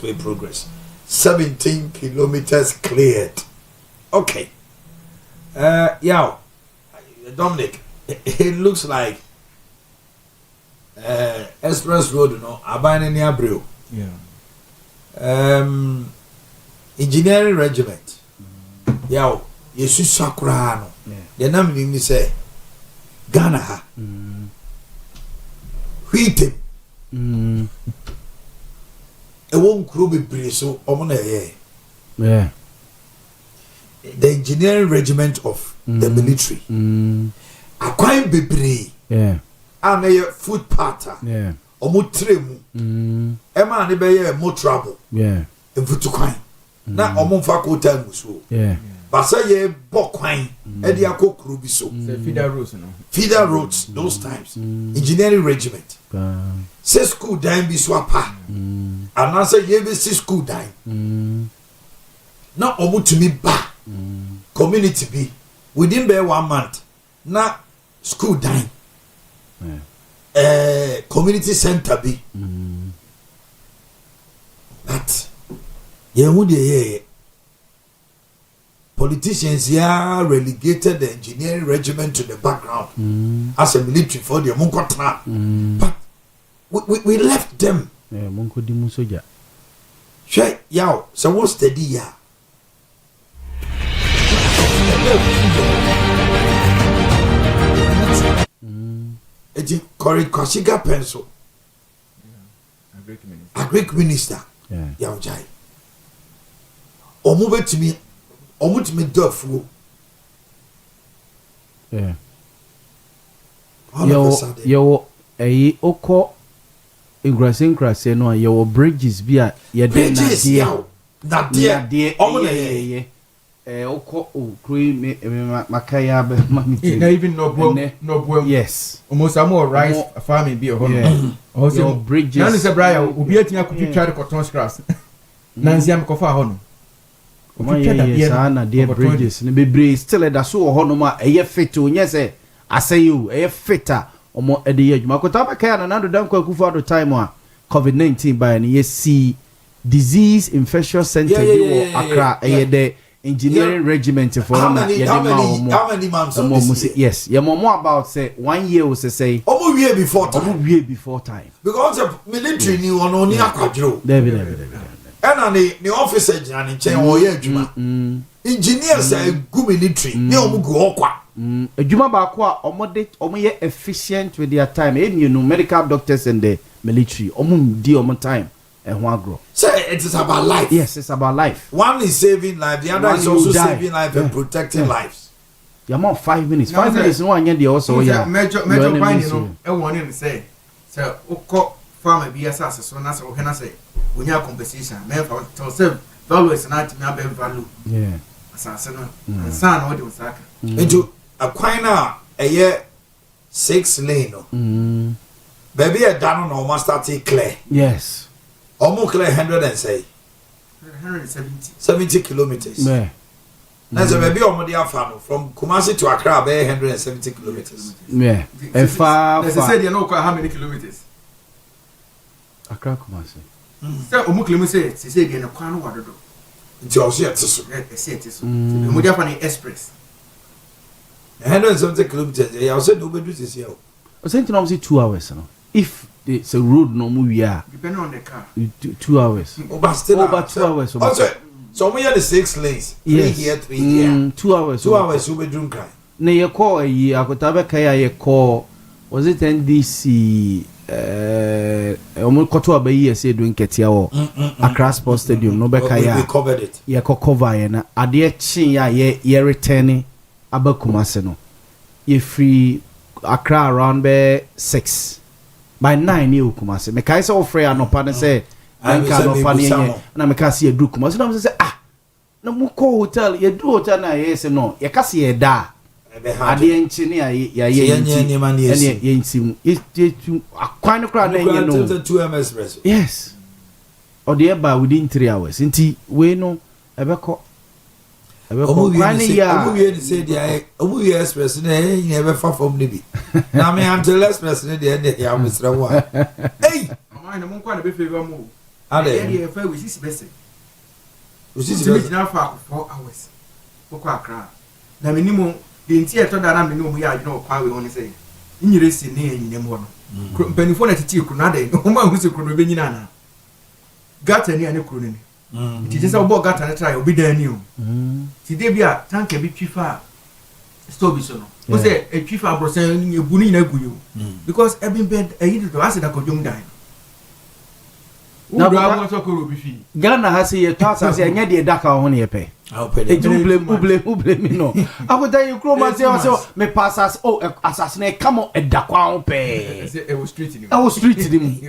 expressway progress. 17 kilometers cleared. Okay. Yeah, Dominic, it looks like express road, you know, Omanhene Yaw Adu-Boakye. Yeah. Engineering regiment. Yeah, Yesu Sakura no. The name ni say Ghana ha. Hwitem. E won kuro bebre so omo na ye. Yeah. The engineering regiment of the military. Akwan bebre. Yeah. And a footpath. Yeah. Omo tremu. Ema ne be ye mo trouble. Yeah. Mfutu kwan. Na omo mfa ko time so. Yeah. Basa ye bokwan e dia kokuru bi so. Feeder roads no. Feeder roads those times. Engineering regiment. Say school dime bi so apa. Anasa ye be school dime. Na omo tumi ba. Community bi within be 1 month. Na school dime. Community center bi. But ye hu de politicians here relegated the engineering regiment to the background as a military for the Munkotna. But we left them. Yeah, Munko di Musoja. Shay, yaw, so what's steady ya? It's Corey Kwasiga pencil. A Greek minister. Yeah. Yaw Jai. Omubetimi dofu. Yeah. Yo oko ingrasing no yo bridges bia ye de na de omone oko cream makaya be mamiti na even no boom yes almost more rice farming be also bridges na se bra ya obi atia kutwitwa de cotton grass na nziam kofa ho no na de bridges ne bebre still da so ho no ma eye fit onye se asayu eye fitter omo ede ye adwuma kota ba kai na do dan kwa kufa do time a covid-19 by na ye see disease infectious center bi wo Accra eye de engineering regiment for na ye de ma omo how many months yes ye mo about say 1 year we say omo wie before time because the military ni ono ni akwadro David ena ni officer jina ni chen wo ye adwuma engineers gu military ni omo gu okwa adwuma ba ko a omo ye efficient with their time you know medical doctors and the military omo di omo time ho agro say it is about life. Yes, it's about life. One is saving life, the other is also saving life and protecting lives. You're more 5 minutes. 5 minutes no one dey also yeah major point you know e won him say ukọ farm bi asase so na say o hena say onya compensation me for to say value is not me abem value yeah asase no san no dey usaka into akwan na eye 6 lane no baby e dano no must start clear. Yes. Almost clear 170 kilometers. Yeah. That's a baby almost from Kumasi to Accra, 170 kilometers. Yeah. And far. They said you know how many kilometers? Accra Kumasi. So Omuklimu say again a kwano wadodo. It's also yet so. The Mujafani Express. 170 kilometers. I also do this here. I said to 2 hours, no. If it's a road no we are depending on the car 2 hours over 2 hours also so we are the 6 lanes 3 here 3 here 2 hours we be drunk cry na ye call yi akotabe kai ye call was it NDC omo koto abayi say do nketia wo Accra Sports Stadium no be kai we covered it ye cover ye na ade chin ya ye return abakumase no ye free Accra around be 6 by 9 you Kumasi. Me kai say ofre anopa ne say anka anopa ne nye na me ka say edu Kumasi na me say na mu call hotel ye do hotel na ye say no ye ka say ye da ade enchi ne ya ye nti akwan ne kra na ye no 2 express yes or the by within 3 hours nti we no ebeko kwani ya omu say dia omu express na e be fa from ne bi na me until express ne dia ya misra wa hey amai na mun kwa na be favor mu Ade Kyeɛ we see best. We see best now for 4 hours. Oko akra. Na minimum the entire to that minimum ya you know kwa we only say. Nyire si ne enyinem ho no. Mpanifo na titi kru na de. O ma hu se kru no be nyina na. Gata ni ane kru ni. Ti je say obo gata na try obi dan ni o. Ti de bia tanka bi twifa stove so no. Wo say e twifa brosen ebu ni na guyo. Because e bin bed e yidi to ase da kodum dan. Na ba so ko obi fi. Ghana ha se ye to asase enya de daka ho ne ye pe. Uble no. Akota you kroma say me passas asas na kamo edakwa ho pe. E was street ni. I was street ni.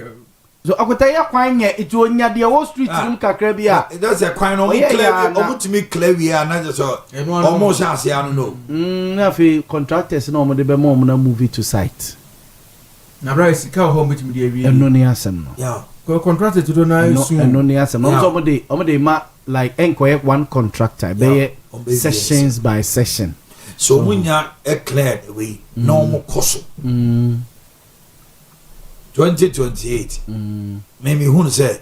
So akota ya kwan nye itu onya de wo street ni kakra bi a. It does a kwan no clear omutimi clear we are na just almost as ya no. Na fe contractors na omo de be mo na movie to site. Na bra sika ho mutimi de wi. Eno ne asem no. Yeah. Contractor to do na soon. Eno ne asem. No so omo de ma like enkoye one contractor be sessions by session. So munya e cleared away normal cost. 2028. Maybe who say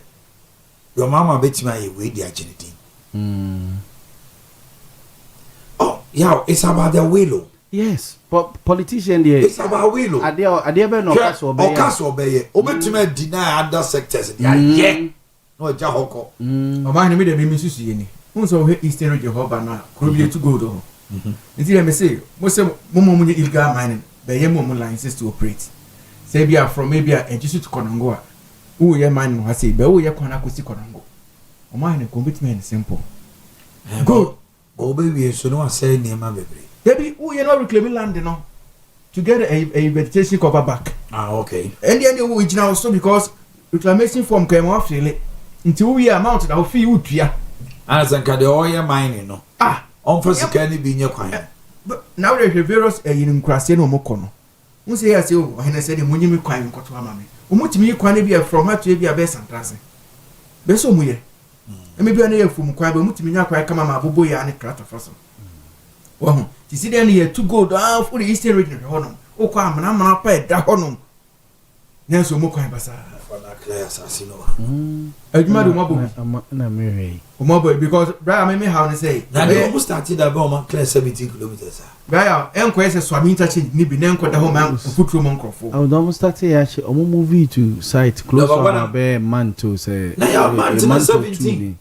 your mama bet me we the agility. Oh, yeah, it's about the will. Yes, but politician there. It's about will. Ade be no caso be. Obetime deny other sectors. Yeah. No ja hoko. Omanhene me de me susu ye ni. Unso he Eastern region ho ba na krobi to go do. Nti me say mo say mo nye illegal mining be ye mo licenses to operate. Say bia from maybe a enjisu to Konongo a wo ye mining ho say be wo ye kona kosi Konongo. Omanhene commitment simple. Good. Obe we so no say niema bebre. Debi wo ye no reclaim land no to get a vegetation cover back. Okay. And then wo igina also because reclamation form came off really. Until we amount that fee utua as an ka de oil mining no on for security be nye kwan but now there various in krase no moko no won say say o hene say de munyimi kwan nkoto ama me o mutimi kwan be from ha to be a be santrase be so muye e me bia na ye fum kwan be mutimi nya kwan kama ma bobo ya ne krata faso wo ho ti si den ye to go for the Eastern region ho no o kwa amana pa da ho no nso mo kwan basa na clear assassino aduma do mabo na me mabo because bra me how ne say na they almost started that bomb clear 17 kilometers bra enko ese swami interchange ni bi nenko da ho man futuro mon krofo I would almost start here actually omo movie to site close to be man to say na ya man to 17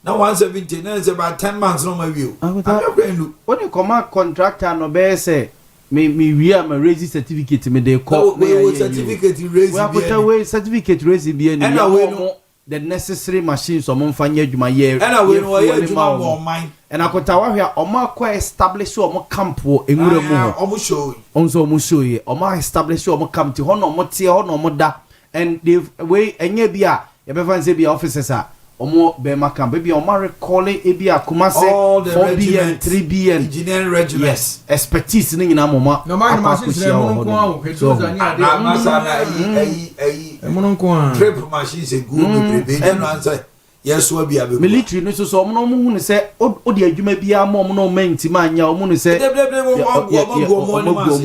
now 117 na is about 10 months no my view I'm not going to when you come out contractor no be say me we am a raise certificate me dey call we certificate raise we have we certificate raise bi and no the necessary machines omo mfanye adwuma ye and we no ye adwuma mo man and akota wa hwa omo akwa establish omo camp wo enwura mu ho omo show onso omo show ye omo establish omo camp ti ho no omo tie ho no omo da and they we enye bi a ye be fan say bi officers a omo be makam be omo recall e bi akoma se 4BN 3BN engineering regiment yes expertise ni nyina moma no man machines na mo nko a hetu za ni ade mo nko a trip machines e go me prebe no answer yes wa bi abe military no so omo no mo hu ne se o de adwuma bia ma omo no menti ma anya omo no se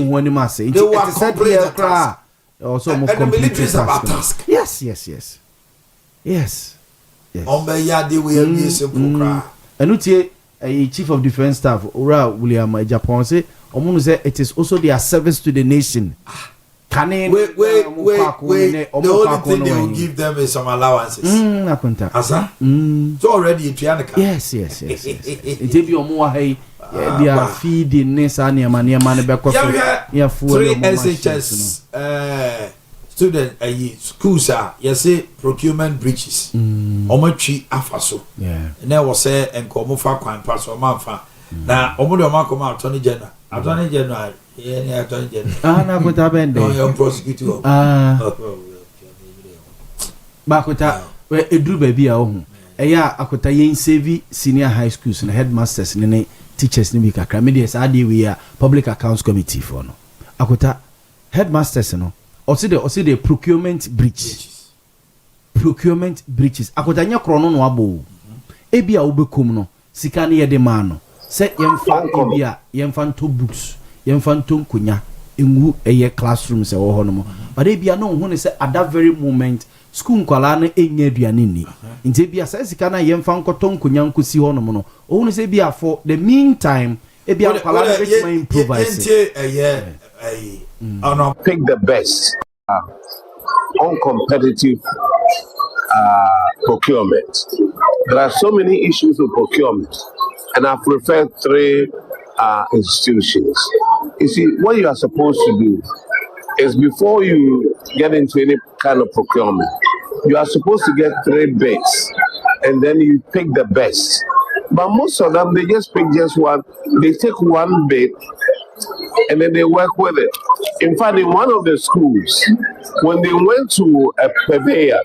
mo ni ma se it said here kra also mo complete task yes on be ya de we be simple cry enutie chief of defense staff ora William Japan say omo no say it is also their service to the nation wait the only thing they will give them is some allowances akunta asa so already tuanaka yes it be omo wa hey dia feeding ne sa ne ma ne be ko ya fuel 3 SHS student schools are say procurement breaches omatwi afaso na wo say enko fa kwan pass o manfa na omo de omakoma attorney general yeah attorney general na kota bende no prosecutor ba kota we eduru ba bia ohun eya akota yen save senior high schools na headmasters ne teachers ne bi kakra me dey say Ade Kyeɛ public accounts committee for no akota headmasters no also the procurement breaches akota nya krono no abo ebia obekom no sika ne yede ma no se yemfa ebia yemfa nto books yemfa nto nkonya engu eye classroom se wo ho no but ebia no hu ne se at that very moment school nkwala no enya aduane ni nti bia sa sika na yemfa nkoto nkonya nkosi ho no no ohunu se bia for the meantime e bia nkwala no bit my improvise pick the best uncompetitive procurement. There are so many issues with procurement, and I've referred 3 institutions. You see, what you are supposed to do is before you get into any kind of procurement, you are supposed to get 3 bids, and then you pick the best. But most of them, they just pick just one. They take one bid, and then they work with it. In fact, in one of the schools, when they went to a purveyor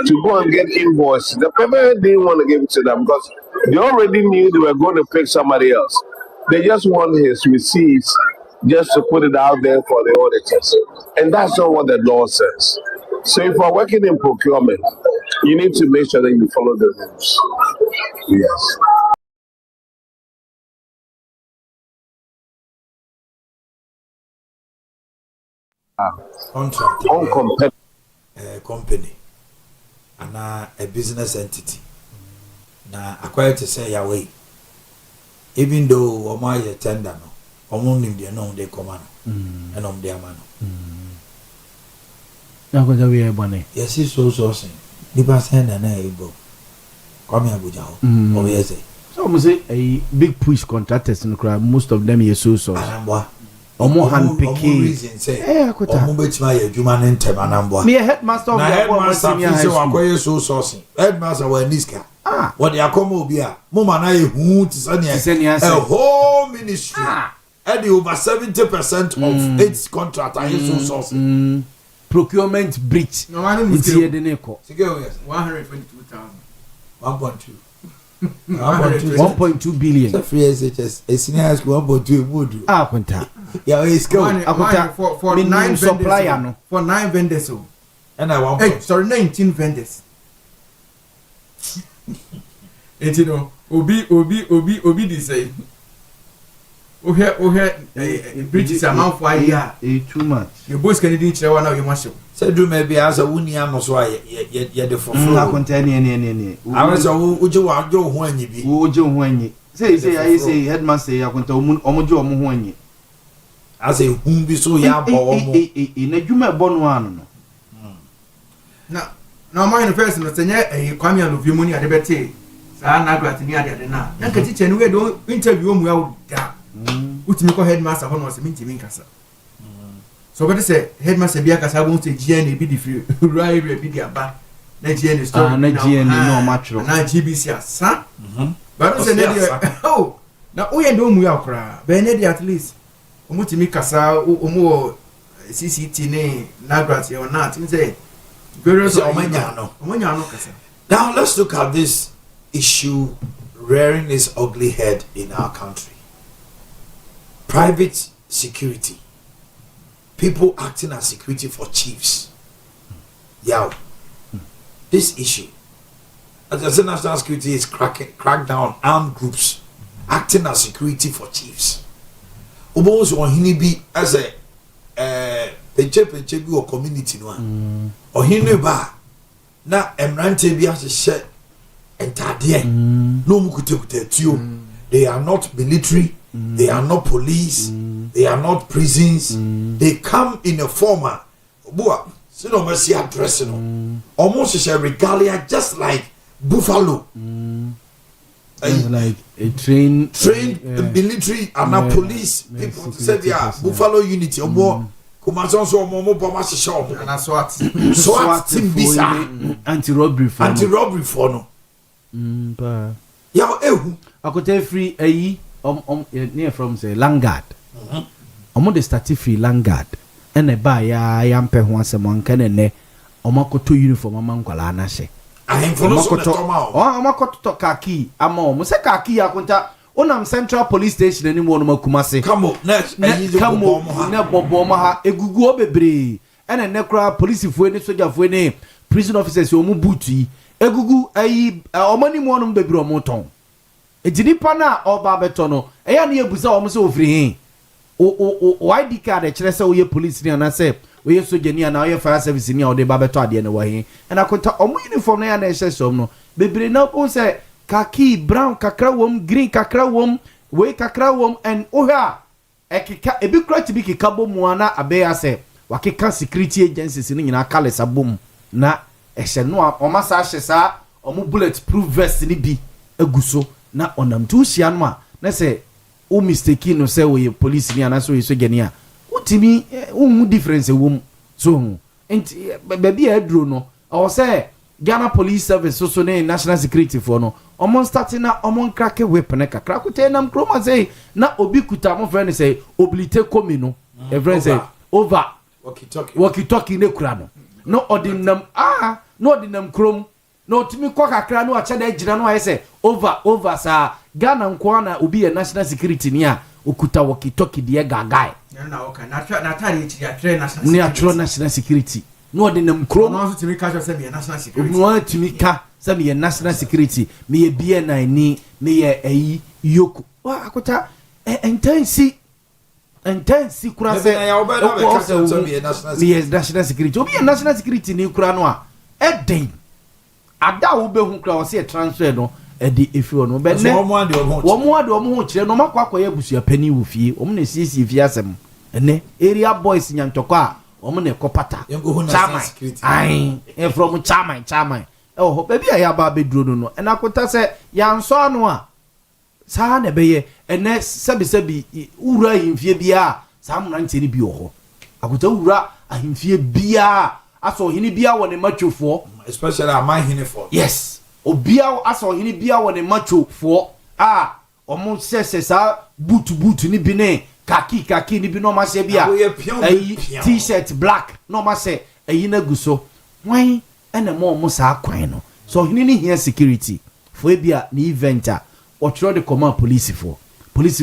to go and get invoices, the purveyor didn't want to give it to them because they already knew they were going to pick somebody else. They just want his receipts just to put it out there for the auditors. And that's not what the law says. So if you're working in procurement, you need to make sure that you follow the rules. Yes. Contract. Company and a business entity. Now, acquired to say away. Even though Omaya tender no, Omun India no they command and on their man. Now go we are bonny. Yes, it's so sourcing. Nipa send an able. Come here, Bujao. Oh, yes. So almost a big push contractors in the crowd, most of them are so Omo hand picking. Eh, Omo bet my human in Temanamboa. Me a headmaster of the headmaster so sourcing. Headmaster were Niska. Ah, what the Akomo be a Mumana who to send a whole ministry. And over 70% of its contract are so sourcing. Procurement breach. No, I don't see the Neko. 122,000. 1.2. 1.2 billion. The free SHS. A senior school 1.2 would. Ah, Quinta. Yeah, it's going for 9 supplier. For 9 vendors. And I want 19 vendors. And you know, Obi this say. British amount for a year. Too much. Your boys can eat one now, you must show. Said do maybe as a Wuniam or so yet the for any. I was a Ujo when you be. Ujo when you say, I say, headmaster, I can tell Omojo Muhony. As a whom be so young in a Juma Bonwan. Now, my person, a Kwame of your money at the Betty. Sana got near the now. I can teach anyway, don't interview me out there. Which me call headmaster when was a meeting Casa. So, what is a headmaster Biacasa won't say GN be the free, right? Be the abba. Nigeria is no much. Now, GBC, son. But I said, oh, now we don't we are cry. Benedi at least. Omutimi Casa, Omo CCT name, Nagrat, or not. Say, various Omanhene. Now, let's look at this issue rearing its ugly head in our country. Private security. People acting as security for chiefs. Yeah. This issue. As I said, national security is crack down armed groups acting as security for chiefs. Obos Omanhene be as a peche or community no. Omanhene ba na emrante bi ahye entade no mukute tuo. They are not military, they are not police, they are not prisons. They come in a former boa so no mercy address no. Almost a regalia just like buffalo. Like a trained military and a police people said yeah buffalo unity or more Kumason so momo boma shop and SWAT team bisa anti-robbery for no ya ehu akote free ayi near from say Langard omo dey start free Langard ene ba ya mpe ho asem anka ne omakoto uniform amankwala na hye amakoto kaki ama omo se kaki akonta onam Central Police Station ani mo no makumase kamo na bobo ma ha egugu obebre ene ne kra police fo ni soldier fo ni prison officers omo butu egugu ayi omani mo no bebre omo ton ejinipa na oba beto no eya na ebuza omo se ofiri hin o ID card e kire se wo ye police ni ana se we are sojani na we fire service ni o de ba beto ade na wahin and akota omo uniform na ya na ehye som no bebre na po say khaki brown kakra wom green kakra wom we kakra wom and oha ekika ebi kura ti bi kika bomu ana abeya say wakeka security agencies ni nyina kales abom na ehye no o sa hye sa omo bulletproof vest ni bi aguso na onam tu hia no a na say o mistake no say we police ni ana so we sojani a utimi unhu difference wom so enti baby adro no o say Ghana Police Service so ne national security for no omon starting na omon krake weapon kakra kote nam kroma say na obi kuta mo friend say oblite komi no e friend say over walkie talkie ne kura no ordinam no ordinam krom no timi kwa kakra no acha da gina no aye say over sa Ghana nko na obi e national security ni a okuta walkie talkie de gagai na okay na tari chi ya national security no ordinam krom no so timi ka say me national security no timi ka say me national security me ye BNI ni me ye ayi yoku wa akota intense kura say me national security obi national security ni kura no a eden ada wo be hu kura wo say transfer no edi efi no be ne wo mo ade wo mo ho kire no makwa akoye busua pani wo fie wo mo na siesie fie asem ene area boys nyantoko a omo na ekopata chairman from chairman ho baby ya ba beduro no na akota se ya nso anu a sa na beye ene sebi ura himfie bia sa mranche ni bi ho akota ura ahimfie bia aso hini bia woni machofo especially Omanhene for yes obia aso hini bia woni machofo omo sese sa boot ni bi ne kaki ni bi no ma se bia t-shirt black no ma se eyi na guso wan ene mo sa kwan no so hini ni here security for bia ni event a o tro de command police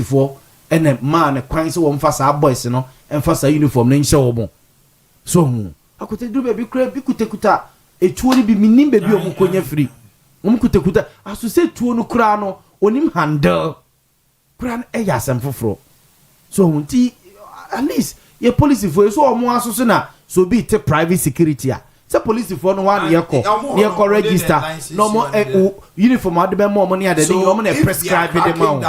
for ene man kwan so wo mfa sa boys no emfa sa uniform na nche wo mo so hu akote du be kura bi kutekuta etuo ni bi minim be bi o mkonya free o kutekuta aso se tuo no kura no onim handle kura e ya sam foforo so hunti at least ye police for so omo aso na so be te private security a se police for no one ye ko register no mo uniform ade be mo ni ade no mo na prescribe them on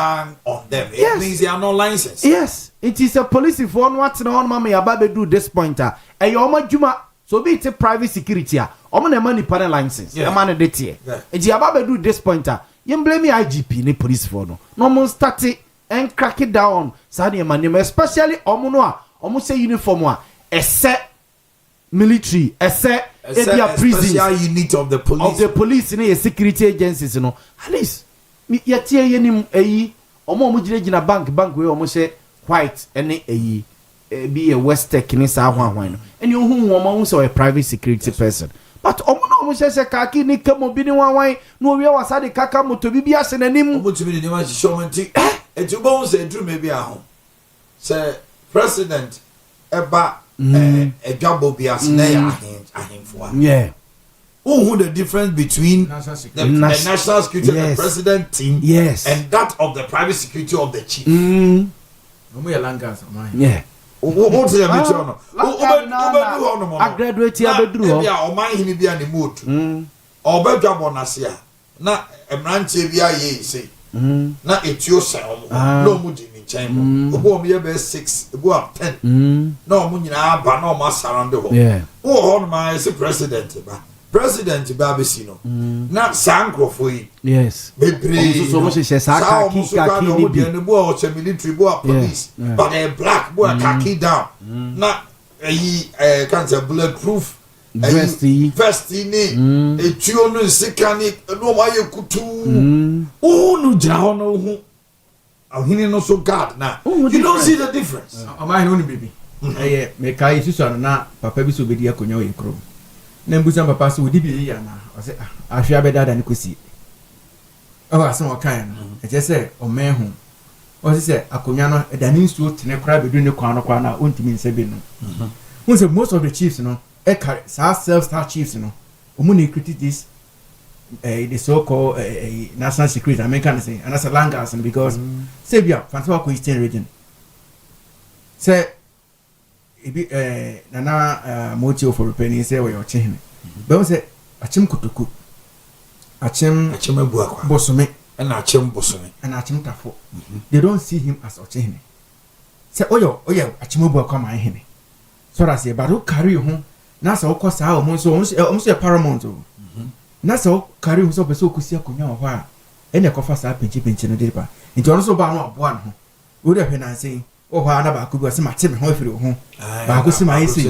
them it means they are not licensed yes it is a police for no what na on mama ya ba be do this pointer e yo ma djuma so be te private security a omo na money panel license e ma na de tie e ji aba be do this pointer ye blame IGP ni police for no mo start and crack it down sani emanim especially omo no a omo say uniform a ese military ese area prison special unit of the police ni security agencies no at least ye tie yenim eyi omo gina bank we omo say white ene eyi be a west tech ni sa hwan no ene ohun omo say a private security person but omo no say kaki ni kamo bi ni wan no wi wasa de kaka moto bi ase nanim omo tumi ni ma showmanti etubo say drum bi ahon say president eba edwabo bi ase na ya ahemfo yeah who the difference between the national security of the president team and that of the private security of the chief omo ya langas yeah what say me tell no obedu I graduate ya bedru ho bia Omanhene bia ne motu obedwabo na se a na emranche bia ye sei na etio se no mu di ni chen mo obo me be 6 go up 10 na omu nyina ba na omu surround ho ho no ma se president ba be si no na sankrofo yi yes bebre so mo se sa kaki ni bi ne bo o che military bo police but a black bo khaki down na can say bulletproof vest ni etuo no sikani no ma ye kutu no jira no hu ahini no so god na you don't see the difference Omanhene no baby me kai siso na papa bi so be di akonya we kro na mbusa papa so odi bi ya na o se ahwea be dada ne kosi asan o kan no e je se o mehu o se akonya no edani nsuo tene kra be du ne kwan no kwa na ontimi nse be no say most of the chiefs no self-star chiefs no omu critique this the so-called national security American say and that's a langas because say bia fancy wa Eastern region say ebi nana mochi for penny say we oche but say achim kotoku achim abu akwa bosome and achim bosome and achim tafo they don't see him as oche say oyo achim abu akwa man hene so that say but who carry you na say okosa ha omo so paramount o na say o carry you so be so kusi akonya ho a ene kofa sa pinchi no dey ba nti ono so ba no aboa no wo dey hwe na say o ho ana ba ko bi se mate me ho afiri ho ba ko se ma yesi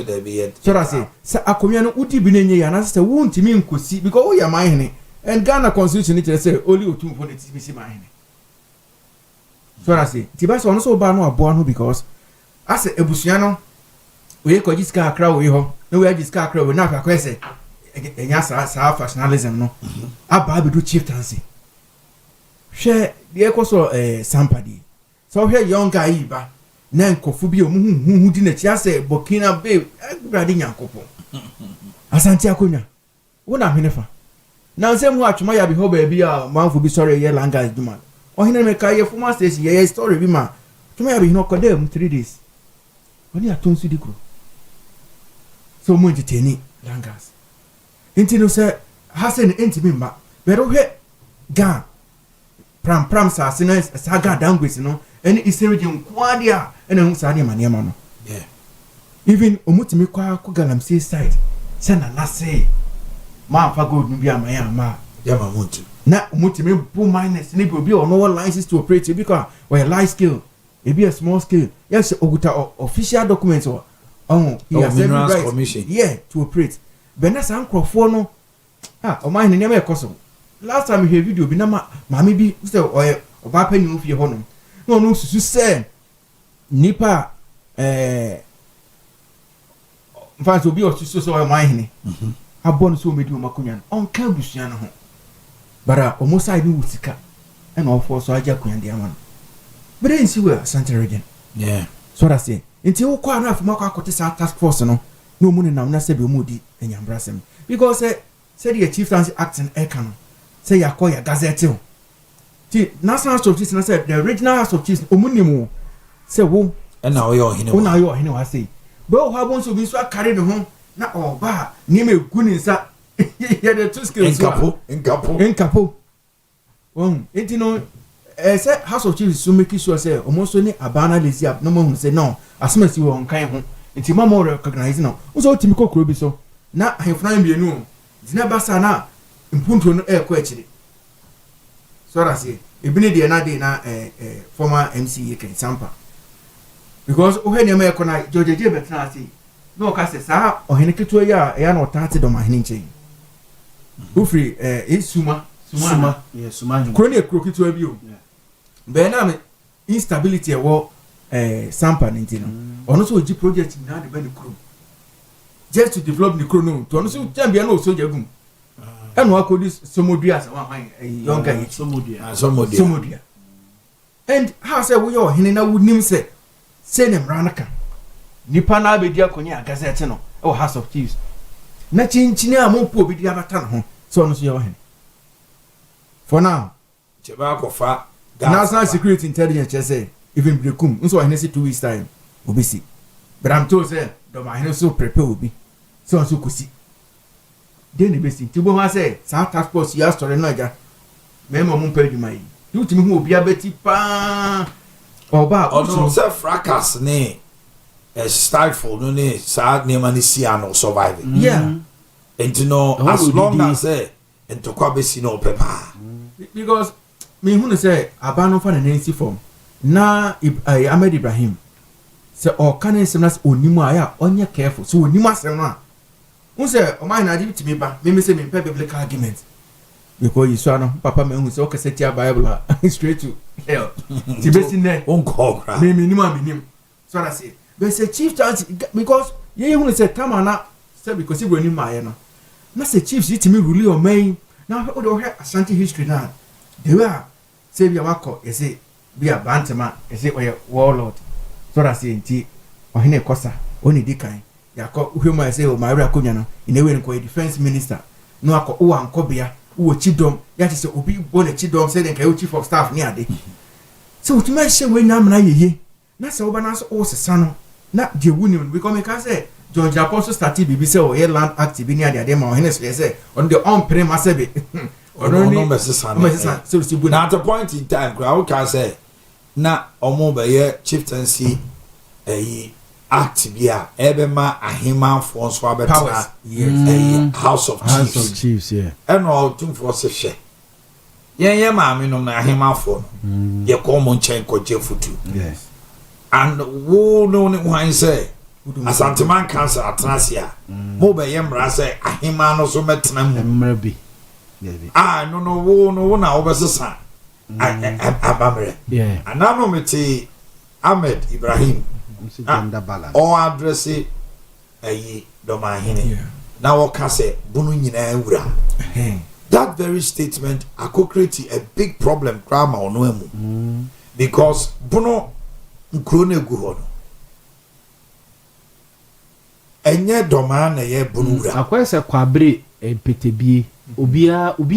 so that say akonya no udi bi na nye ya na say wo ntimi nkosi because wo ya man hene and Ghana constitution it say only otum for the TBC man hene so that say ti ba so ono so ba no aboa no because as ebusua no we ko jiska akra we ho no we jiska akra we na fa ko say enya sa fashionalism no aba be do chieftaincy hwe de ko so sampadi so hwe young guy ba na nkofu bi omu hu di na chi ase Burkina Bay agrade nyankopon asante akonya wo na hwenefa na nsem hu atwoma ya bi ho ba bi a manfo bi sorry ye language duma o hene me ka ye former station ye story bi ma atwoma ya bi no ko dem 3 days oni atonsu dikro so mo entertain language intino se hasen entimi mba pero hwe ga pram sa sina saga dangwesi no ene isereje nkwade a ene hu sa ne manema no yeah even omutimi kwa ko galamsey side se na nase ma fa gold no bi amaya ama ya ma muntu na omutimi bu minus ne bi obi ono license to operate because we large scale e be a small scale yes oguta official documents o he has every right commission to operate benasa nkrofo no Omanhene Yaw ekoso last time we hear video bi na mama bi say oba pani ofie ho no susu say nipa mfa so bi o susu so Omanhene abon so medi o makonya on ka busua no ho bara omo side ni wutika e na ofo so aja konya de ama but then see where Asante region yeah so that say nti wo kwa na afuma kwa akote sa task force no no mu ne nam na se be mu di enyambrasem because say the chieftaincy act in Ekano say yakoya gazette ti national house of chiefs na say the original house of chiefs omunimu say wo na oyo hene wo na oyo hene wa say bro ha bon so bi so carry no ho na oba ni me gu ni nsa ya the two skills enkapo enti no say house of chiefs so make sure say omonso ni abana lazy up no mo say no asmasi wo nkan ho enti mama recognize no so timi kokoro bi so na ahefuna mbienu dina basa na impunto no ko akire so that say ebini de na de na former MCA Ken Sampa because ohene ma ko na jojeje betra say no ka say sa ohene keto ya na otante do mahene nchen ufri suma kroni ekro keto bi o be na me instability wo Sampa ntino ono so oji project na de be ni kro just to develop the chrono to no so champion no so jagum eno akodi somodua sa wan younger yi somodua and how say we your hene na wunim say ne mranaka nipa na abedi akonya gazette no e house of chiefs na chinchini a mo po obedi abata no ho so no so your hene for now cheba kofa national security intelligence say even brekum nso hene say 2 weeks time obisi but I'm told say do ma hene so prepare obi so kusi den ne besi ti bo ma say sa task force ya story no aga me mo mpa adwuma yi you timi hu obi abeti pa oba also say fracas ne stifle no ne sa ne mani si ano surviving yeah and no as long as say into kwa besi no pepa because me hu say abano fa na nancy form na Ahmed Ibrahim se o kanen semnas onimu aya onye careful so onimu asem no a unse o mai na adi timi ba me say me biblical argument because you saw no papa me hu say o kase tia Bible straight to hell ti besi ne on call me nim so that say be say chieftains because ye hu say kama na say because you onimu aya no na say chiefs itimi rule o man na o do he Asante history na they were say bi awako e say bi abantema e say oye warlord so that say nti ohene kosa oni dikan yakọ uhwema say o mari akonya no inewe nko defense minister no akọ o ankobia wo chidom ya say obi bo na chidom say den kai chief of staff ni ade so utuma hye we na amna yeye na say oba na so o sesa no na je wunim because me can say George Apostle started bibi say o land act bi ni ade ma Owahene say on the on prem asebe no mesesa so si bu na at a point in time I can say na omo be ye chieftaincy act bia ebema ahima fo so abetena House of Chiefs yeah and all too for se hwe ye maame no na ahima fo no ye ko mo nchen ko je futu yes and wo no ne wan say asanteman cancer atrasia mo be ye mra say ahima no so metena mu mra bi no wo na obesesa abamre yeah anano meti Ahmed Ibrahim gender balance or address Omanhene now o ka say bunu nyina wura that very statement create a big problem drama ono emu because bunu nkro na egu ho no enye doma na ye bunu wura akwese kwabre petebie obi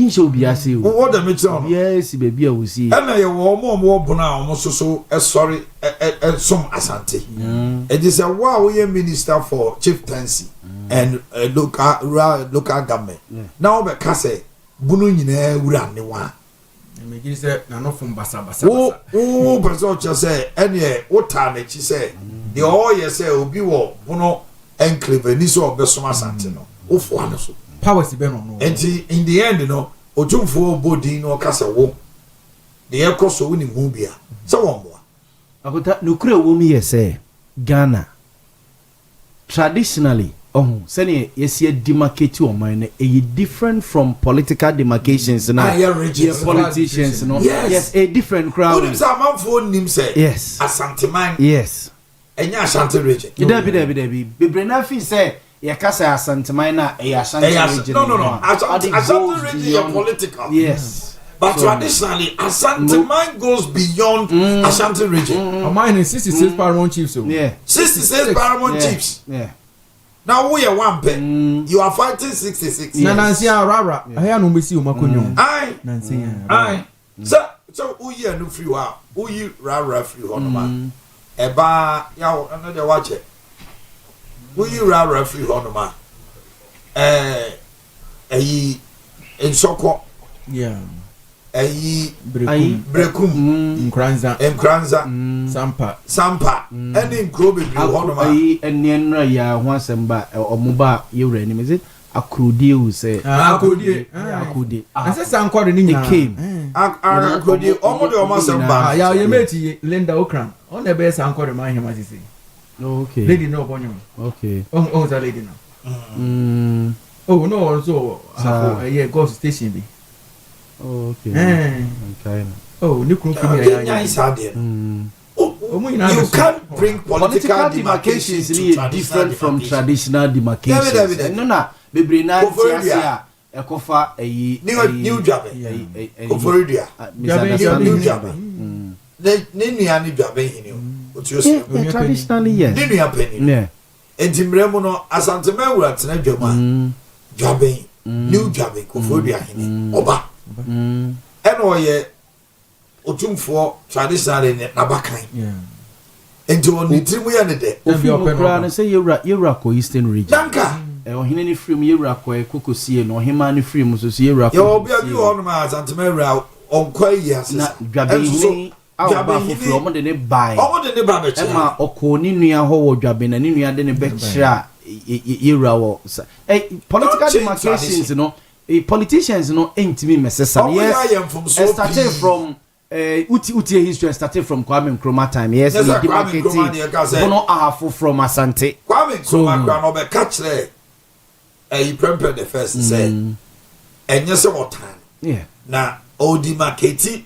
nche obi ase o what the meter no yes baby a wosi na ye wo mo bona o mo soso sorry some asante it is a wow we minister for chieftaincy and local government now be ka say bunu nyina wura ne wa me gi say na no fom basa o person che say ene o ta na chi say the all ye say obi wo bunu enclave ni so obesom asante no o fo ano so powers be no and in the end no otumfo body no kasa wo the ekoso woni hu bia se won mo akota no kura wo mi yese Ghana traditionally sene yesi demarcate Oman e different from political demarcations na politicians no yes a different crowd who some manfo nim say yes asanteman yes enya asante region debi bebre na fi say ye kasa asanteman na e asante region no asante region is political yes but traditionally asanteman goes beyond asante region Omanhene 66 paramount chiefs so yeah 66 paramount chiefs yeah now we are one pen you are fighting 66 na nansi arara aya no mesi o makonyo ai nansi ai so Owia no free wa Oyi rara free ho no ma eba ya no de watch Oyi rara free ho no ma ayi ensoko yeah ayi brekum nkranza sampa any nkro be ho no ma ayi enenra ya ho asemba omuba yewra ni is it akrodi u say akrodi ase sankore ni nya akrodi omo de omo asemba ya ye meti Linda Okran on e be sankore ma hema sisi okay lady no bonyo okay oh that lady no oh no also yeah go station bi okay okay oh ni kru kru ya you can't bring political demarcations different from traditional demarcations no na bebre na tiasia ekofa new jabe oforidia new jabe ne nua ni jabe hini o ti o se traditionally yes ne nua pani yeah entimremu no asantema wura tena dwama jabe new jabe oforidia hini oba eno ye otumfo traditionally na bakan enti on nitimu ya ne de ofura na say yewra ko eastern region danka ohine ni free mu yewra ko kokosie no ohima ni free mu so yewra ko yo bia bi ho no ma asantema wura onkwa yi asesa dwabe ni awa foforo omo de ne bai be ma okoni nua ho wo dwabe na ni nua de ne be kira yewra wo political demarcations no politicians no entimi mesesa yes started from uti history started from Kwame Nkrumah time yes we demarcated bono ahafo from Asante Kwame Nkrumah no be catch there prempe the first say enye se wotan yeah na o demarcate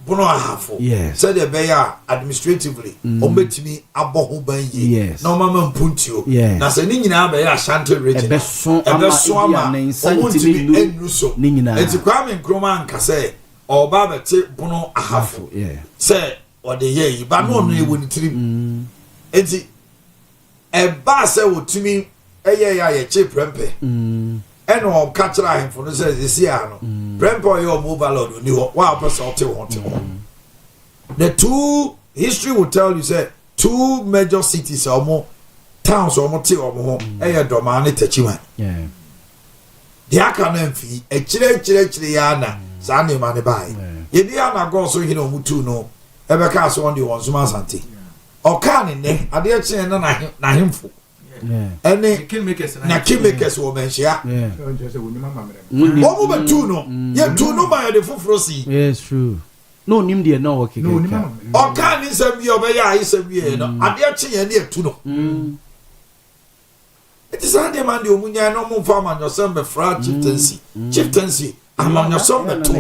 bono ahafo said the be ya administratively ombetimi aboho ban yi na mama mpuntio na se ni nyina be ya Asante region ebeso ama na insantimi enuso ni nyina enti Kwame Nkrumah nka say oba bete bono ahafo say ode ye yi ba no no ewo ni tirim enti eba say wotumi eye ya ye che prempe eno o kachira ahemfo no say this year no prempe yo mobile lord ni ho wa person te ho the two history will tell you say two major cities omo towns omo te omo ho eye doma ne tachiwan de aka na mfi e chire ya na sa ne ma ne bai ye dia na go so hina omu tu no e be ka so on the one suma asante o ka ne ade e chire na hemfo ene na kingmakers wo menhia omu be tu no ye tu no ma ye de foforo si yes true no nim de no working o ka ni se bi o be ya yi se bi no ade e chire ne tu no it is not the man the omunya no mo farm and yourself be fra chieftaincy among yourself be to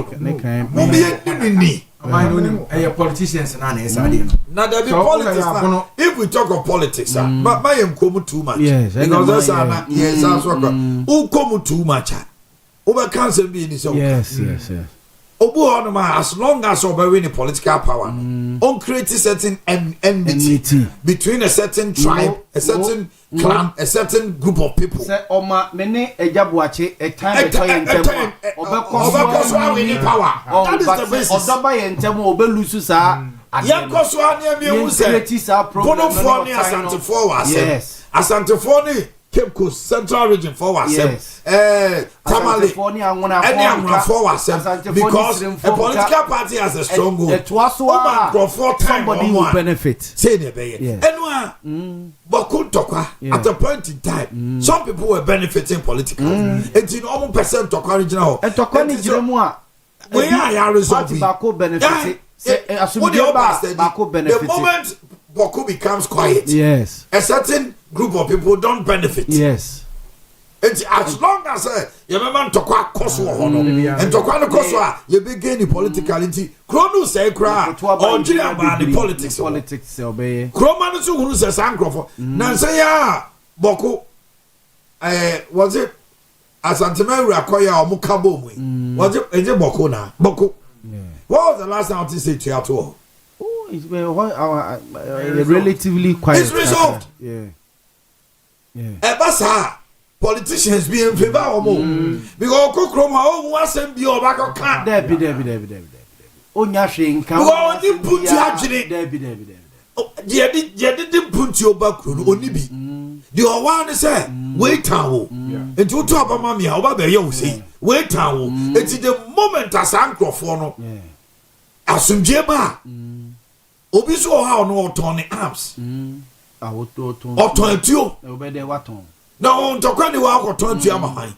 mo be ni politicians na na esa de na there be politics if we talk of politics my am come too much because that's yes that's what who come too much over cancer be ni so yes obu on ma as long as we win the political power on create certain enmity between a certain tribe a certain clan a certain group of people say oma mene ejabuache e time to yentem obekoso we need power that is the basis odoba yentem obelusu sa yakoso ania mi hu say bono for ni asante for was asante for ni Cape Coast Central Region for was Tamale for was because a political party has a strong goal somebody will benefit say the bay Boku Tokwa at a point in time some people were benefiting politically and in almost percent Tokwa regional and Tokwa ni jiremwa we are resolving benefit the moment Boku becomes quiet yes a certain group of people don't benefit yes and as long as you remember Tokwa koso hono and Tokwa no koso you begin the politicality kronu say kra or jira ba the politics obey kroma no so hunu say sankrofo na say ya Boku was it Asantema Rakoya or Mukabo mu was it eje Boku na Boku what was the last time you say to at all it's relatively quiet. It's resolved. Yeah. Ebasa politicians be in favor of more because Kokroma o wasn't be over can. Debi. Onya hwe nka. Wo ni put ya agire. Debi. Ye didn't put your back oni bi. The one say wait awo. Enti uto abama mi a oba be ye wo sei. Wait awo. Enti the moment as ankrofo no. Asumje ba. Obi so how no turn the arms oton tuo obede waton na on tokwa ni wa akoton tuo amahan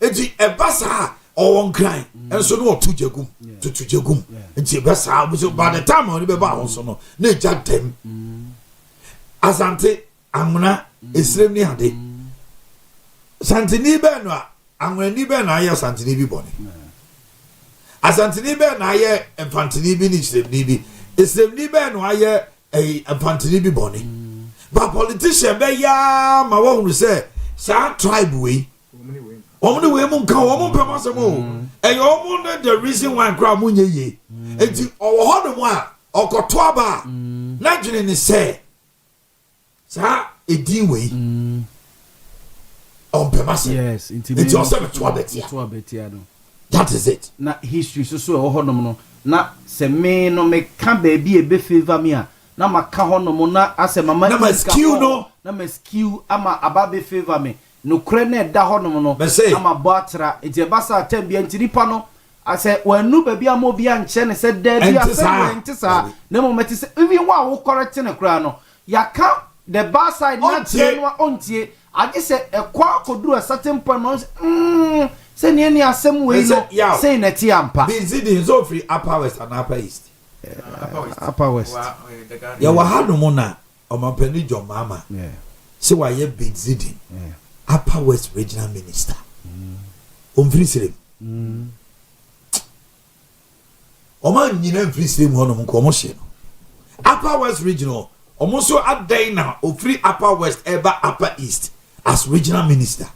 enti ebasa owon kran enso no otu jegum tutu jegum enti ebasa by the time on be ba honso no na eja dem asante amuna esrem ni ade santini be no amuna ni be na aye santini bi bone asantini be na aye infantini bi ni esrem ni bi esrem ni be no aye infantini bi bone but politician be ya ma wo hu say sa tribe we omni we mun kan wo mun pe masemo omo the reason why kra mun ye enti owo hodo mu a okoto aba na dwene ni say sa edi we on pe masemo yes enti o se to abetia no that is it na history so e ho no na se me no me ka ba bi e be favor me a na maka hono na ase mama na maskill no na maskill ama ababe favor me no kure na da hono no ama boatra enti basa tambia ntiripa no ase wanu ba bia mo bia nche ne se da bia se ntisa na mo meti se even wa wo correct ne kura no yaka the bar side na tenwa ontie age se ekwa koduru a certain point no se ne ni asem we no say na ti ampa busy the so free upper west and upper east upper west ya wa hanu mo na omampani John Mama se wa ye big zidi upper west regional minister free sire oma nyina free sire ho no ko mo hye no upper west regional omo so adan na free upper west ever upper east as regional minister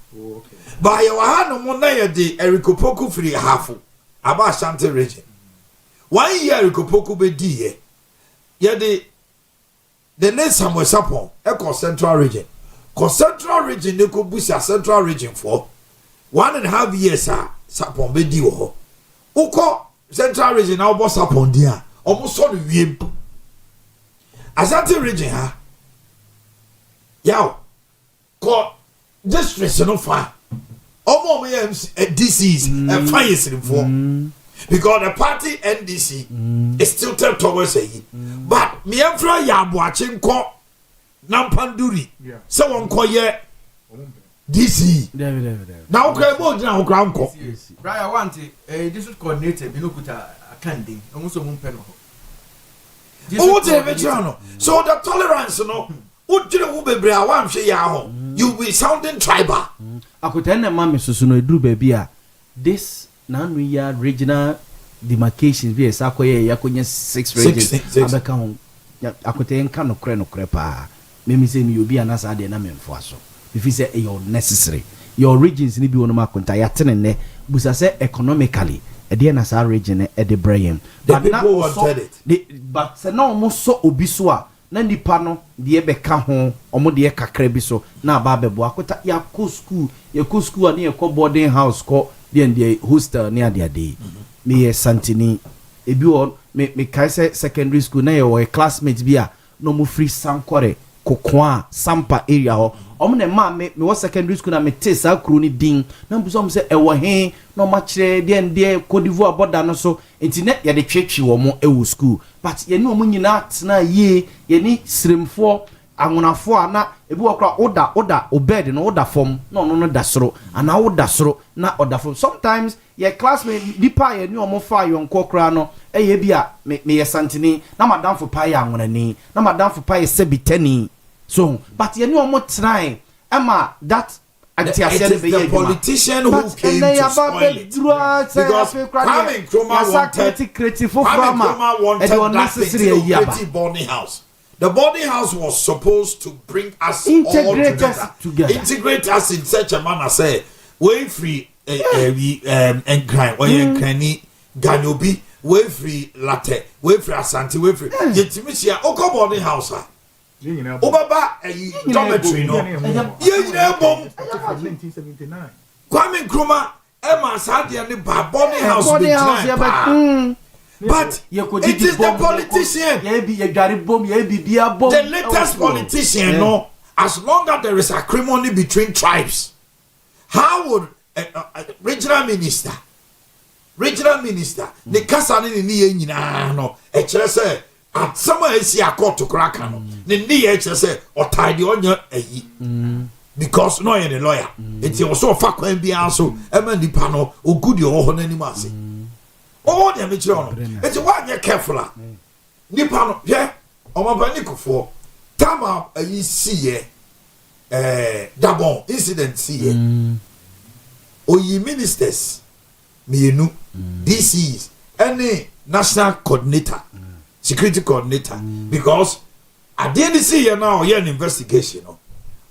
but ya wa hanu mo na ye de erikopoku free hafu aba Ashanti region 1 year erikopoku be di ye the next Samuel Sapon echo central region ne ko busa central region for 1.5 years Sapon be di wo uko central region na obo Sapon dia omo so no wiem Asante region ha. Yaw. Ko districts no fa. Omo DCs and fires in form. Because the party NDC is tilted towards a but me am from Yabuachin ko Nampanduri. So one ko ye DC. Now okay, more than our ground ko. Right, I want a district coordinator, Binukuta Kandi, almost a woman penal. So the tolerance, no, would you know who be one share? You be sounding tribal. I could tell them, Mammy Susuno, do baby. This non-real regional demarcations be a Sakoye, Yakonia 6 regions. I could tell Kano Creno Crepa. Mimi say you be an answer the name for so. If you say you're necessary, your regions need be on my contact. Busa say economically, a dear Nasa region at the brain. The people wanted it. But say no almost so obisua. Nandi pano, the Ebeka home, or more the Eka Crebiso, now Babe Boakota, ya school, your school near boarding house called the hostel near their day. Me Santini, a buon, me Kaise secondary school, na or a classmates beer, no more free Sankore, Cocoa, Sampa area or Omne ma me was secondary school na me tesa kroni din na mbuso say e wo he no ma kire de Côte d'Ivoire border no so internet ya de twetwe wo mo e wo school but ye ne omo nyina tena ye ye ni sremfo anwonafo ana ebi wokra oda obed no oda form no da soro ana oda soro na oda form sometimes ye classmate dipa ye ni omo fa yon kokra no e ye bia me ye santini na madam fo pa ye anwonani na madam fo pa ye sebitani. So, but you know what trying, Emma, that it is the politician who came to spoil it. Because Kwame Nkrumah wanted that pretty boarding house. The boarding house was supposed to bring us all together. Integrate us in such a manner, say, way free and crime, or Ganobi, way free latte, way free Asante, way free. Yetimisia, Oko boarding house. Obaba dormitory no. Yeah, bomb. 1979. Kwame Nkrumah, Emma Sadia ni boarding house but it is the politician. The latest politician, no. As long as there is acrimony between tribes, how would regional minister, the kasani ni no, say. At somewhere is a court to crack on. The near say or tidy on your because no any lawyer. It's also a fuck when be also Emily Pano or good your own any mercy. Oh, the amateur. It's one you're careful. Nipano, yeah, or my panic for Tama a see double incident see or ye ministers me no this is any national coordinator. Security coordinator because I didn't see you now here an investigation.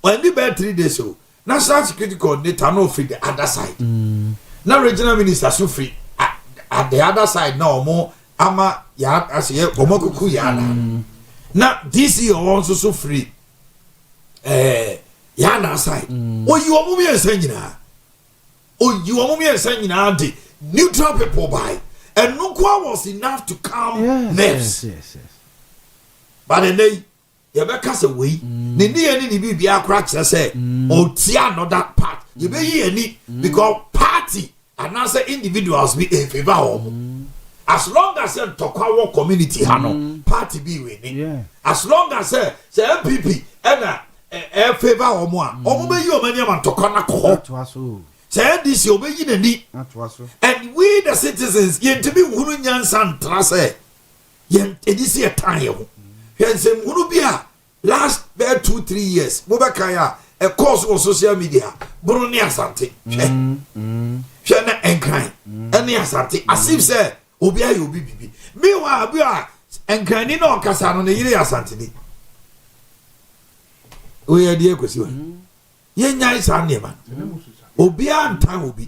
When the bad 3 days so national security coordinator no free the other side. Now regional minister so free at the other side now more ama ya as ye omokuku ya na DC also so free ya na side. Oh you omo me ensa nyina de neutral people by. And no was enough to calm nerves. Yes. But then they cast away. The near any be a crack say, oh, tia not that part. You be here because party and answer individuals be a favor. As long as the Tokawa community hano party be winning. As long as say MPP and a favor or more. Omo you many man Tokana ko. This and we the citizens yen to be Wurunyan San Trase yen this year time. Hence Wurubia last 2-3 years. Mobakaya a course on social media. Brunia Santi. Shana and crying. And near Santi. As if say Obia you be. Meanwhile we are and Canino Casan on the Iria Santi. We are dear Kusu. Yen nice and man. Obia and time will be.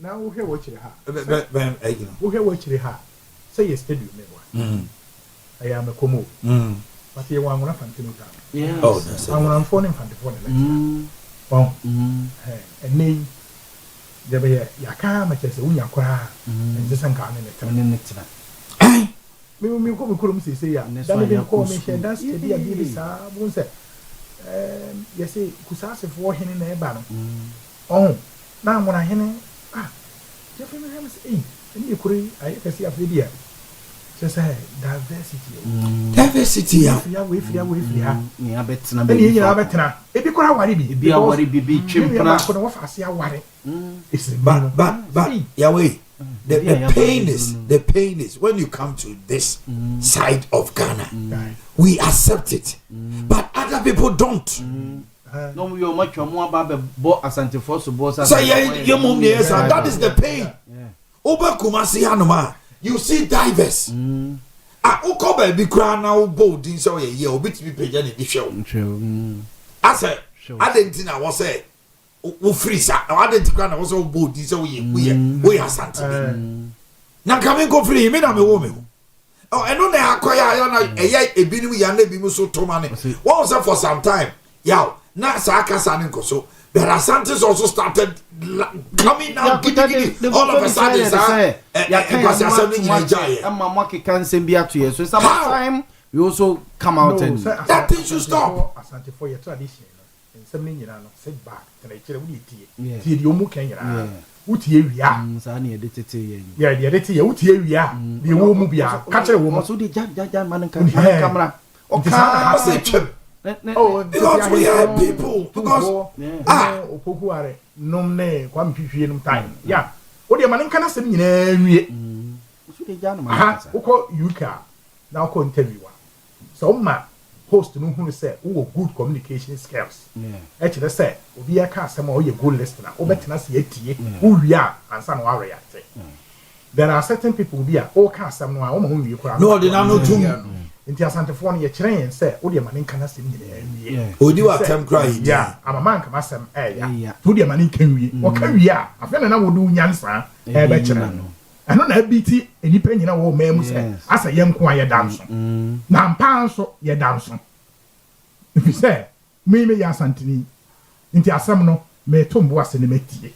Now we hear what you have. We hear what you have. Say yes, tell you, I am a como. But you want one of them. Yeah. Oh, that's it. I'm phoning from the phone. Oh, and me, there be a car, much as a unya cry, and just some kind of it. me ko say ya dan be ko me share dance dey dia bi sa won say you say kusase for hene na e ba no oh na mo na hene je fe me say ni kuri ayi kasi afedia say diversity ya we free ni abetena be ni abetena e bi kora ware bi bi aware bi twempra ko no fa ase aware it's but yeah we the pain is when you come to this side of Ghana we accept it but other people don't no we much more about the bo asante for so bo so your mom yes that is the pain over Kumasi Hanoma you see diverse ukoba bi kra na wo din so ye obitimi page na bi hwe I say adentina wo say wo free sa adentika na wo so bo din so ye we asante na kame go free me na me wo me oh eno na akoya ya na ebinim ya na ebimu so to mane what was for some time yaw na sa akasa ne nkoso but Asante's also started coming out all of a sudden so sometimes we also come out and that thing should stop. Asante for your tradition and something no sit back and I tell you tie the omu Kenya utie wia sa na yede tete ya de tete utie wia the omu bia ka kire wo so de ja man kan camera o ka say oh, because we have people. Because opoku are nom ne kwa mpihwie num time. Yeah. O de man nka na sem nyina wie. So de ja no man. Uko UK na uko interview. So ma host no hunu say wo good communication skills. Yeah. Actually say obi aka asem o ye good listener. O betena se atie. Wo wia ansa no wa react. There are certain people be a o ka asem no a o ma hu wie kora. No de na no tum. Inti asantefo no ye kyerɛ yɛn sɛ wo de ma ne nka na sem nyina wie odi wa tem cry ya amama nka masem ya wo de ma ne nka wie wo ka wie a afɛ na wo do nyansa bɛ kyerɛ no ɛno na abiti enipa nyina wo ma mu sɛ asa yɛn ko ayɛ danso na mpa nso yɛ danso ifi sɛ me yɛ asanteni inti asɛm no me tombo ase ne metie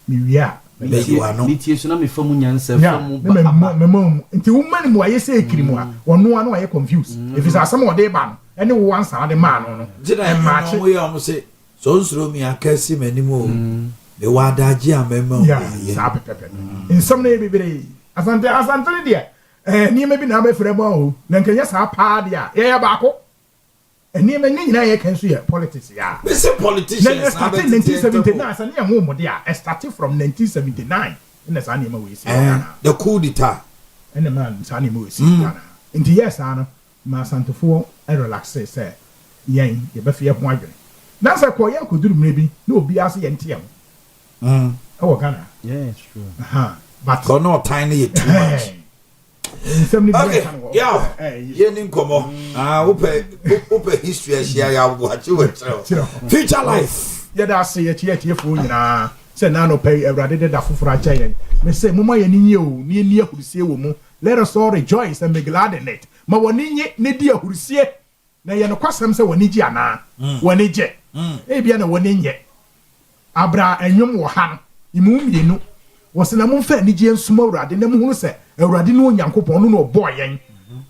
me wie a Nitie so na me famu nyansa famu me nti woman mu aye se ekiri mu a wono ano aye confused if is asem wo de ba no ene wo ansa de ma no jina match we am say so nsuro mi akasi manimo me wa daji amema ya sa pepe nsam na bibire asante de ni me bi na ba frɛ mo na nkanya sa pa de a ye ba ko eni me nyina ye kan so ye politics ya we say politicians na 1979 sa ne ho mo de a started from 1979 in sa ne ma we see the coup d'etat and the man sa ne ma we see nti yes ana ma santofo relax say yen ye ba fie ho adwene na sa ko ye koduru mre bi na obi ase ye ntiam oh Ghana yeah it's true but no tiny too much okay yeah yenin komo open history ahia ya watch future life yeah that say ye fo nyina say na no pay everade da foforo acha yen me say mama ye ni o ni ahurusie wo mu let us all rejoice and be glad in it ma woni nye ne di ahurusie na ye no kwasem say woni gi ana woni je e bia na woni nye abra enwom wo ha imu mienu wo se na mo fa ni gi ensuma urade na mo hunu say Euradi no Yankopon no boy yen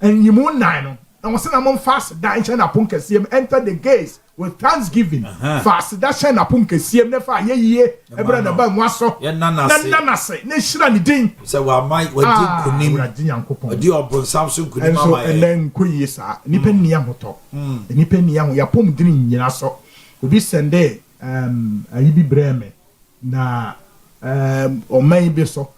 and you moon nine and was in among fast that China Punkasium enter the gates with thanksgiving fast that China Punkasium never ye ever and about waso nana say nation din so I might what did Yankopon do your Samsung could and then kuyisa nipa nia hoto nipa nia ho yapom din nyina so obi sende ayi bi breme na o mai bi so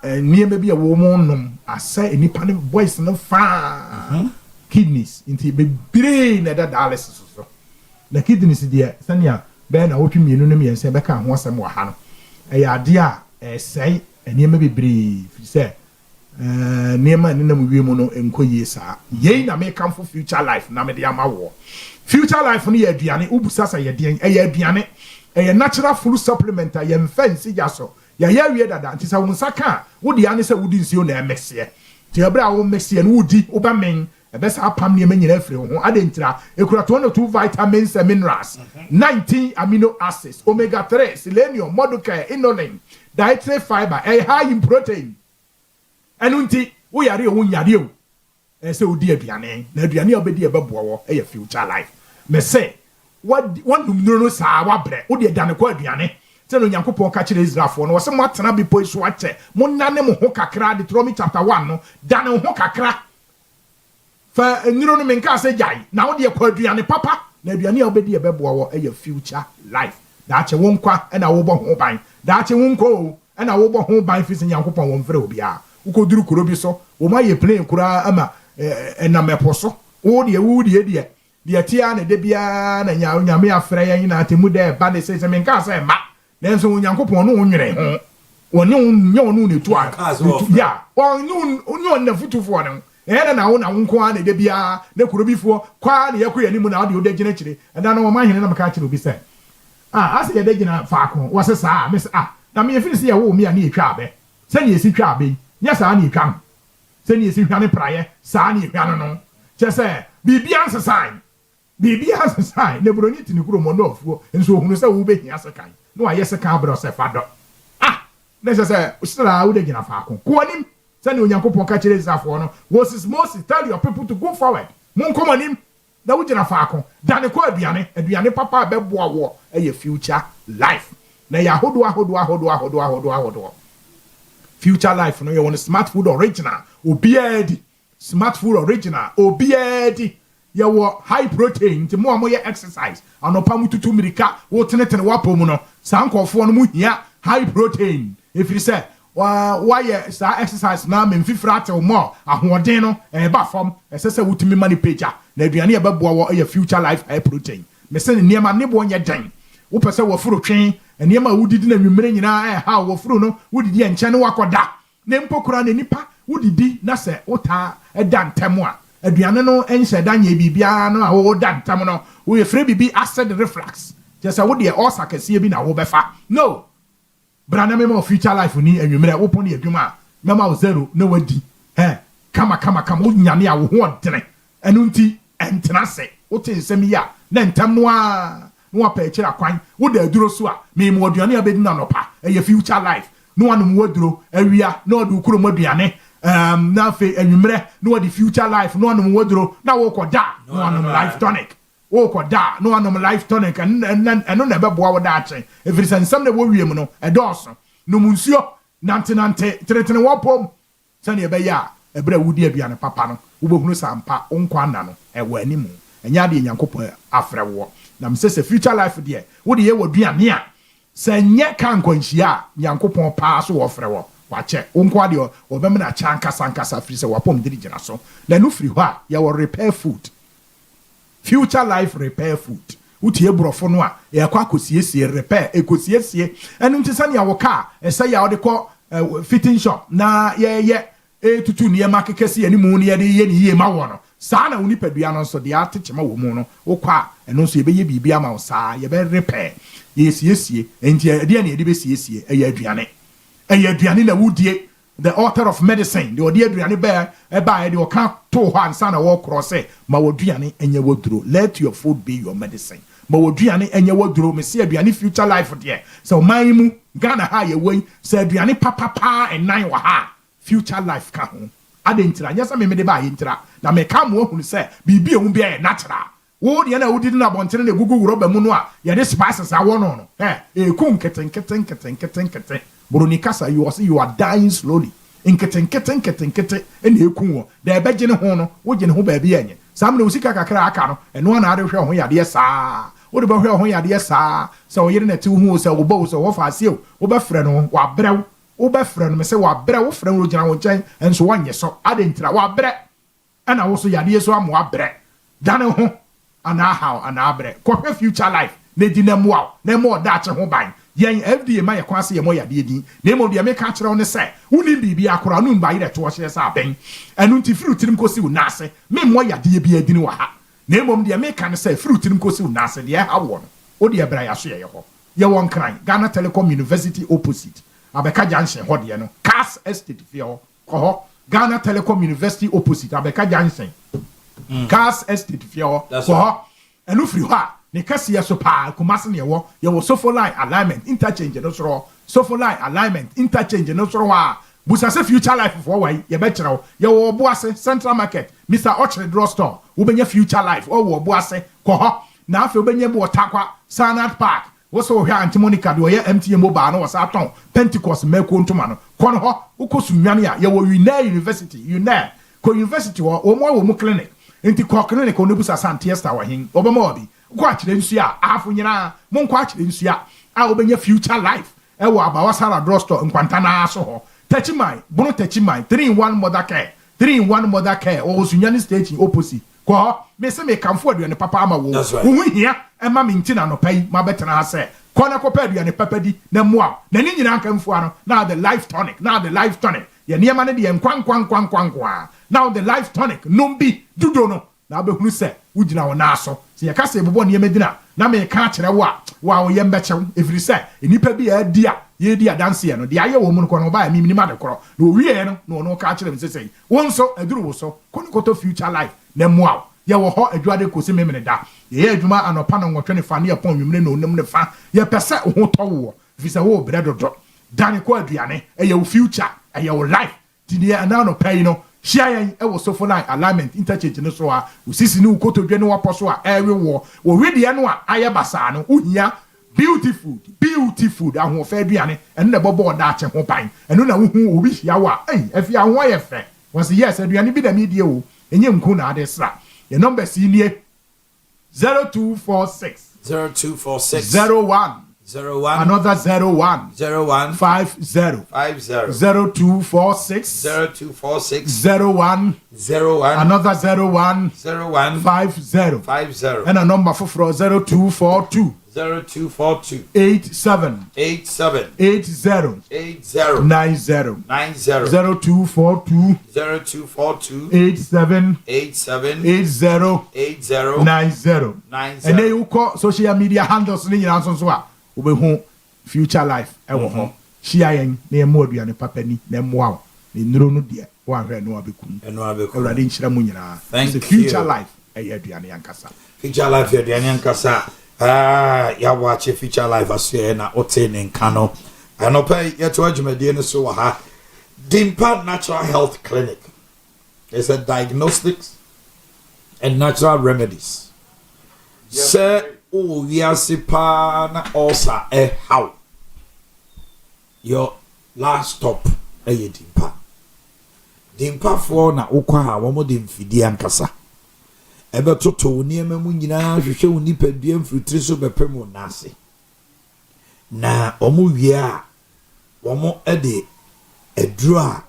niema bi a wo monnom asa enipa ne voice no fa kidneys into be brain na dialysis so na kidneys dia sania be na wotwe mienu no miense be ka ho asem wa ha no ya ade a sei eniema bi bre fi se niema ne nam wie mu no enkoyie saa yei na me come for future life na me de amawo future life no ye aduane ubusasa ye de ye aduane ye natural food supplement ye mfansi jaso ya wie dada nti sa won saka wo de ane sa wodi nsio na emese ti ebra wo mese no wodi oba men ebe sa apam ne manyina afre ho ade ntira ekura 22 vitamins and minerals 19 amino acids omega 3 selenium modular inulin dietary fiber high in protein enunti wo yare wo nyare o say odi aduane na aduane obedi ebeboa wo e future life me say what numno no sa wa bre wo de dane ko aduane say no Nyankopɔn ka kire Israelfo no wo se mo atena bi po so ache mo nane mo ho kakra Deuteronomy chapter 1 no dane ho kakra fa niro no menka say jai na wo de ko aduane papa na aduane obedi ebeboa wo e future life da che wo nkwa e na wo bo ho ban da che wo nko e na wo bo ho ban fi se Nyankopɔn wo mfre obi a wo duru kuro bi so wo ma ye plane kura ama na meposo wo de de tia na de bia na nyame afre yan na atemu de ba de se menka say ma nanso Nyankopɔn no nwere ho woni nyo no ne tu a ya onyo na futufo no na wo na nko a na de bia na kuro bi fo kwa na yakoya ni mu na wo de gina kire da na wo ma hene na maka kire obi say ase ye de gina faako wo se saa me na me yefini se ye wo mi a na etwa abe se ne esi twa abe nya saa na etwa se ne esi hwane praye saa na ehwa no che se bibia nsesan ne broni tini kuro mo no afuo enso ohunu se wo behia sekan no aye sekan bro se fado ne se usira wo de gina faako ko anim se ne Onyankopɔn ka kire Israelfo no Moses tell your people to go forward mon kom anim na wo gina faako dane ko aduane papa beboa wo eye future life na ya hodo future life no you want smart food original obiadi smart food original obiadi ya wo high protein ti mo amoye exercise anopa mututu mirika wo tenetene wapo mu no sankofo no mu hia high protein if you say why sa exercise na me mfifra te mo ahoden no ba fam esese wutumi mani page na aduane e beboa wo ya future life high protein me se ne niam ne bo nye den wo pese wo furo twen niam wudidi na nwumere nyina ha wo furo no wudidi enche ne wakoda ne mpokura ne nipa wudidi na se wota eda ntemu a aduane no enche danye bibia no a wo da ntemu no wo yefre bibi acid reflux just a wo de ulcer kese bi na wo befa no brana memo future life ni enwumere wo pon ne adwuma mema wo zero na wadi kama wo nyane a wo ho odene enu nti entena se wo te nsem ya na ntam no a no apa ekira kwan wo da aduro so a me mo aduane abedi na nopa eye future life no anum woduro awia na odu kuro aduane na fe enwumere no the future life no anum woduro na wo koda no anum life tonic wo koda no anum life tonic eno na beboa wo da achen every sensem na wo wiem no edoso no munsuo nante tretene wopom sane ebe ya ebra wudi aduane papa no wo bohunu sampa onkwa na no ewo animu enya de Nyankopɔn afrɛ wo na msese future life de wo de ye waduane a se nye kan kwanhia Nyankopɔn pa so wo frɛ wo wache onkwa de obemna chanka sankasa firi se wapom de gina so na no firi hɔ a ye wo repair food future life repair food utie brofo no a ye kwa kosiesie repair ekosiesie enu ntisane ya wo ka ese ya wo de kɔ fitting shop na ye tutu ne ma kekese animu ne ye de ye ne ye ma wo no saa na woni padua no so de atechema wo mu no wo kwa eno so ye be ye bibia ma wo saa ye be repair ye siesie enti de ne ye de be siesie eye aduane na wudie the author of medicine the odi aduane ba de o kan to ho ansa na wo cross ma woduane enye woduro let your food be your medicine ma woduane enye woduro me se aduane future life de so man mu Ghana ha ye wei se aduane papa enan wa ha future life ka ho adentira nyasa me de ba ye ntira na me ka mo hunu se bibi ehun bia natural wo de na wudi na bontere na gugu wuro ba mu no a ye de spices a wo no ku nketen Bronikasa, you are dying slowly. Nkete ene eku wo da ebeje ne ho no wo je ne ho ba bia enye sam na usika kakra aka no eno na ade hwe ho yade saa wo de ba hwe ho yade saa so wo yire na ti hu so wo bo so wo fa ase wo ba frɛ no wa brew wo ba frɛ no me se wa brew wo frɛ wo gina wo nkyɛn enso wonye so ade ntira wa bre ana wo so yade so amo abre dane ho ana how ana abre ko future life na di na mo na mo da che ho ban yen FDA ma ye kwase ye mo yade din na mo de me ka kire ne se woni bibi akora no mba yire to hye sa ben enu nti fruit nim kosi unase me mo yade bi adini wa ha na mo de me ka ne se fruit nim kosi unase de ha wo no o de bra ya so ye ho ye won kran Ghana Telecom University opposite abeka junction ho de no Cars Estate fi ho ko Ghana Telecom University opposite abeka junction Cars Estate fi ho ko enu free ho ne kasi ya so pa kumase ne ye wo sofo line alignment interchange no soro sofo line alignment interchange no soro wa busa se future life for why ye be kyerɛw ye wo Obuase Central Market Mr. Orchard Drugstore wo benya future life o wo Obuase kɔ hɔ na afi wo benya bi Otakwa Sanat Park wo so hwɛ Auntie Monica de ɔyɛ MTN mobile no wo sa atɔn Pentecost meko ntoma no kɔ no hɔ wo kɔ sunwane a ye wo Owia University ko university wo mo clinic enti kɔ clinic o no busa Santiesta wa hin obama obi kɔ akyerɛ nsua afo nyina mo nkɔ akyerɛ nsua a wo benya future life e wo Abawasara Drugstore nkwanta na so hɔ Techimai, Bono Techimai, 3-in-1 mother care, 3-in-1 mother care, or Sunyani stage in opposite. Kwa, me se me come forward and papa ama wo. That's right. We here, and ma mintina no pay, ma better na say. Kona ko pedi and pepedi, na moi. Na ni nyina kan fuano, now the life tonic, now the life tonic. Ya ni amane di kwang. Now the life tonic, numbi, dudono. Na be hunu se, ujina wo na so. Se ya kase bobo ni medina, na me ka kyerɛ wa wo yembe chew, efiri se, enipa bi e dia. Ye di adanse no de aye wo mu no kono ba mi minima de koro na owie no ka kire me sesei won so aduru wo so kono koto future life na mua ye wo ho adwade kosi memene da ye adwuma anopa no nwotwe ne fa ne yapon nwumre no onim ne fa ye pese ho to wo visa wo bre dodo dan ko aduane ye wo future ye wo life ti ne ana no pay no hia yen e wo so for line alignment interchange no so a usisi ne ukoto dwe ne wapo so a ewe wo we de no a aye basa no uhia beautiful ahofa aduane eno na bobo da ache ho ban eno na wuhu obi hia wa afi ahwo ye fe was yes aduane bi da mi die o enye nku na ade sra your number si nie 0246 01 another 01 50 0246 01 another 01 50 and a number for 0242 87 80 90 0242 87 80 90 and then you call social media handles ni nyina so a obehu future life e wo ho hia yen na emo aduane papa ni na emoa ni nuro no de wa hwe no abekum awrade nhyira mu nyina the future life e aduane yankasa future life aduane yankasa ya watch future life aso na ote nka no anopa yeto adwumade ne so wa ha Dimpa Natural Health Clinic is a diagnostics and natural remedies. Sir Owia sipa na osa how your last stop Dimpa for na ukwa ha wo mo de mfidi ankasa ebe toto niema mu nyina hwehwe oni padua mfrutiri so bepem nase na omo wia omo ede eduro a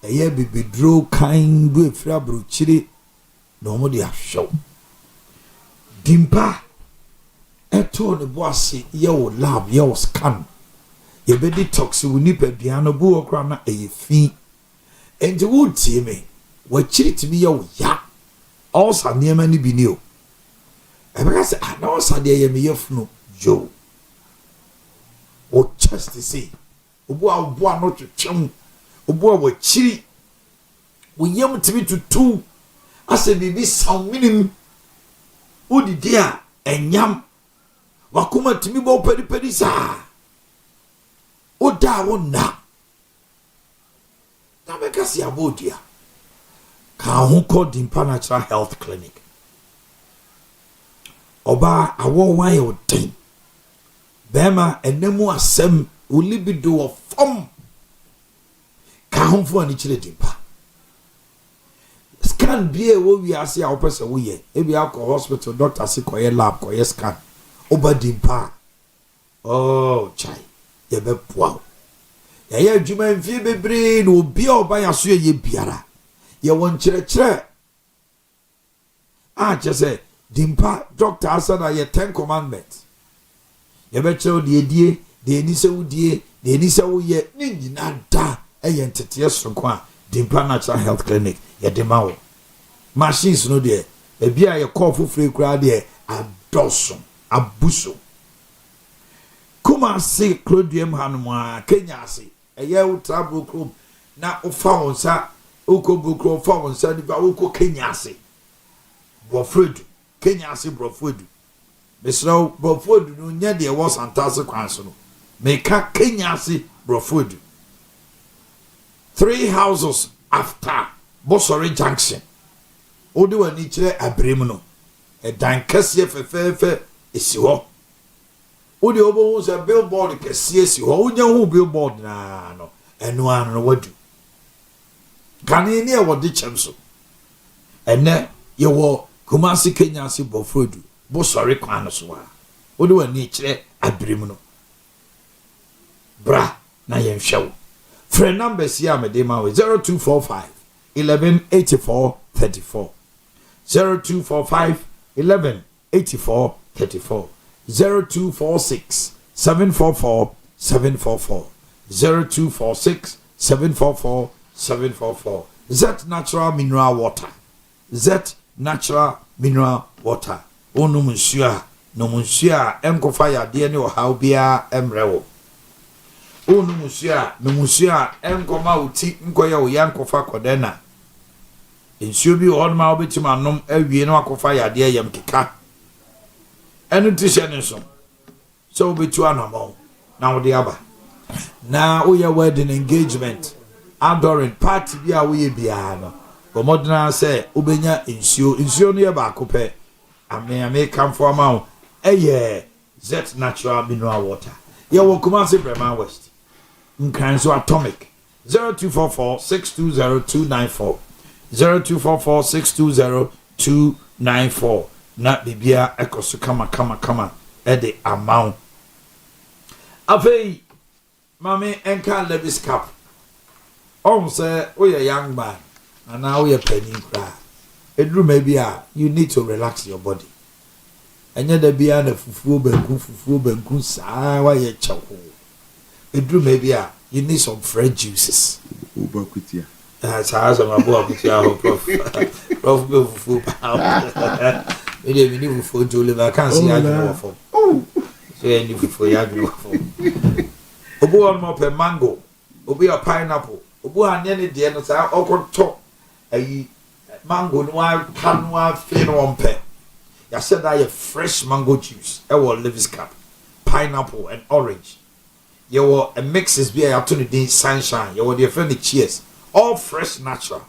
eye bibidro kan do efra brochire na omo de ahwew Dimpa eto ne boase ye wo lab ye wo scan ye be detox wo nipadua no bu okra na eyefi enti wo tie me wa chiritimi ye wo ya also niema ni bi ni o ebeka se na also de ye me yefunu jo o chest see obu a no twetwem obu a wa chiri wo yem timi tutu ase bibi saw minim udidi a enyam wakuma timi bo pedi sa oda wona na beka se abodia ka ho ko Dimpa Natural Health Clinic oba awo wan ye odin bema enemu asem olibido of fom ka ho fo ani kire Dimpa scan bie wo wi ase a opese wo ye e bi akọ hospital doctor se koye lab koye scan oba Dimpa oh chai ye be poa ya adwuma mfie bebre na obi a oba ya so ye biara ye won kire chese Dimpa doctor asana ye 10 commandments ye be kire de die de ni se wudie de ni se wo ye ni nyina da ye ntete sronko a Dimpa Natural Health Clinic ye de ma wo machines no de e bia ye call fufure kura de adoso abuso kuma se Clodium hanuma Kenya ase eye ultra club na ofa wonsa oko bukro fa wonsa ni ba oko Kenya ase Brofredu Kenya ase Brofredu mesro Brofredu no nya de was antase kwanso no meka Kenya ase Brofredu 3 houses after Bosori Junction. Odi wani kire abrem no. Dan kese fefefe esi ho. Odi obo se billboard kese esi ho. Unya hu billboard na no. Enu anu no wadu. Kane ni e wodi chemso. Ene ye wo Kumasi Kenya si Bofrodu. Bosori kwan so wa. Odi wani kire abrem no. Bra na yen hwewo. Friend numbers here me dey ma 0245 1184 34 0245 1184 34 0246 744 744 0246 744 744 Z natural mineral water. Z natural mineral water. Onu munsia no munsia enkofa yade ne ohaw bia emrewo. Onu musia enkoma uti nkoya o yankofa kodena. Ensuo bi on ma obetima nom awie no akofa yade yam keka. Enu tishe ne so obetu anamo na wo de aba. Na wo ye wedding engagement adoring party bia wo ye bia no. Bomodna say obenya ensuo no ye ba akopɛ. Ame come for amount. Eye Z natural mineral water. Ye wo Kumasi Bremen West. Nkanso atomic 0244 620 294 0244 620 294 na bibia ekoso kama the amount afei mame enka Levis Cup on say we a young man and now we a penny cry edru maybe you need to relax your body enye da bia na fufuo banku saa wa ye chawo edru maybe you need some fresh juices. Obakutia. That's how some Obakutia prof fufu pa. We dey need fufu to live. I can't see how you for. Oh. So you need fufu ya do for. Obu on mo pe mango. Obu a pineapple. Obu anya ne de no say okoto ayi mango no a kan no a fe no on pe. Ya said that a fresh mango juice. E wo Levis Cup. Pineapple and orange. You were a mixes be a opportunity sunshine. You were the friendly cheers. All fresh natural.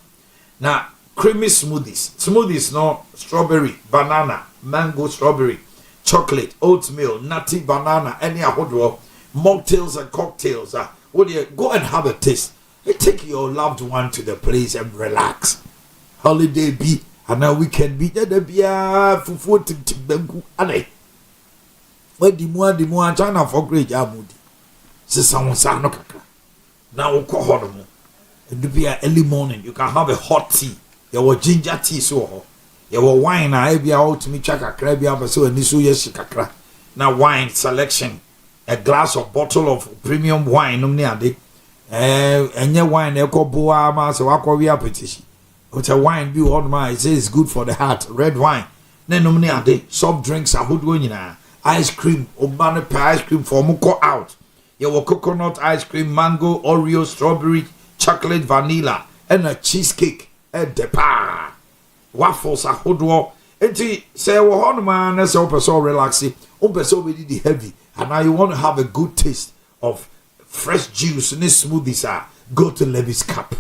Now creamy smoothies no strawberry, banana, mango, strawberry, chocolate, oatmeal, nutty, banana, any ahodo, mocktails and cocktails. What do you go and have a taste? You take your loved one to the place and relax. Holiday be and now weekend be there be a fufu to bengu ane. When the more China for great amudi. Sisan sa no kaka na wo ko ho no do bia early morning you can have a hot tea you want ginger tea so ho you want wine na e bia ultimate chaka kra bia ba so ani so yes kakra na wine selection a glass of bottle of premium wine no ne ade enye wine e ko boa ma se wa ko wi appetition but a wine bi ho ma it says good for the heart red wine na no ne ade soft drinks ahodo nyina ice cream obane ice cream for mo ko out. Your coconut ice cream, mango, Oreo, strawberry, chocolate, vanilla, and a cheesecake, and depa. Waffles are hodwo. Enti say wo man na say opeso relaxing, opeso be the heavy, and now you want to have a good taste of fresh juice in this smoothies go to Levis Cup.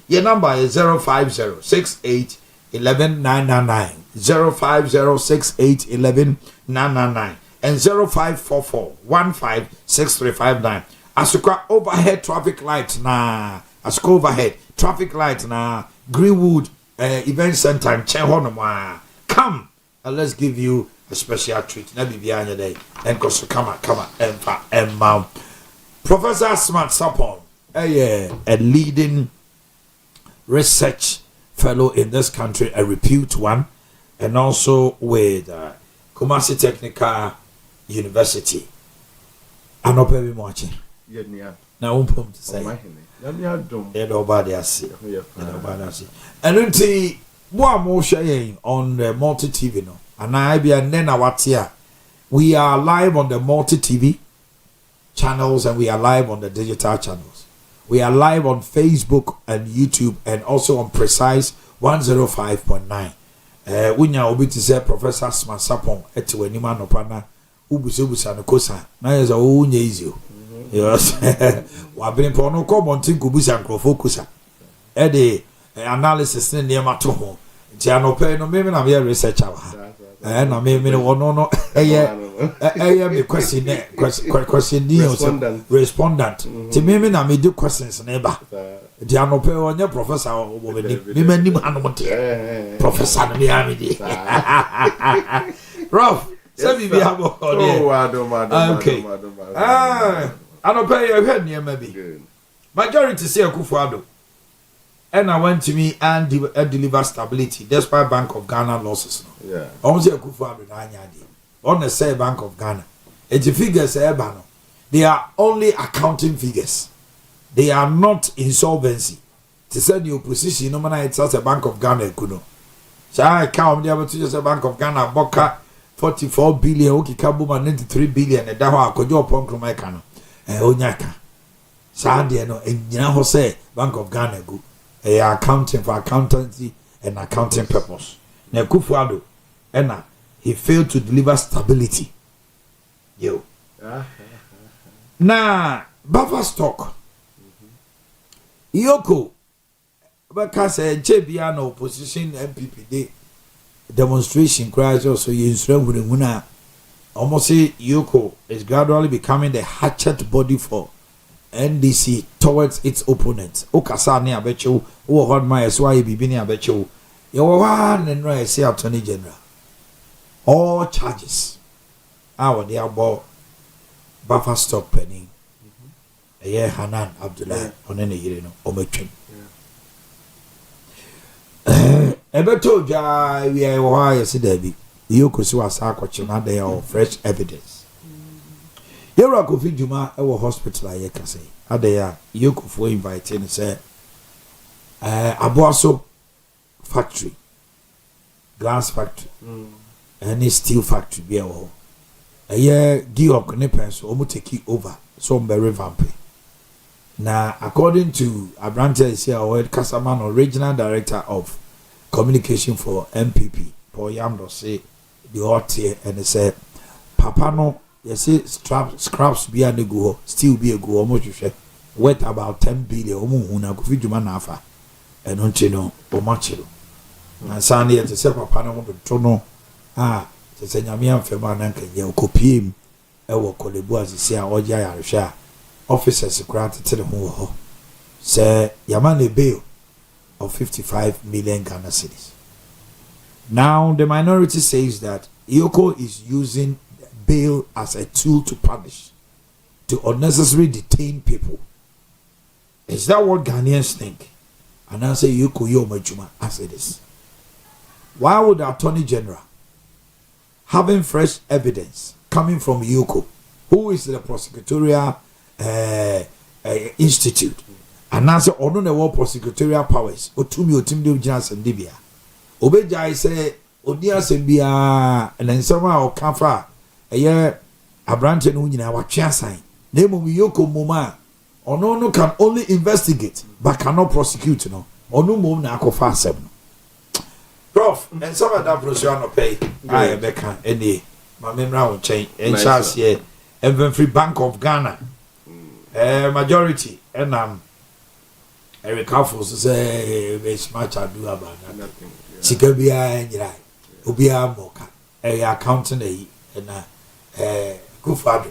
Your number is 050 68 11 999 050 68 11 999 and 0544 156359. Asuka overhead traffic light na Asuka overhead traffic light na Greenwood event center in Chehonoma. Come and let's give you a special treat. Na bibia anya day and koso kama emfa. Professor Smart Sapon, a leading research fellow in this country, a repute one, and also with Kumasi Technical University. I'm not very much. Now, to say, nobody has and until one more sharing on the multi TV, no, and I be a nena what's here. We are live on the multi TV channels and we are live on the digital channels. We are live on Facebook and YouTube and also on Precise 105.9. Winya obi to say Professor Smasapon eti wanima no pana ubusa no kosa na yeza o nya easy Yes. Wabene po no ko montin kubusa nkrofo kusa. E de analysis ne niam to ho. Nti anope no me na me researcher wa. Na me wono no eye me question respondent. Ti me na me do questions na ba. Di anope onye professor obomedi. Me manim anomote. Professor me amidi. Rough. Say be abo. Okay. Anope you heard niam bi. Majority say Akufo-Addo. And I went to me and deliver stability despite Bank of Ghana losses. Yeah. Almost Akufo-Addo na anyadi. On the say Bank of Ghana. And the figures they are only accounting figures. They are not insolvency. To say the opposition, no matter it's a Bank of Ghana kuno. So I count the other to Bank of Ghana boka 44 billion, okay, Kabuma 93 billion, and that one could you upon Kromekano and Onyaka. Sandy no, and you know, say Bank of Ghana go. They are accounting for accountancy and accounting purpose. Now Akufo-Addo, and he failed to deliver stability. Yo. Now, buffer stock. Yoko, because a JBN opposition MPP day demonstration cries also you almost say Yoko is gradually becoming the hatchet body for NDC towards its opponents. Okasa ni abecho, o hard my so I be ni abecho. You one and right say Attorney General. All charges. Our they about buffer stock penny. A year Hanan Abdullah on any year no ometrim. Ebeto ja we are why say Debbie. Yoko so asakwa they are fresh evidence. Yera Kofi Juma ewo hospital aye kase. Ade ya Yoko for invite and say Aboaso factory, glass factory, any steel factory be ewo. Aye Giok ne penso omo take over so mbe revamp. Now according to Abrante is here or Kasaman original director of communication for MPP Paul Yamdo say the hot here and they say Papa no you see scraps be a go still be a go almost worth about 10 billion una Kofi Juma nafa and don't you know omachiro and Sunday to say Papa no to no to say nyame amfema na nkan ye okopiem e wo kolebu asisi a oja yaresha officers grant to the ho say yamane bail of 55 million Ghana cedis. Now the minority says that Yoko is using bail as a tool to punish, to unnecessarily detain people. Is that what Ghanaians think? And I say Yoko Yomajuma as it is. Why would the Attorney General, having fresh evidence coming from Yoko, who is the prosecutorial institute, and answer ono ne war prosecutorial powers, otumi otimde ujina sendibia. Obeja say odia sembia and then somehow or kafa a year Abrante no nyina watwe sign. Name Yoko Moma ono no can only investigate but cannot prosecute no. Ono mom na akofa asem no. Prof, and some of that brochure no pay. I beka any my memra won chain and chance here even free Bank of Ghana. Majority and Eric Carfus say it's much I do about nothing. Sikabia and Jirai. Ubia Moka. Accountant and Akufo-Addo.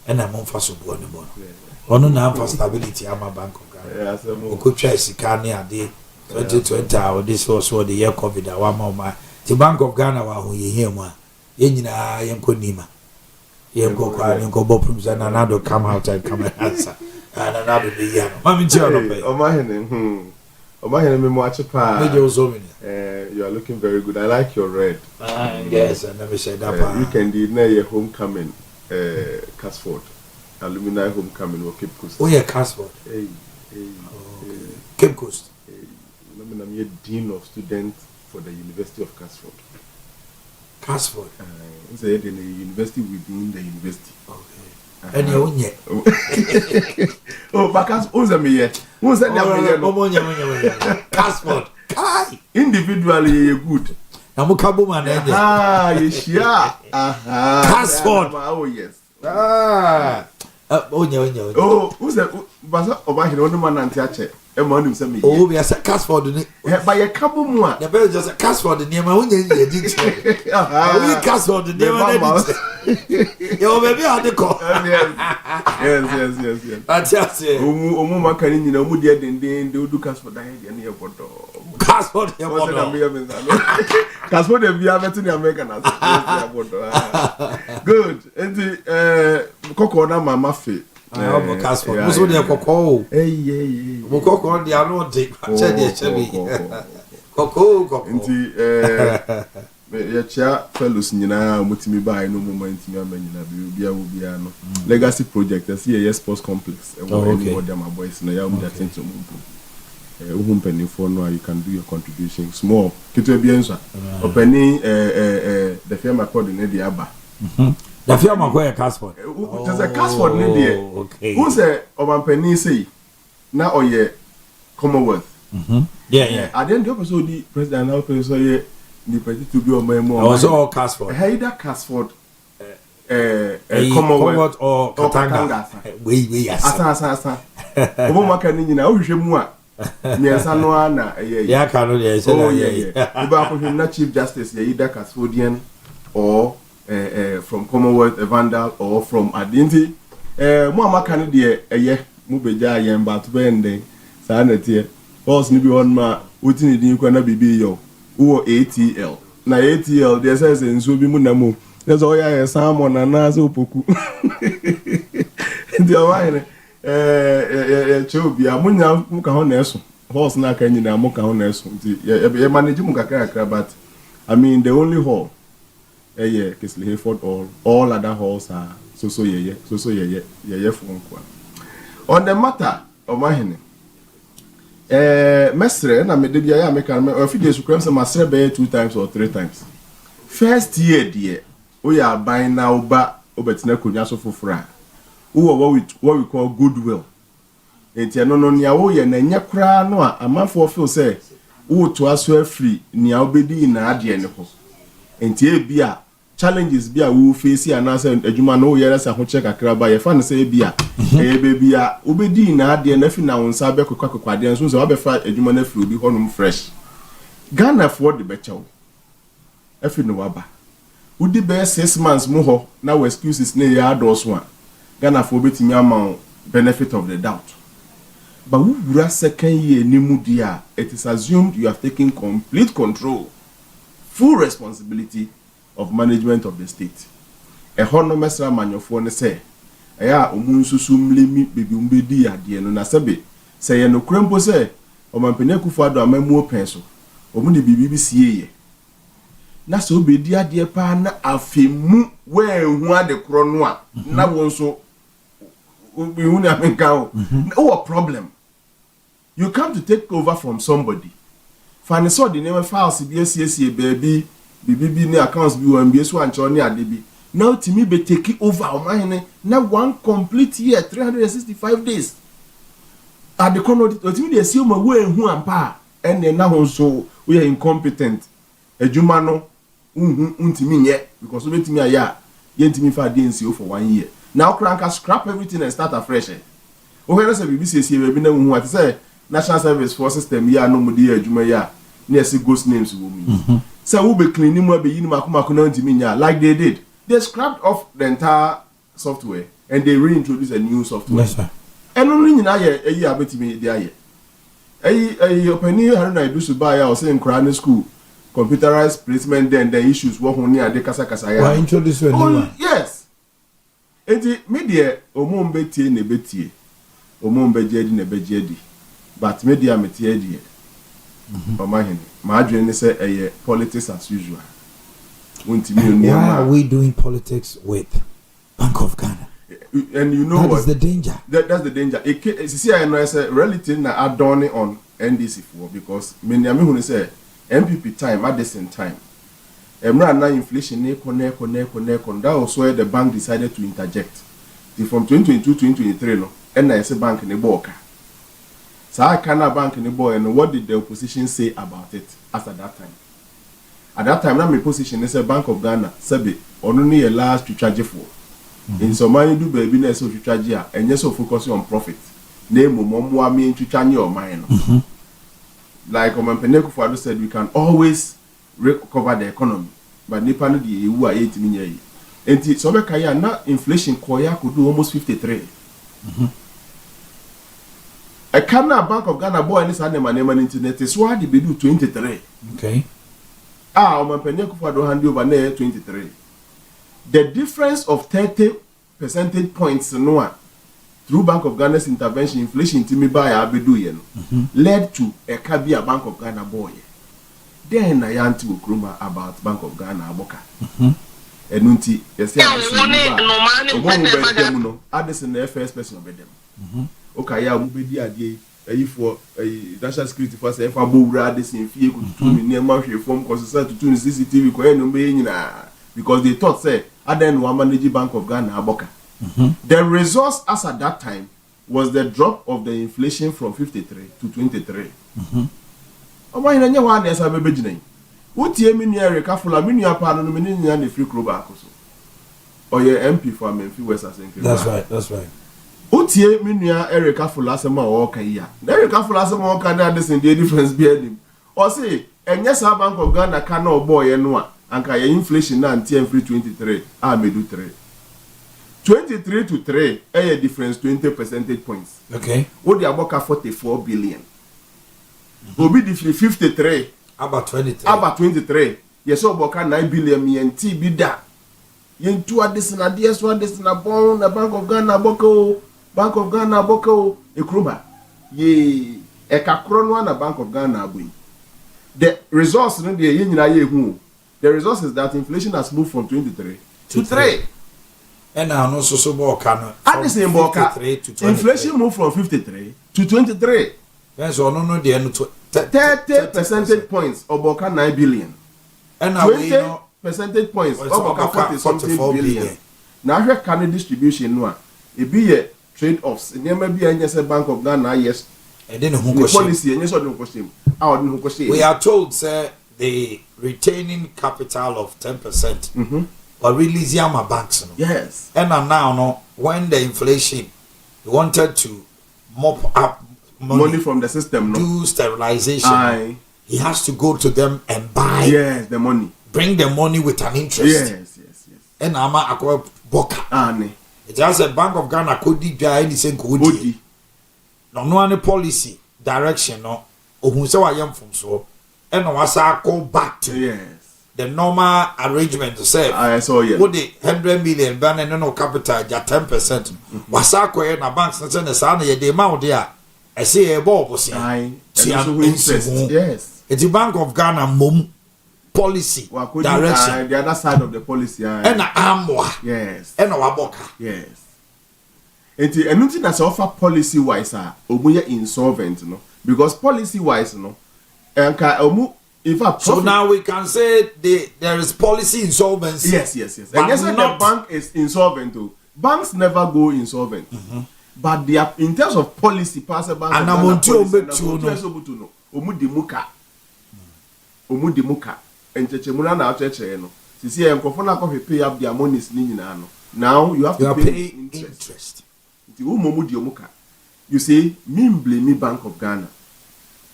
And I'm on for support. One now for stability. I'm a Bank of Ghana. We could try Sikani a day 2020 or this was what the year COVID. One more. The Bank of Ghana, who you hear one. Yenina Yankonima. Yanko Bopums and another come out and come and answer. And another be young. Omanhene me watch pa. You are looking very good. I like your red. Yes, and let me say that. You can deny your homecoming, Casford. Alumni homecoming or Cape Coast. Oh yeah, Casford. Cape Coast. I'm a dean of students for the University of Casford. Casford. It's in the university within the university. Okay. And you own yet. Oh, because who's a me yet? Who's a Casford. Individually, you're good. Namukabu man. Yes, yeah. Casford. Oh, yes. Onya. Oh, who's that? Basa Omanhene no man anti-ache. Man him say me. Oh, we are Casford ni. By a couple more. The best just Casford ni ma onya ye di. We Casford ni ma na di. Yo baby Ade Kyeɛ. Yes. That's it. Omu maka ni nyina omu de den do Casford dan de na ye bodo. Casford ye bodo. Casford de bia betu ni America na ye bodo. Good. Enti kokko na mama fe. Casford. Muso de kokko. Hey. Mo kokko de anu de. Che de chebi. Kokko. Enti ya chia fellows nyina mutimi bai no moment mi amanyina bia no legacy project see sports complex and what them boys na ya um that thing to mumpu uhum penny for no you can do your contribution small kitu bia nso openi the firm accord na dia aba the firm accord Casford there's a Casford na dia who say obanpeni say na oye Commonwealth yeah at the end of so the president now so ye the party to be on my mom. I was all Casford. Either Casford, Commonwealth or Katanga. We yes. Asa. Omo maka ni nyina ohwehwe mu a. Nyensa no ana yeah can yeah say yeah. Oba ko him na chief justice ye either Casfordian or from Commonwealth Vandal or from Adinti. Mo amaka ni de mu beja yen ba to be ndeng. Sa na tie. Boss ni bi on ma utini din kwa na bibi yo. Uwo ATL na ATL there says nso bi mu na mo there's all ya salmon na na so opoku ndi awai chobi amunya mu ka ho na eso horse na ka nyina mu ka ho na eso ndi ye manage mu kakra but I mean the only hall Kisley Hayford all other halls are so ye for kwa on the matter of Omanhene mesre na me de bia ya me kan me ofide su kwem se masre be 2 times or 3 times first year die o ya ban na oba obetina konwa so fofora wo what we call goodwill enti no nia wo ye na nya kra no a amanfo feel say wo to aso afri nia obedi na ade ne ho enti e bia challenges bia wo face anasa adwuma no ye resa ho check akra ba ye fa ne say bia bia obedi na ade na fi na wonsa be kwakwa ade nso so obefa adwuma na fi obi honum fresh Ghana for the becho afi no waba udi be 6 months mu ho na we excuses na ya adoso a Ghana for betimi ama benefit of the doubt but who wura second year ni mu dia it is assumed you have taken complete control full responsibility of management of the state hono mesra manyofo ne say eya omunsusu mlemi bebi umbedi ade no na sebe say ye no krempo say omampene Akufo-Addo amamu open so omu de bibi sieye na so obedi ade pa na afemu we hu ade kro no a na wonso we hu na menka o problem you come to take over from somebody find so the name files bi asiesie baby bibi ni accounts bi wan bi so ancho ni ade bi now timi be take over Omanhene na one complete year 365 days at the corner timi dey see o we hu ampa ene na ho so we are incompetent adwuma no untimi nye because we timi aya ye ntimi fa dey nsi for 1 year now crank scrap everything and start afresh o he no say bibi sie be na hu at say national service for system ya no mu dey adwuma ya na see ghost names wo mi say we be clean mu be yin makomako na ntimi nya like they did. They scrapped off the entire software and they reintroduced a new software. Yes, sir. And only in a year between the year. A opening I do to buy or say in Crown school, computerized placement, then the issues work on near the Kasakasaya. Why introduce a new one? Yes. And the media, Omombe Tie Nebetie, Omombe Jedi Nebejedi, but media Metiedi. Omanhene, my dream is a politics as usual. Why are we doing politics with Bank of Ghana? And you know that what? Is the danger. That's the danger. I know it's a relative na add-on on NDC for because many who say MPP time at the same time. Now inflation that also the bank decided to interject. From 2022-2023 no, and I say bank in the boka. So I cannot bank in the boy and what did the opposition say about it after that time? At that time, my position is a Bank of Ghana, Sebi, only a last to charge for. In some money do baby na so twitwa and yes so focus on profit. Name mo ami twitwa your mind. Like Omanhene Yaw Adu said, we can always recover the economy. But nipa no de ewu a 8 million. Enti so be kaya na inflation koya could do almost 53. A Canada Bank of Ghana boy and this animal internet is why they do 23. Okay. Omanhene Yaw Adu hand over there 23. The difference of 30 percentage points no through Bank of Ghana's intervention, inflation to me by Abedu led to a Kabia Bank of Ghana boy. Then I am to Kruma about Bank of Ghana Aboka. And Nunti, yes, Addison, the first person of them. Okay, I will be the idea for a national security force. If I move this in fear, could do me near my reform because to tune CCTV because they thought, say, I then one manage Bank of Ghana Aboka. The resource as at that time was the drop of the inflation from 53 to 23. Omanhene Yaw Adu asa bebe gine. Utie mi nua Erika Fula mi nua pa no mi nya ne free club akoso. Oye MP for Memphis West Asenke. That's right. Utie mi nua Erika Fula asema o ka ya. Na Erika Fula asema o ka na this in the difference be anim. O say enye sa Bank of Ghana ka na obo ye no a anka ye inflation na anti free 23 a medu 3. 23 to 3 a difference 20 percentage points. Okay. What the aboka 44 billion. Obi di 53 about 23 yes oboka 9 billion yen bida yen tu adesina DS one adesina bon na Bank of Ghana boko ekruma ye ekakro no na Bank of Ghana abu the resource no de yen nyina ye hu the resource is that inflation has moved from 23 to 3 and now no so boka no adesina boka inflation moved from 53 to 23. Yes, or no, the end 30 percentage points Oboka 9 billion. And 20 percentage points Oboka 40 something billion. Now here can distribution no. It be a trade-offs. Never be any Bank of Ghana, yes. And then policy and yes or no question. We are told, sir, the retaining capital of 10%. But release Yama banks. No? Yes. And now no, when the inflation wanted to mop up money from the system, no? Do sterilization. He has to go to them and buy. Yes, the money. Bring the money with an interest. Yes. And Ama akwa boka. It has a Bank of Ghana could be any same code. No any policy direction no. Ohun se wa yam from so. And no wasa go back to the normal arrangement to say. I saw you. What the 100 million ban and no capital ja 10%. Wasa ko na banks na say na sa na ye dey ma there. I say a ball was interest. Yes. It's the Bank of Ghana mom policy direction. The other side of the policy. And amwa. Yes. And our boka. Yes. And nothing that's offer policy wise omuye insolvent no because policy wise no in fact so now we can say there is policy insolvency. Yes. And yes, the bank is insolvent too. Banks never go insolvent. But they are in terms of policy, pass about and I'm on to Omudimuka and Chechemuna now Checheno. See, I'm going to pay up their monies. Now you have to pay interest. You see, me blame me Bank of Ghana.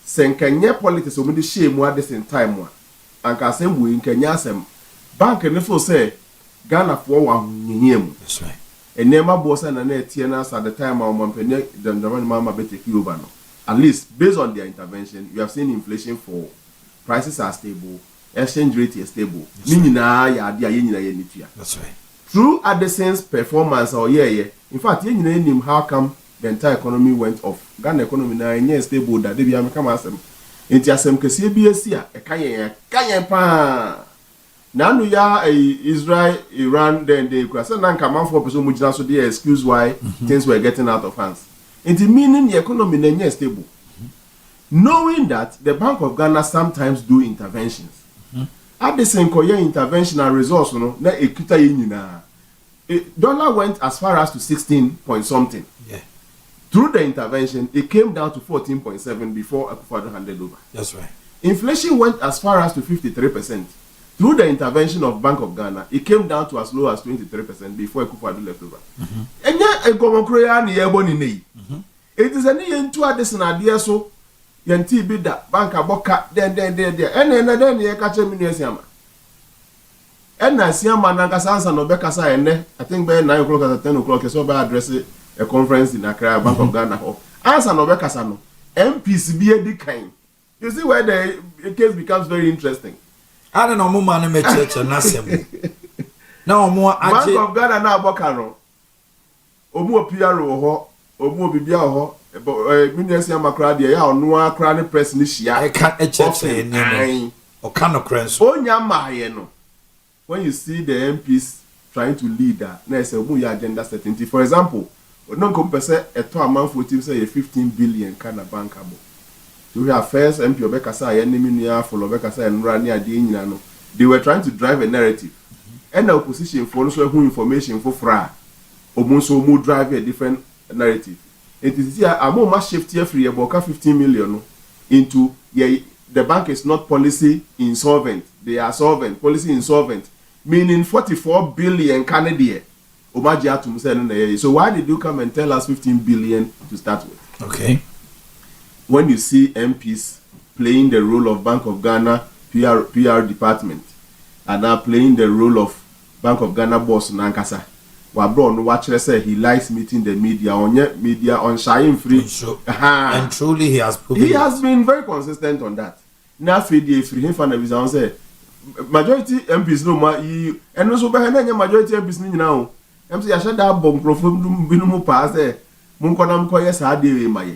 Senkanya politics omudi shame at the same time. And Kasem we in Kenya sem bank and if say Ghana for one. That's right. And never boss and TNS at the time of Omanhene the mama better over no. At least based on their intervention, you have seen inflation fall, prices are stable, exchange rate is stable. That's right. Through Addison's performance or in fact, how come the entire economy went off? Ghana economy now stable that they be come as them. Into asem kesi BSC a kanye pa. Now you are Israel, Iran, then they could say nan come for person which so they excuse why things were getting out of hands. Into meaning the economy is stable. Knowing that the Bank of Ghana sometimes do interventions. At the same intervention and resource, na equita yinina. Dollar went as far as to 16 point something. Yeah. Through the intervention, it came down to 14.7 before Akufo-Addo handed over. That's right. Inflation went as far as to 53%. through the intervention of Bank of Ghana, it came down to as low as 23% before Akufo-Addo left over. And yet, a Gomokroya ni eboni nei. It is any into a desinadea so yanti bida banka boka then and then ye catch a minute. And I see a man and no bekasa and I think by 9 o'clock at 10 o'clock, so by addressing a conference in Accra, Bank of Ghana. Answer no bekasano. MPs be a kind. You see where the case becomes very interesting. I don't know more man in church and nothing. No more Bank of Ghana now bokano. Omo PRO ho, omo bibia ho, minister Makradia ya onwa akra ne press ni hia. I can't a church say or can of crens. Onya maye no. When you see the MPs trying to lead that, na say omo ya agenda setting. For example, non compare a to amount for team say 15 billion kind of bankable. To have first MP Obekasa enemy near for Obekasa and Rani Ade no. They were trying to drive a narrative. And the opposition for also who information for fra. Omunso mo drive a different narrative. It is here a more shift here free about 15 million into the bank is not policy insolvent. They are solvent, policy insolvent, meaning 44 billion Canadian. So why did you come and tell us 15 billion to start with? Okay. When you see MPs playing the role of Bank of Ghana PR department and now playing the role of Bank of Ghana boss Nankasa, Wabron watch say he likes meeting the media on Shine Free. And truly he has proven. He has been very consistent on that. Now free him fan of say majority MPs no ma and also behind majority MPs now. MC I said that bomb profile binumu pass there. Munkonam koye sa de my.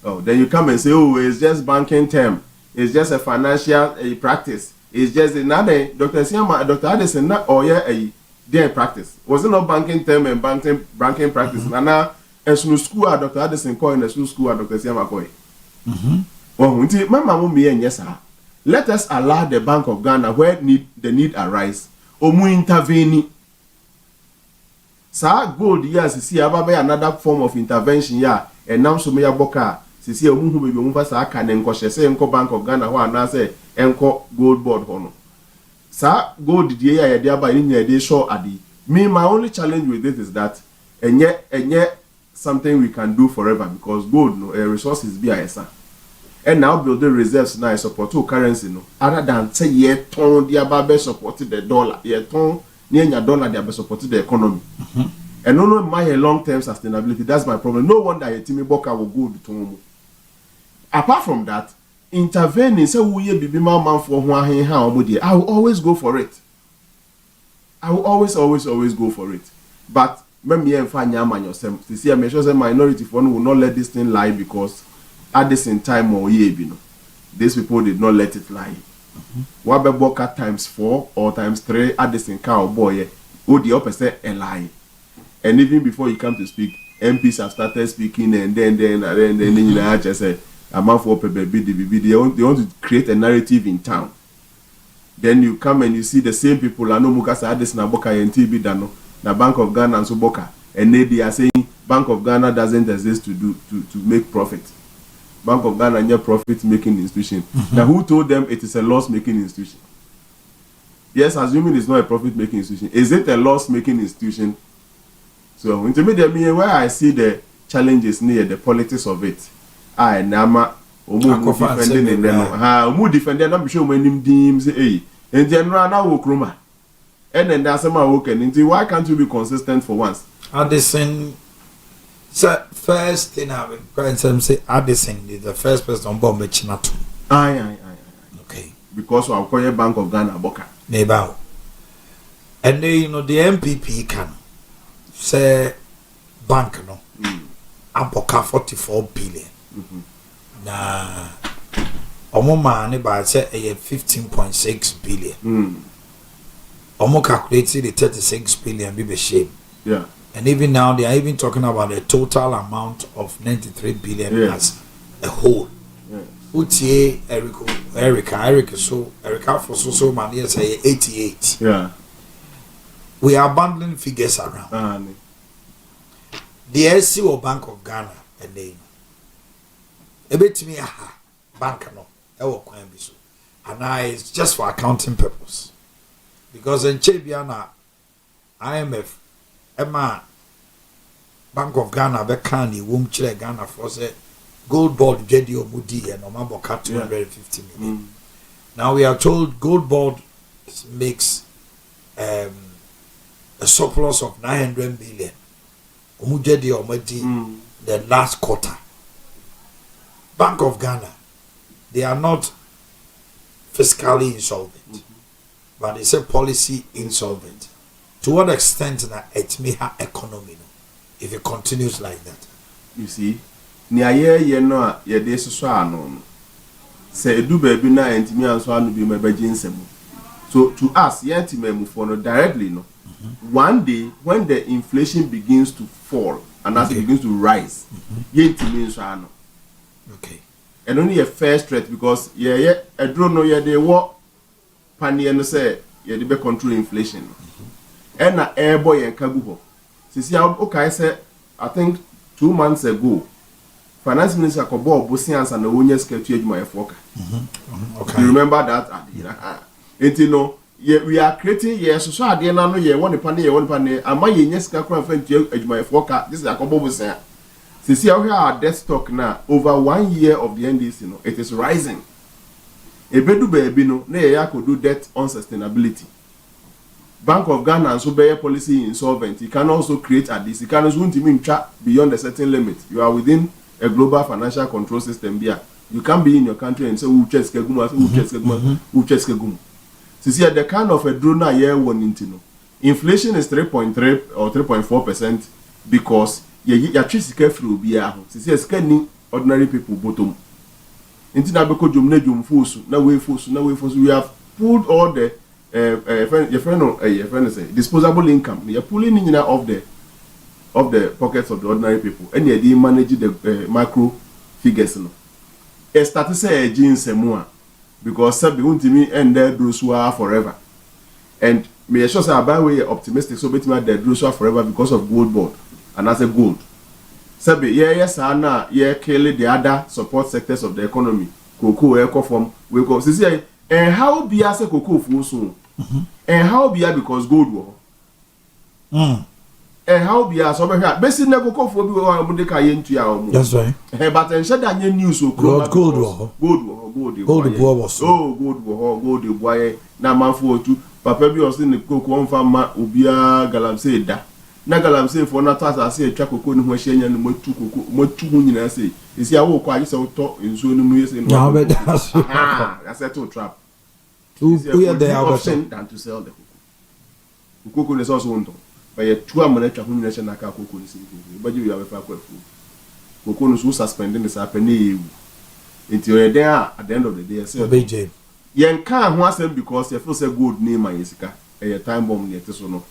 Oh, then you come and say, oh, it's just banking term. It's just a financial practice. It's just another Dr. Siama, Dr. Addison, not oh yeah, their practice. Was it not banking term and banking practice? And now, as soon school, Dr. Addison calling a school, Dr. Siama Koi. Oh, Mama Mummy and yes, sir. Let us allow the Bank of Ghana where the need arise. Omu intervene. Sir, gold yes, see another form of intervention, yeah, and now so me boka. Sisi omu hu bebe omu fasa aka ne nkɔ hyɛ enko Bank of Ghana ho anase enko gold board ho no sa gold die ya yɛde aba ni nyɛ de show ade me my only challenge with this is that enye something we can do forever because gold no resources bi ayesa and now building reserves now support to currency no other than say ye ton de aba be support the dollar ye ton ne nya dollar de aba support the economy and no my long term sustainability that's my problem no wonder ye timi boka will gold to apart from that, intervening, say we be man for I will always go for it. I will always go for it. But me and find man yourself. You see, I make sure the minority one will not let this thing lie because at the same time or these people did not let it lie. What be boka times 4 or times 3 at the same cow boy, the opposite a lie. And even before you come to speak, MPs have started speaking and then you know, I just said. They want to create a narrative in town. Then you come and you see the same people. I know Mukasa Ades na Boka and TB Dano, the Bank of Ghana and so Boka, and they are saying Bank of Ghana doesn't exist to make profit. Bank of Ghana is a profit-making institution. Now, who told them it is a loss-making institution? Yes, assuming it's not a profit-making institution, is it a loss-making institution? So, intermediately, where I see the challenges near the politics of it. I nama omu defending them omu defending am show manim dim say in general na wo kroma and then that's my work and why can't you be consistent for once Addison so first thing I will say Addison is the first person on board Chinato aye okay because we call Bank of Ghana boka neighbor and then you know the MPP can say bank no aboka 44 billion na omo man ba say 15.6 billion omo calculated the 36 billion be shame yeah and even now they are even talking about a total amount of 93 billion as a whole utie Erica for so money say 88 yeah we are bundling figures around the SC or Bank of Ghana and then ebetimi aha bank no e wo kwan bi so and it's just for accounting purpose. Because in Chebiana, IMF, Emma, Bank of Ghana, Bekani, Womb Chile Ghana for say gold board JDO Mudi and Omaboka 250 million. Now we are told gold board makes a surplus of 900 million. Omujedi Omedi the last quarter. Bank of Ghana, they are not fiscally insolvent, but it's a policy insolvent. To what extent that it may have economy if it continues like that? You see, ye no ye de so ano. Say do baby na entimi anso anu bi mabaji nsemu. So to us, ye entimi for no directly no. One day when the inflation begins to fall and as it begins to rise, ye entimi anso anu. Okay. And only a first threat because I don't know ye de what panier no say ye de be control inflation. And na air boy and kaguho. See how okay say I think 2 months ago, Finance Minister Kobo Bosians and the Owia schedule my foka. Okay. You remember that? You know, we are creating yes, so I didn't know ye one penny, and my yes, Kakra friend my foka. This is a Kobo Bosia. See how here our debt stock now over 1 year of the NDC, you know, it is rising. A bedu baby no, ne could do debt unsustainability. Bank of Ghana and so be policy insolvent. You can also create at this. You can also trap beyond a certain limit. You are within a global financial control system here. You can't be in your country and say, "Who checks Keguma? Who checks Keguma? Who checks Keguma?" So see, the kind of a drone year one into no. Inflation is 3.3 or 3.4% because you choose carefully be a home. See, scanning ordinary people bottom. Into na beko jumne jum fosu na way fosu. We have pulled all the your friend say disposable income. You're pulling in of the pockets of the ordinary people, and you manage the macro figures. No, it started say a gene semua because sabi untimi and there those who are forever. And me sure say by way optimistic so bet me that those who are forever because of gold board and as a gold. Sabi yes na kill the other support sectors of the economy. Cocoa eco from we go. See and how be as a cocoa for soon. And how be because gold war. And how be as over here. Basic never go for Mudeka into your. That's right. But and said that news so gold war. Gold war was so gold boy. Now man for two. Papa be was in the cocoa farmer Ubia Galam said that. Nagalam say for not as say track cocoa no machine and more two hundred say. You see, I will quite so talk in so many years in that's a trap. We are the option than to sell the cocoa. Cocoa is also on top. But yet 2 minutes of nation like a cocoa is but you have a fair food. Cocoa is suspending this happening until you're there at the end of the day. So, BJ, young car was because you feel a good name, my Jessica, a time bomb yet so no.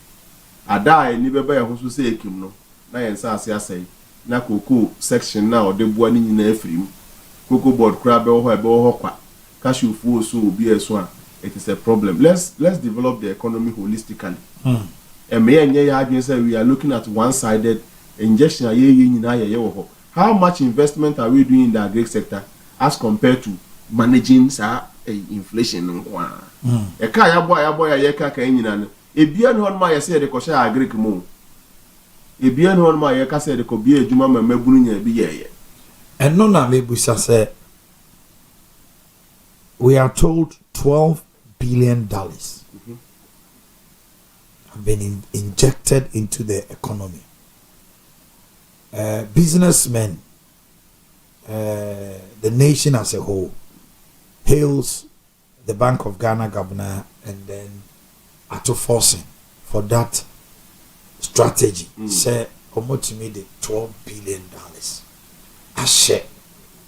I die, never buy a who say, Kim no. Now, and say, na cocoa section now, the boy in a frame. Cocoa board crab or hawk. Cashew food so be a swan. It is a problem. Let's develop the economy holistically. And me and ye say we are looking at one-sided injection. How much investment are we doing in the agri sector as compared to managing inflation? A car boy a yeka kainina. A beer no my say the kosha agri mo. A beer no my yeka say the kobe juma mebunya be ye. And no na me busa say we are told $12 billion have been injected into the economy. Businessmen, the nation as a whole, hails the Bank of Ghana governor and then Ato Forcing for that strategy. Say, the $12 billion. I share,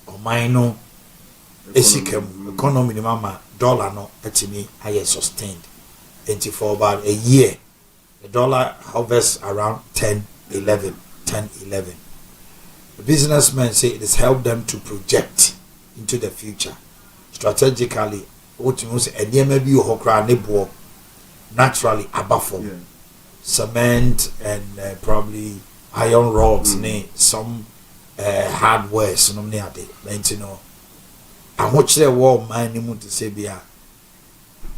or minor. Economy mama dollar no etimi aye sustained for about a year. The dollar hovers around 10-11. The businessmen say it has helped them to project into the future strategically. What you say maybe you hokra nebo naturally above cement and probably iron rods some hardware so no near the you know. I watch the war mining to say,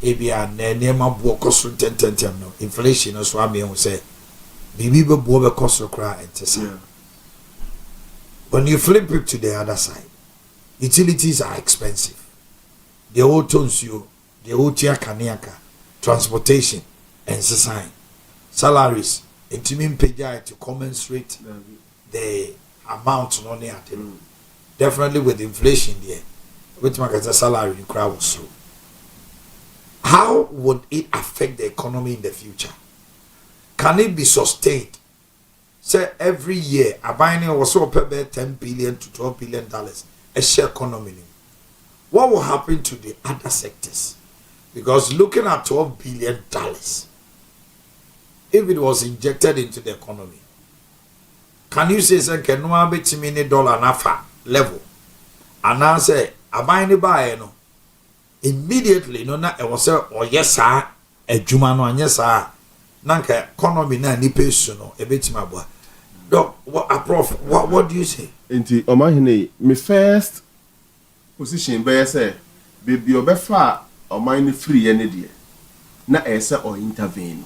ebia na nneɛma boɔ kɔ so ntɛntɛntɛm no inflation no so ame ho sɛ biribi bɛboɔ bɛkɔ so koraa ɛnte sa. When you flip it to the other side, utilities are expensive. The whole tonsio, the whole tia kaniaka, transportation, and society, salaries, and to mean to commensurate the amount on the definitely with inflation there, which makes the salary in crowd was so. How would it affect the economy in the future? Can it be sustained? Say every year, a buying was so pay $10 billion to $12 billion a share economy. What will happen to the other sectors? Because looking at $12 billion, if it was injected into the economy, can you say can no be $1 nafa level? And now say a buying buy no immediately no na it was say or yes sir a juma no yes sir nanka economy na ni peso no e betima boa. Doc, what do you say? Inti Omanhene, me first position be say baby obefa Omanhene free any day na ese or intervene.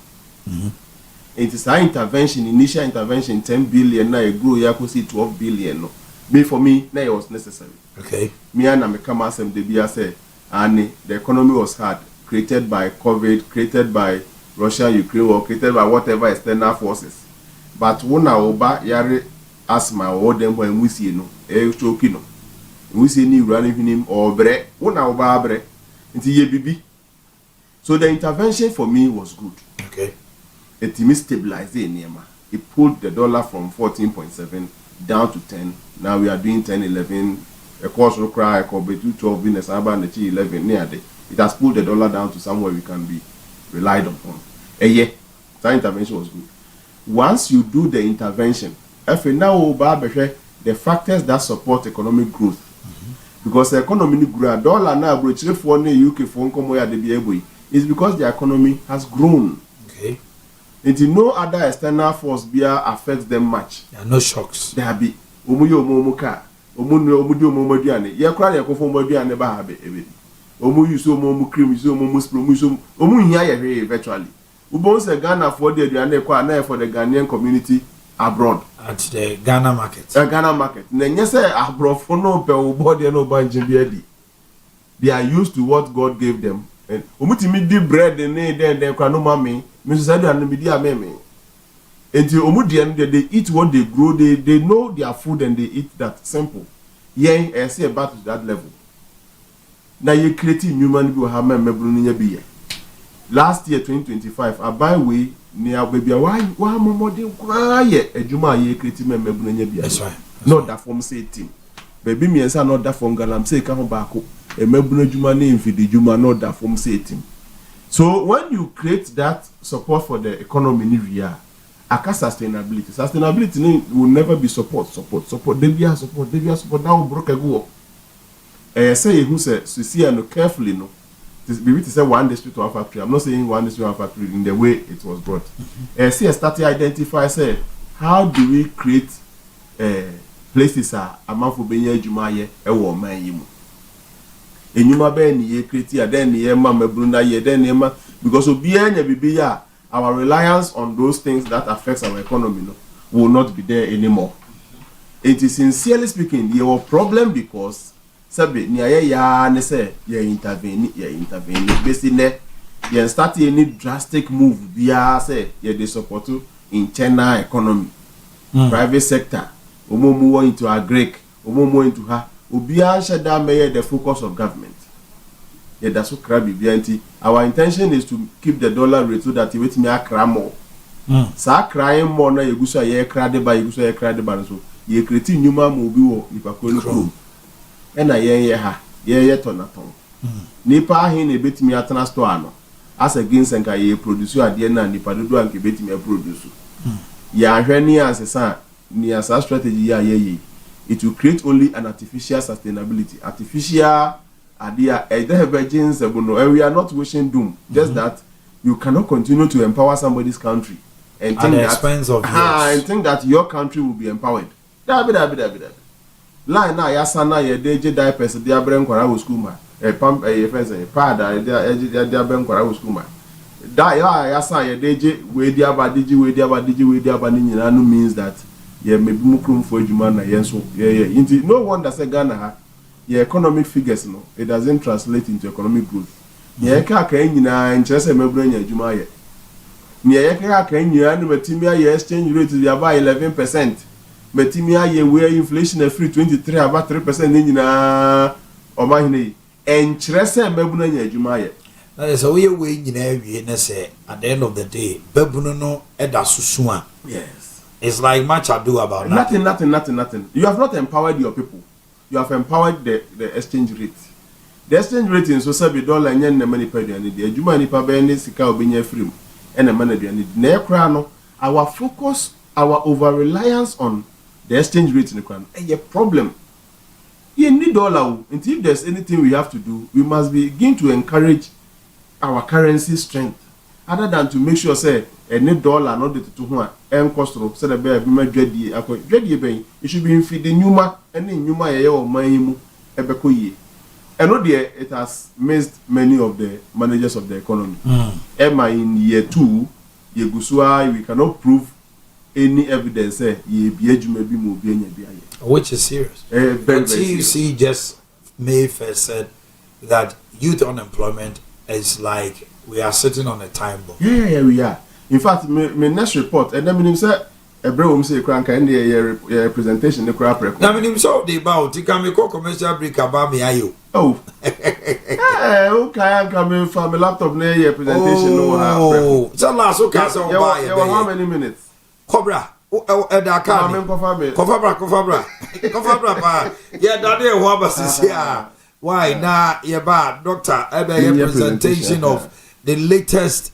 It is our intervention, initial intervention 10 billion na e grow ya ko see 12 billion no. Me for me na it was necessary. Okay. Me and me come asem de bia say and the economy was hard, created by COVID, created by Russia, Ukraine war, created by whatever external forces. But when oba yare asthma or them when we see no choke no we see ni running him or bre when oba bre into ye bibi. So the intervention for me was good. Okay. It stabilized the Nema. It pulled the dollar from 14.7 down to 10. Now we are doing 10, 11. A course will cry, a corporate 12 business, and the 11 near day. It has pulled the dollar down to somewhere we can be relied upon. Yeah, that intervention was good. Once you do the intervention, if you now the factors that support economic growth, because the economy grew, dollar now grow for UK phone come where they be able is because the economy has grown. Okay. Until no other external force affects them much. There are no shocks. There be omuyo omomuka, omudio omomudiane. Ye kra ye kofo omomudiane ba habe ebe. Omu use omomu cream, use omomu spray, use omu hiya ye virtually. Ubon se Ghana for the Ghana for the Ghanaian community abroad. At the Ghana market. Ghana market. Nenye se abroad for no pe ubodi no banjin biedi. They are used to what God gave them. And omutimi di bread then kwa no mami. Mr. Sadu and media meme. Until omudian they eat what they grow, they know their food and they eat that simple. Yeah, I see about to that level. Now you creating human being have me be. Last year 2025, I buy way near baby why more de quiet a juma ye creating me be. That's right. Not that from say team. Baby me and not that from galam say come back a mebuna juma name for the juma not that from say team. So when you create that support for the economy in Ria, aka sustainability will never be support. They be support. That will broke a go. Say who say see and carefully no. Maybe to say one district to one factory. I'm not saying one district to one factory in the way it was brought. See start to identify say how do we create places amount for being jumaye e wo man yimu. Enyuma be ni ye create ya then ye ma mebruna ye then ye ma because obi anya bibi ya our reliance on those things that affects our economy no will not be there anymore. It is sincerely speaking your problem because sabe ni aye ya ne say ye intervene basically ye start any drastic move bia say ye dey support internal economy private sector omomu into agric omomu into her Obia shada may the focus of government. Yeah, that's what crabby BNT. Our intention is to keep the dollar rate so that you wait me a cram more. Sa crying more na yegusa ye crade by yegusa ye crade by so ye create numa mobi wo nipa ko no. E na ye ha ye tonaton. Nipa hin na betimi atena store ano. As against nka ye produce ade na nipa dodo anke betimi produce. Ya hwe ni ansesa ni asa strategy ya ye. It will create only an artificial sustainability. Artificial idea. And we are not wishing doom. Just that you cannot continue to empower somebody's country and think at the expense of and think that your country will be empowered. Line na yasana ye deje diapers dia brem kwara wo school ma. pump first pad they ben kwara wo school man that ya san ye deje we dia ba ni nyina no means that ye maybe mukrum for adwuma na ye so ye no wonder say Ghana ha your economic figures no it doesn't translate into economic growth ye ka nyina nkyere say mebro nya adwuma ye ye ka nyina no matimi ya exchange rate ya ba 11%. Metimia ye where inflation is free 23 about 3% nyina Omanhene enkyerese mabuna nya adwuma ye na yes we nyina wie na say at the end of the day babunu no eda susu a yes it's like much ado about nothing you have not empowered your people you have empowered the exchange rate in so say dollar nya na mani pa duane de adwuma ni pa be ne sika obenya free e na mana duane na ekra no our focus our over reliance on the exchange rate in the crown a problem. You need dollar. And if there's anything we have to do, we must begin to encourage our currency strength. Other than to make sure say any dollar not the to one and cost so the bear be dready it should be in feeding Numa and in Numa or Maimu Ebekoye. And no dear it has missed many of the managers of the economy. Emma in year 2, Yegusua, we cannot prove any evidence which is serious. TUC just May 1st said that youth unemployment is like we are sitting on a time bomb. Yeah, we are. In fact, my next report, and then say a bro say crank and the presentation the crap record. Now, when so the about you can make a commercial break about me, are you? Oh, okay, I'm coming from a laptop near your presentation. Oh, so last okay, so how many minutes? Cobra, Edaka, Cofabra, yeah, that is what is here. Why now, yeah, bad doctor, a presentation of the latest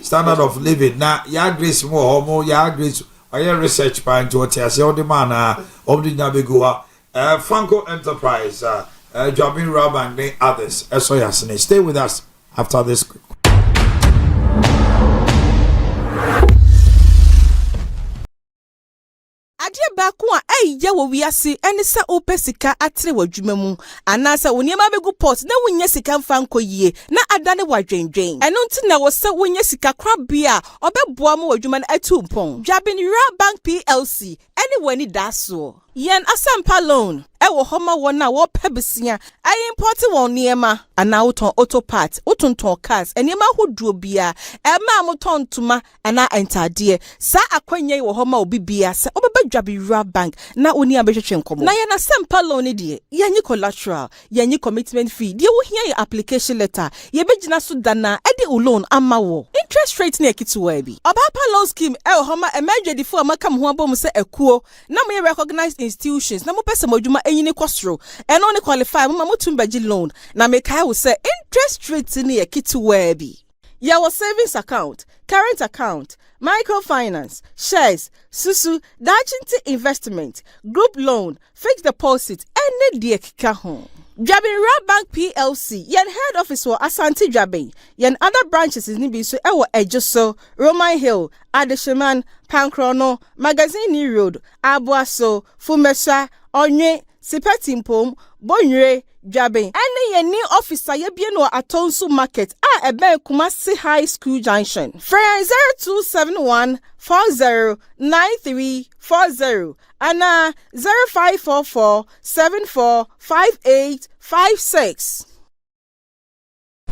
standard of living. Now, ya grace more, ya grace, or your research point to what you the man of the Nabigua, Franco Enterprise, Jabin Rab and the others. Stay with us after this. Adia bakwa ye wo wiase ene se opesika atre wadwuma mu anasa woniema begu pot na wonya sika mfa nkoyie na adane wadwendwen eno nti na wo se wonya sika krabia obeboa mu wadwuma na atumpon Jabin Bank PLC ene wani daso yen asampa loan ewo homa wona wo pebesia ai import won niema ana woton auto part wotonton cars eniema hoduo bia ema moton tuma ana entade sa akwanye wo homa obibia se obeba Jabin Bank na oni abehwehwe nkomo na yen asampa loan de yenyi collateral yenyi commitment fee de wo hia your application letter ye begina so dana ede loan ama wo interest rate na ekituwa bi obapa loan scheme ewo homa emergency fo amakam ho abom se ekuo na me recognized institutions na mo pese modwuma enyini kwosro and only qualify mo tumbaji loan na make I will say interest rate ni ekituwa bi your savings account current account microfinance shares susu dachinti investment group loan fixed deposit any de kika ho Jabin Bank PLC yen head office for Asante Jabin yen other branches is nibi so ewo Ejoso Roman Hill Adesheman Pankrono Magazine Road Abuaso Fumesa Onye Sipetimpom Bonre Jabin ene yen ni officer ye bie no Atonsu Market a ebe Kumasi High School Junction Freya 0271 409340 Ana 0544 745856.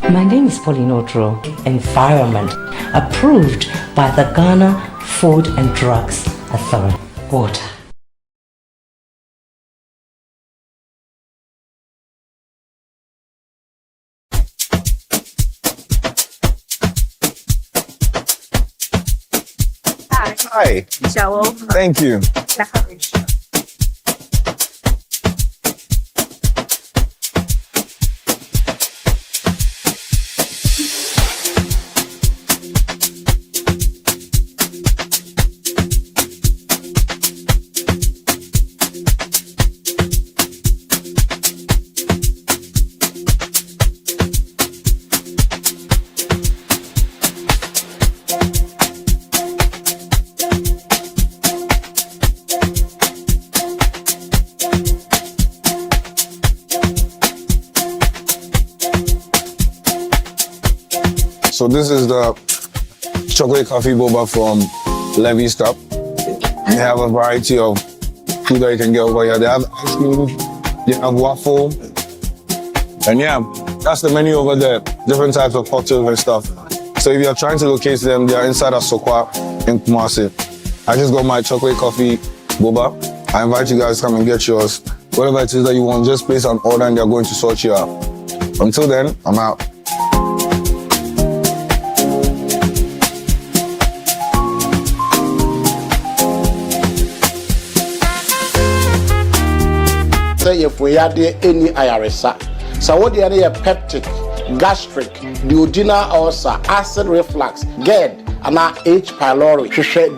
My name is Pauline Otro. Environment approved by the Ghana Food and Drugs Authority. Water. Hi. Thank you. So this is the chocolate coffee boba from Levy's Stop. They have a variety of food that you can get over here. They have ice cream, they have waffle. And yeah, that's the menu over there. Different types of cocktails and stuff. So if you're trying to locate them, they are inside Asokwa in Kumasi. I just got my chocolate coffee boba. I invite you guys to come and get yours. Whatever it is that you want, just place an order and they're going to sort you out. Until then, I'm out. Say if we had any IRSA, so what the other peptic, gastric, duodenal ulcer, acid reflux, GERD, and H. pylori.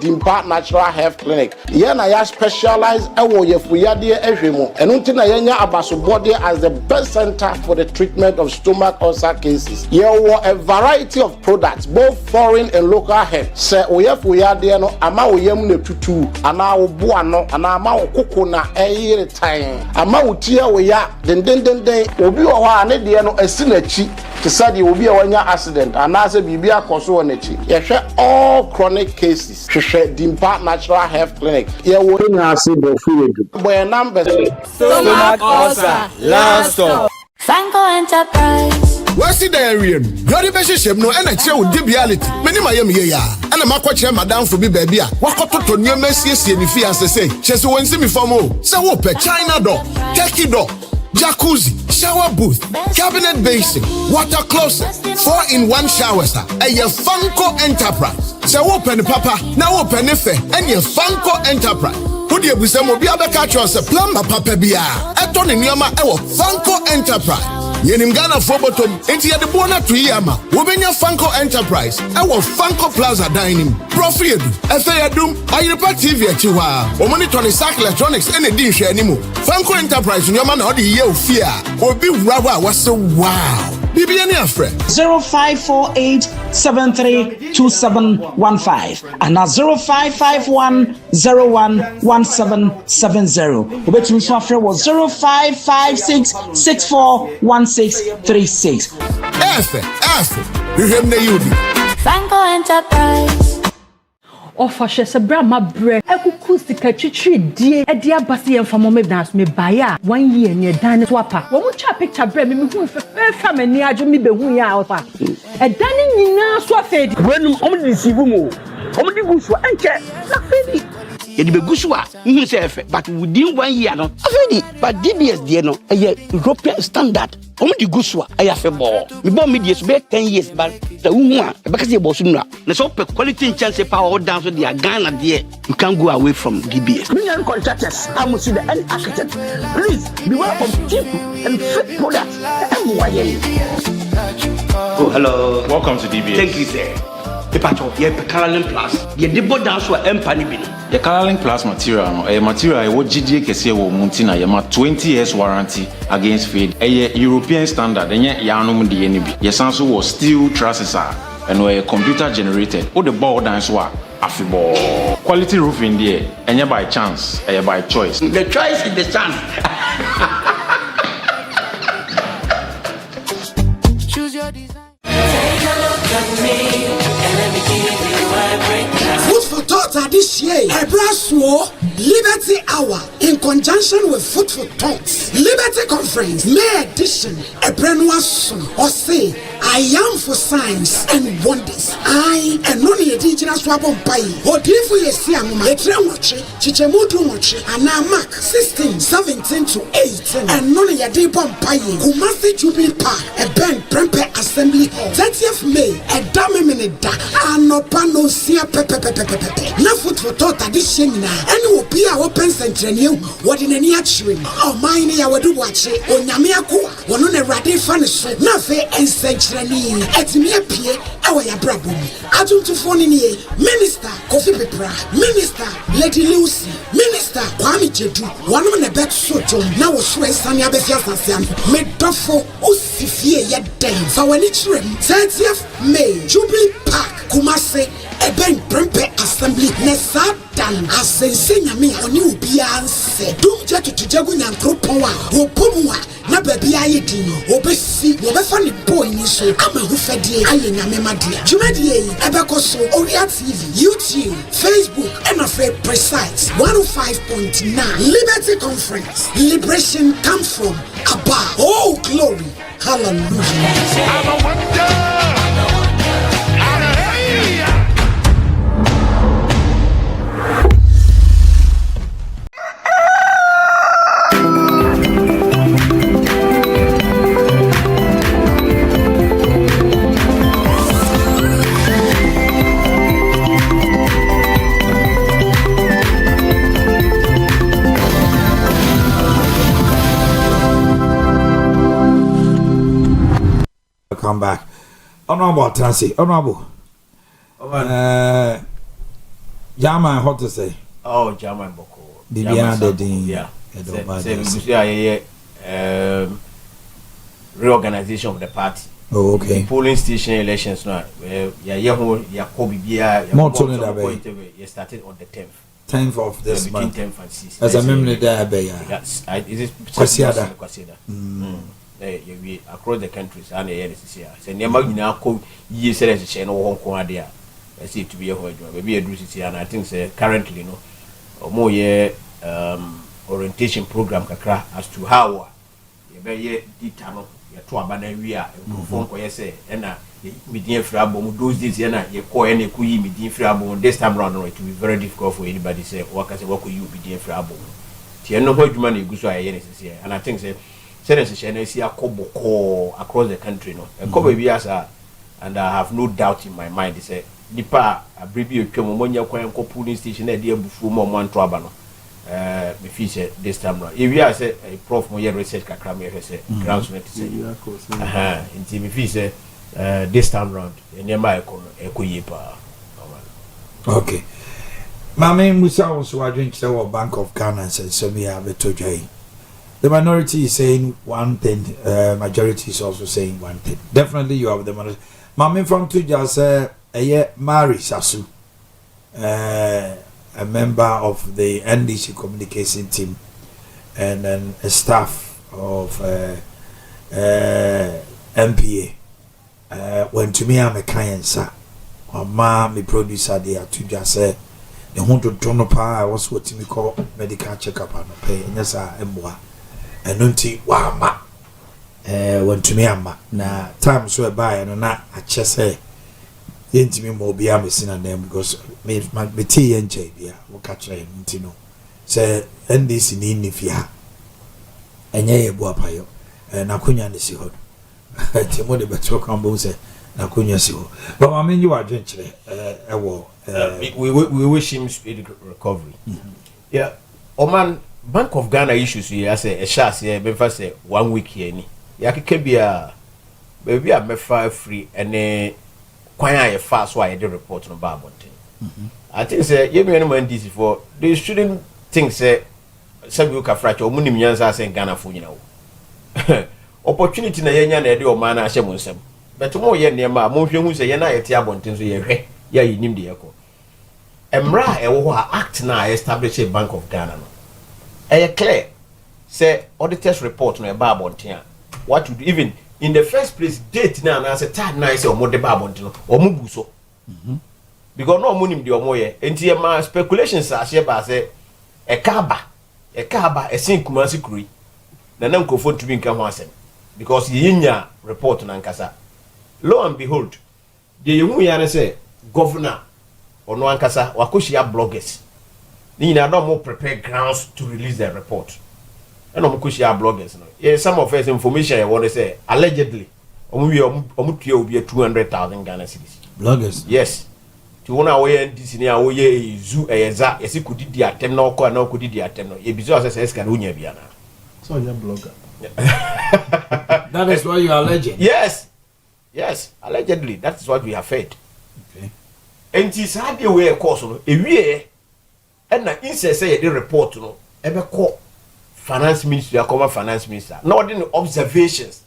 Dimpa Natural Health Clinic. Yana ya specialized if we had the Ejimo, and until Yanya Abasu body as the best center for the treatment of stomach ulcer cases. Here were a variety of products, both foreign and local health. Say we had the no ama uyemne tutu, ana ubuano, ana ama ukukuna every time. Ama utia we ya den obi oha ane de no esinechi. To say the will be a accident and as a BBA Koso on it. Yes, all chronic cases. Dimpa Natural Health Clinic. Yeah, we acid of food. By numbers. Stomach ulcer. Last stop. Fanco Enterprise. What's the area? Bloody Bishop no energy with debiality. Many Miami ya. And I'm a coach madam for me baby. What got to new messy and if you say, Chess won't see me for more. So what China door, Turkey door. Jacuzzi, shower booth, cabinet basin, water closet, 4-in-1 showers. A Fanco Enterprise. So open papa, now open if and your Fanco Enterprise. Who do you be some of the other catchers a plumber papa bia? A ton in Yama, our Fanco Enterprise. Yenim Ghana Fobotum, into the Bona to Yama, Women your Fanco Enterprise, our Fanco Plaza Dining, Profit, Efayadum, Ayupa TV at Chihuahua, or Monitony Sack Electronics, and a dish anymore. Fanco Enterprise, your man, or the year of fear, or be Rawa was so wow. BBN friend 0548732715 and now 0551011770. Obetumi Swafre was 0556641636. Fanco Enterprise. Offer se brama bre ekuku sika twitwi die e dia base ye mfamo me dance me baya 1 year ne dan swapa wo mu cha picture bre me hu fe mani ajo me behu ya ofa e dan nyina so afedi wenum omdi sibu mu omdi gusu enche na fedi ye di begusu a hu se efe but within 1 year no afedi but DBS die no e European standard omdi gusu a e afe bo me bo me die so be 10 years but the hu a e be kase bo so nura na so quality chance power down so they are Ghana there you can't go away from DBS. Million contractors I must see the any architect please beware of cheap and fake products. Oh hello, welcome to DBS. Thank you sir. The patcho ye Caroline Plus ye debo down so empany bi the Caroline Plus material no a material e wo GDA kese wo muntina ye ma 20 years warranty against fade a European standard enye ya no mu de ye ni bi ye san so wo steel trusses and we computer generated all the ball dance wa afibo quality roofing there enye by chance by choice the choice is the chance. Choose your design. Take a look at me and let me give you a breakdown. Food for Thought this year, Ebraswo Liberty Hour in conjunction with Food for Thought Liberty Conference May edition. Ebrenwason or say I am for signs and wonders. I am not a indigenous swabon pie. Or if we see a watch, Chichemudu watch, and now Mark 16, 17 to 18, and none of your day bomb pie. Who must be Jubilee Park, a Ben Prempe Assembly Hall, 30th May, a dame minute, and no pano sia pepe. No Food for Thought this year, and will be our open center new. What in any action? Omanhene Yaw Adu-Boakye, or Nyamiaku, one on a radi furnish, nothing and century. At me appear, our Yabrabum. Adjunct to phone in here, Minister Kofi Pepra, Minister Lady Lucy, Minister Kwame Jedu, one on a bed soto, now Swe Sanya Befiasan, made Duffo, Usifie yet day. So when it's 30th May, Jubilee Park, Kumase, a Ben Prempe Assembly, Nesadan, as they sing me on you, Beyonce. Don't jet to Jagun and Kropowa, or Pomua, na baby I did, obesi. enti wo be fa ne boy ni so ama hu fadie aye nyame madia dwumadie yi ebeko so Owia TV YouTube Facebook and afraid precise 105.9 Liberty Conference. Liberation comes from above. Oh glory, hallelujah. I'm a wonder. Come back. Honorable Tansi, Honorable. Jama, what to say? Oh, Jama Boko. Yeah. Reorganization of the party. Oh, okay. The polling station elections now. You started on the 10th. 10th of this month. Between 10th and 6th. As a memory there, yes. Is it Kwasiada? Across the countries and the years here. So never now call years as a Hong Kong idea. I see to be a whole job. Maybe a do and I think currently more orientation program kakra as to how you be ditano ya to abana wi a phone ko yese and medin frabom those days na ye ko ene ku yi medin frabom this time round it will be very difficult for anybody say waka say wako you medin frabom tie no ho adwuma na eguso aye ne sese and I think say she na see akoboko across the country no kobo bi asa and I have no doubt in my mind say nipa abribi otwam monya kwan ko police station na de abufu mo anto aba no me feel say this time round if you are say a prof mo research kakra me say grounds net say inti me feel say this time round enema ekoyi pa okay mama musa also adwin kire Bank of Ghana and say so me have to joy. The minority is saying one thing, majority is also saying one thing. Definitely you have the minority. Mama from Tuja say Mary Sasu, a member of the NDC communication team and then a staff of MPA. When to me I'm a client sir, or ma me producer there Tuja say the 100 $100 I was what me call medical checkup and pay and yes I am enunti wa ma wantumi ama na time so e buy no na ache say yentimi mo bia mesina dem because me tea enche bia wo ka kire nti no say NDC ni nifia enye ye bu apayo na kunya ne si ho ti mo de beto kan bo say na kunya si ho but ma menyi wa dwen kire we wish him speedy recovery. Yeah, Oman Bank of Ghana issues here as a chance here be for say 1 week here ni ya keke bia baby a mefa free and kwan aye fast so I did report no ba bonten I think say you me no man this for they shouldn't think say you ka fracture omunim nyansa say Ghana fo nyina wo opportunity na yenya na e de o man na ahye mo nsem but mo ye nema mo hwe hu say ye na ye te abonten so ye hwe ya yinim de yeko emra e wo ho act na establish a Bank of Ghana no clear say auditors report no eba abonten what would even in the first place date na na say time na say omo de ba abonten no omo bu so because no omo nim de omo ye enti e ma speculations a share ba say e ka aba e sin kumasi kuri na nkofo to be nka ho asem because yinya report na nkasa lo and behold the yehu ya na say governor ono ankasa wakoshia bloggers ni na no more prepare grounds to release the report and no wakoshia bloggers no yeah some of us information I want to say allegedly omu tue obi 200,000 Ghana cedis bloggers yes ti wona wo ye ndisi ni a wo ye ezu eyeza yesi kudidi atem na okọ na okudidi atem no ye bizo asese eska na onya bia na so you blogger that is why you are alleged yes allegedly that is what we have heard okay enti sabe we course no ewie e na insese ye the report no ebe ko finance ministry akoma finance minister na ordin observations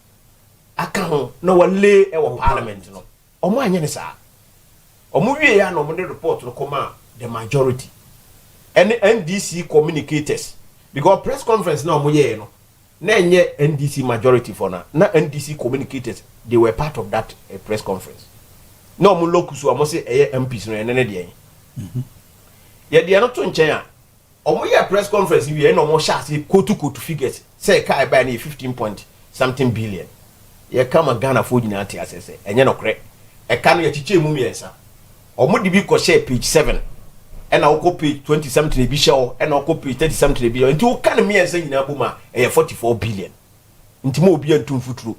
aka ho na wale e wo parliament no omo anye ne sa omo wie ya no omo the report no koma the majority and NDC communicators because press conference na omo ye no na enye NDC majority for na NDC communicators they were part of that press conference no mo locus o mo say MPs no ene de ye de no to nchen a omo ye press conference wi na omo sha say kotu figures say kai buy na 15 point something billion ye kama Ghana for nyina ate asese enye no kre e ka no ye chiche mu miensa omo de bi ko share page 7 and I'll copy 20 something be show and I'll copy 30 something be until can me and say in Abuma 44 billion. Into more be and futuro.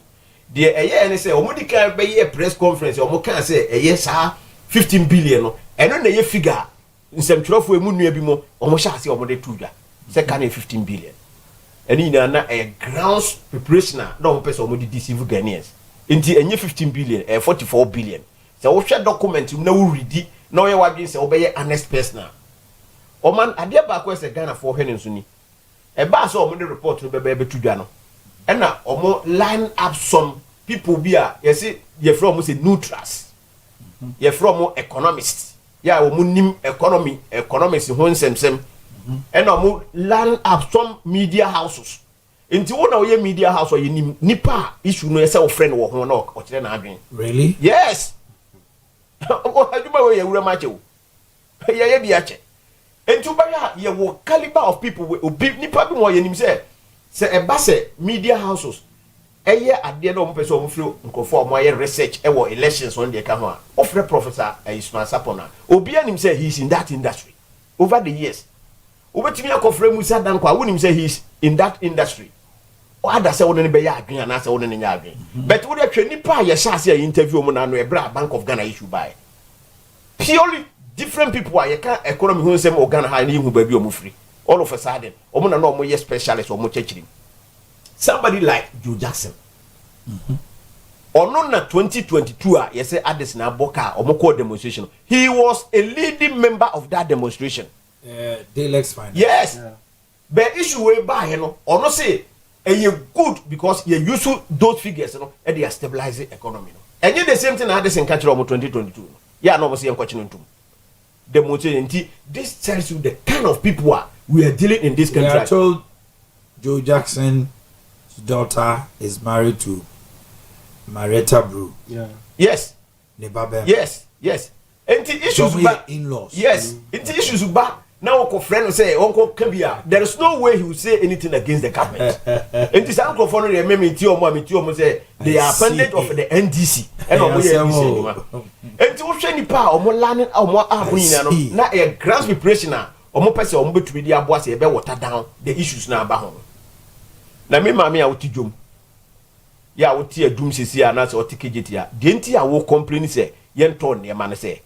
The a year and say, Omodica by a press conference or more can say a yes, 15 billion and on a year figure in some trough we moon be more almost as your mother tuga. Second 15 billion. And in a grounds preparation, no person would deceive Ghanaians. Into a year 15 billion, 44 billion. So we share document you know ready. No, you are say obey honest person. O man, adia ba ko se Ghana for hene nsuni. E ba so omo de report no be to dwa no. E na omo line up some people be a you see you from say neutrals. You from economists. Ya omo nim economics ho nsemsem. E na omo line up some media houses. Nti wo na wo ye media house o ye nim nipa issue no ye say o friend wo ho na o kire na adwen. Really? Yes. Oh, I do my way, you remind you. Yeah, biache. And to buy ye wo caliber of people will be nipa bi mo ye nim say e ba say media houses. Eye ade na o person o fro nkofo mo ye research e wo elections on the ka ho a. Ofre professor Ismail Sapona. Obi anim say he is in that industry over the years. Obetimi akofre Musa Dan kwa wonim say he is in that industry. O ada say woni be ya adwen ana say woni nya adwen. But wo de twa nipa ye sha say interview mo na no e bra Bank of Ghana issue by. Purely different people are can economy who say Ghana ha ni hu ba bi o mo free. All of a sudden, omo na no mo ye specialist o mo chechiri. Somebody like Joe Jackson. Ono na 2022 a ye say Ades na boka o mo call demonstration. He was a leading member of that demonstration. Daylex finance. Yes. Yeah. But issue we buy no ono say you good because you use those figures no and they are stabilizing economy no. And you the same thing Ades in catch 2022. Yeah, no say encouraging to demonstrate. This tells you the kind of people we are dealing in this country. We are told Joe Jackson's daughter is married to Marietta Brew. Yeah. Yes. Yes. Yes. And the issues about in-laws. Yes. It issues about now uncle friend say uncle Kambia. There is no way he will say anything against the government. And this uncle friend remember me say they are appended of the NDC. And to show ni pa omo learning omo ahunina no na a grants preparation na omo pese omo betumi di aboa se e be water down the issues na aba ho. Na me ma me a woti dwom. Ya woti adum sisi a na se woti kejeti a. De nti a wo complain se ye nto ne ma ne se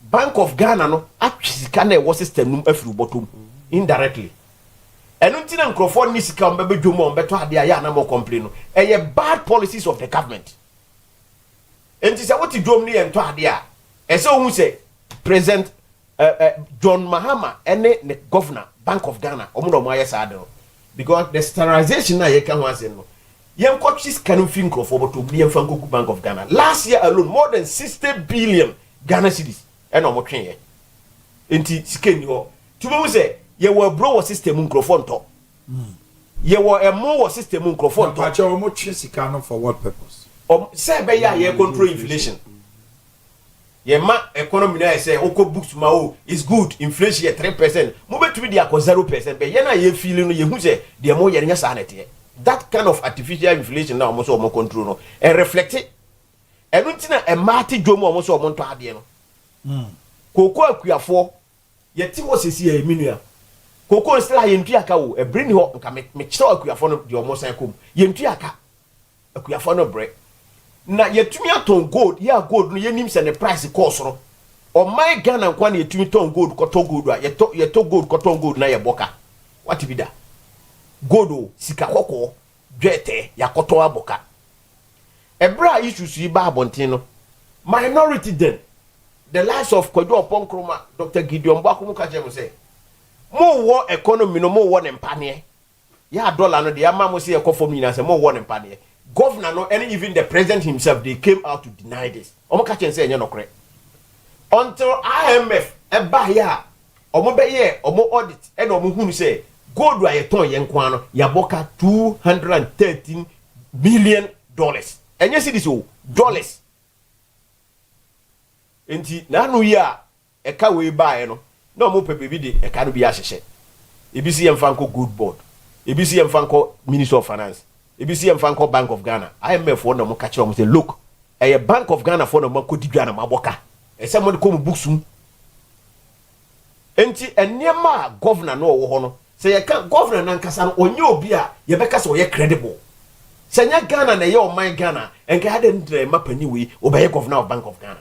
Bank of Ghana no atwisika na e wo system num afiri bottom indirectly. Enu nti na nkrofo ni sika ombe dwom ombe to ade a ya na mo complain no. E bad policies of the government. And this is what you do near and to Adia. And so who say President John Mahama and the governor, Bank of Ghana, Omuno Maya Sado. Because the sterilization now you can once know. Young coaches can think of over to be Fanku Bank of Ghana. Last year alone, more than 60 billion Ghana cedis. And I'm okay here. Inti skin you. To say you were bro system microphone top. You were a more system microphone top. But you're more chesicano for what purpose? Say be ya ye control inflation. Ye ma economy na say oko books ma o is good inflation ye 3%. Mo betumi dia ko 0% be ye na ye feeling no ye hu say de mo ye nya sa na te. That kind of artificial inflation na mo so mo control no e reflect e no ntina e mate dwomo mo so mo nto ade no. Koko akuafo ye ti wo sesi ye minua. Koko nsla ye ntuaka wo e bring ho nka me kire akuafo no de mo san kom. Ye ntuaka akuafo no bre na yetumi aton gold ya gold no yenim se ne price cost no o my Ghana kwa na yetumi ton gold koton gold a yeto gold koton gold na ye boka what be that gold o sika kokko dwete ya koton aboka ebra issues yi ba abontin no minority then the lives of Kojo Oponkroma Dr. Gideon Bwakum ka je mo say mo wo economy no mo wo ne mpane ya dollar no de ya ma mo say ekofo mi na say mo wo ne mpane governor no and even the president himself they came out to deny this. Omo ka chen say enye no kre. Until IMF e ba ya omo be ye omo audit and omo hunu say gold wa yeton yen kwa no yaboka $213 million. Enye cedis o dollars. Enti na no ya eka we buy no na mo pepe bi de eka no bi ahyehye. Ebisi yemfanko gold board. Ebisi yemfanko Minister of Finance. Ebisi yemfanko Bank of Ghana. IMF for no mo ka kire mo say look, a Bank of Ghana for no mo kodidwa na maboka. Ese mo de ko mo booksum. Enti enema governor no wo ho no. Say ye kan governor na nkasa no onye obi a ye beka say oye credible. Senya Ghana na ye o man Ghana enka had ndre mapani we obey governor of Bank of Ghana.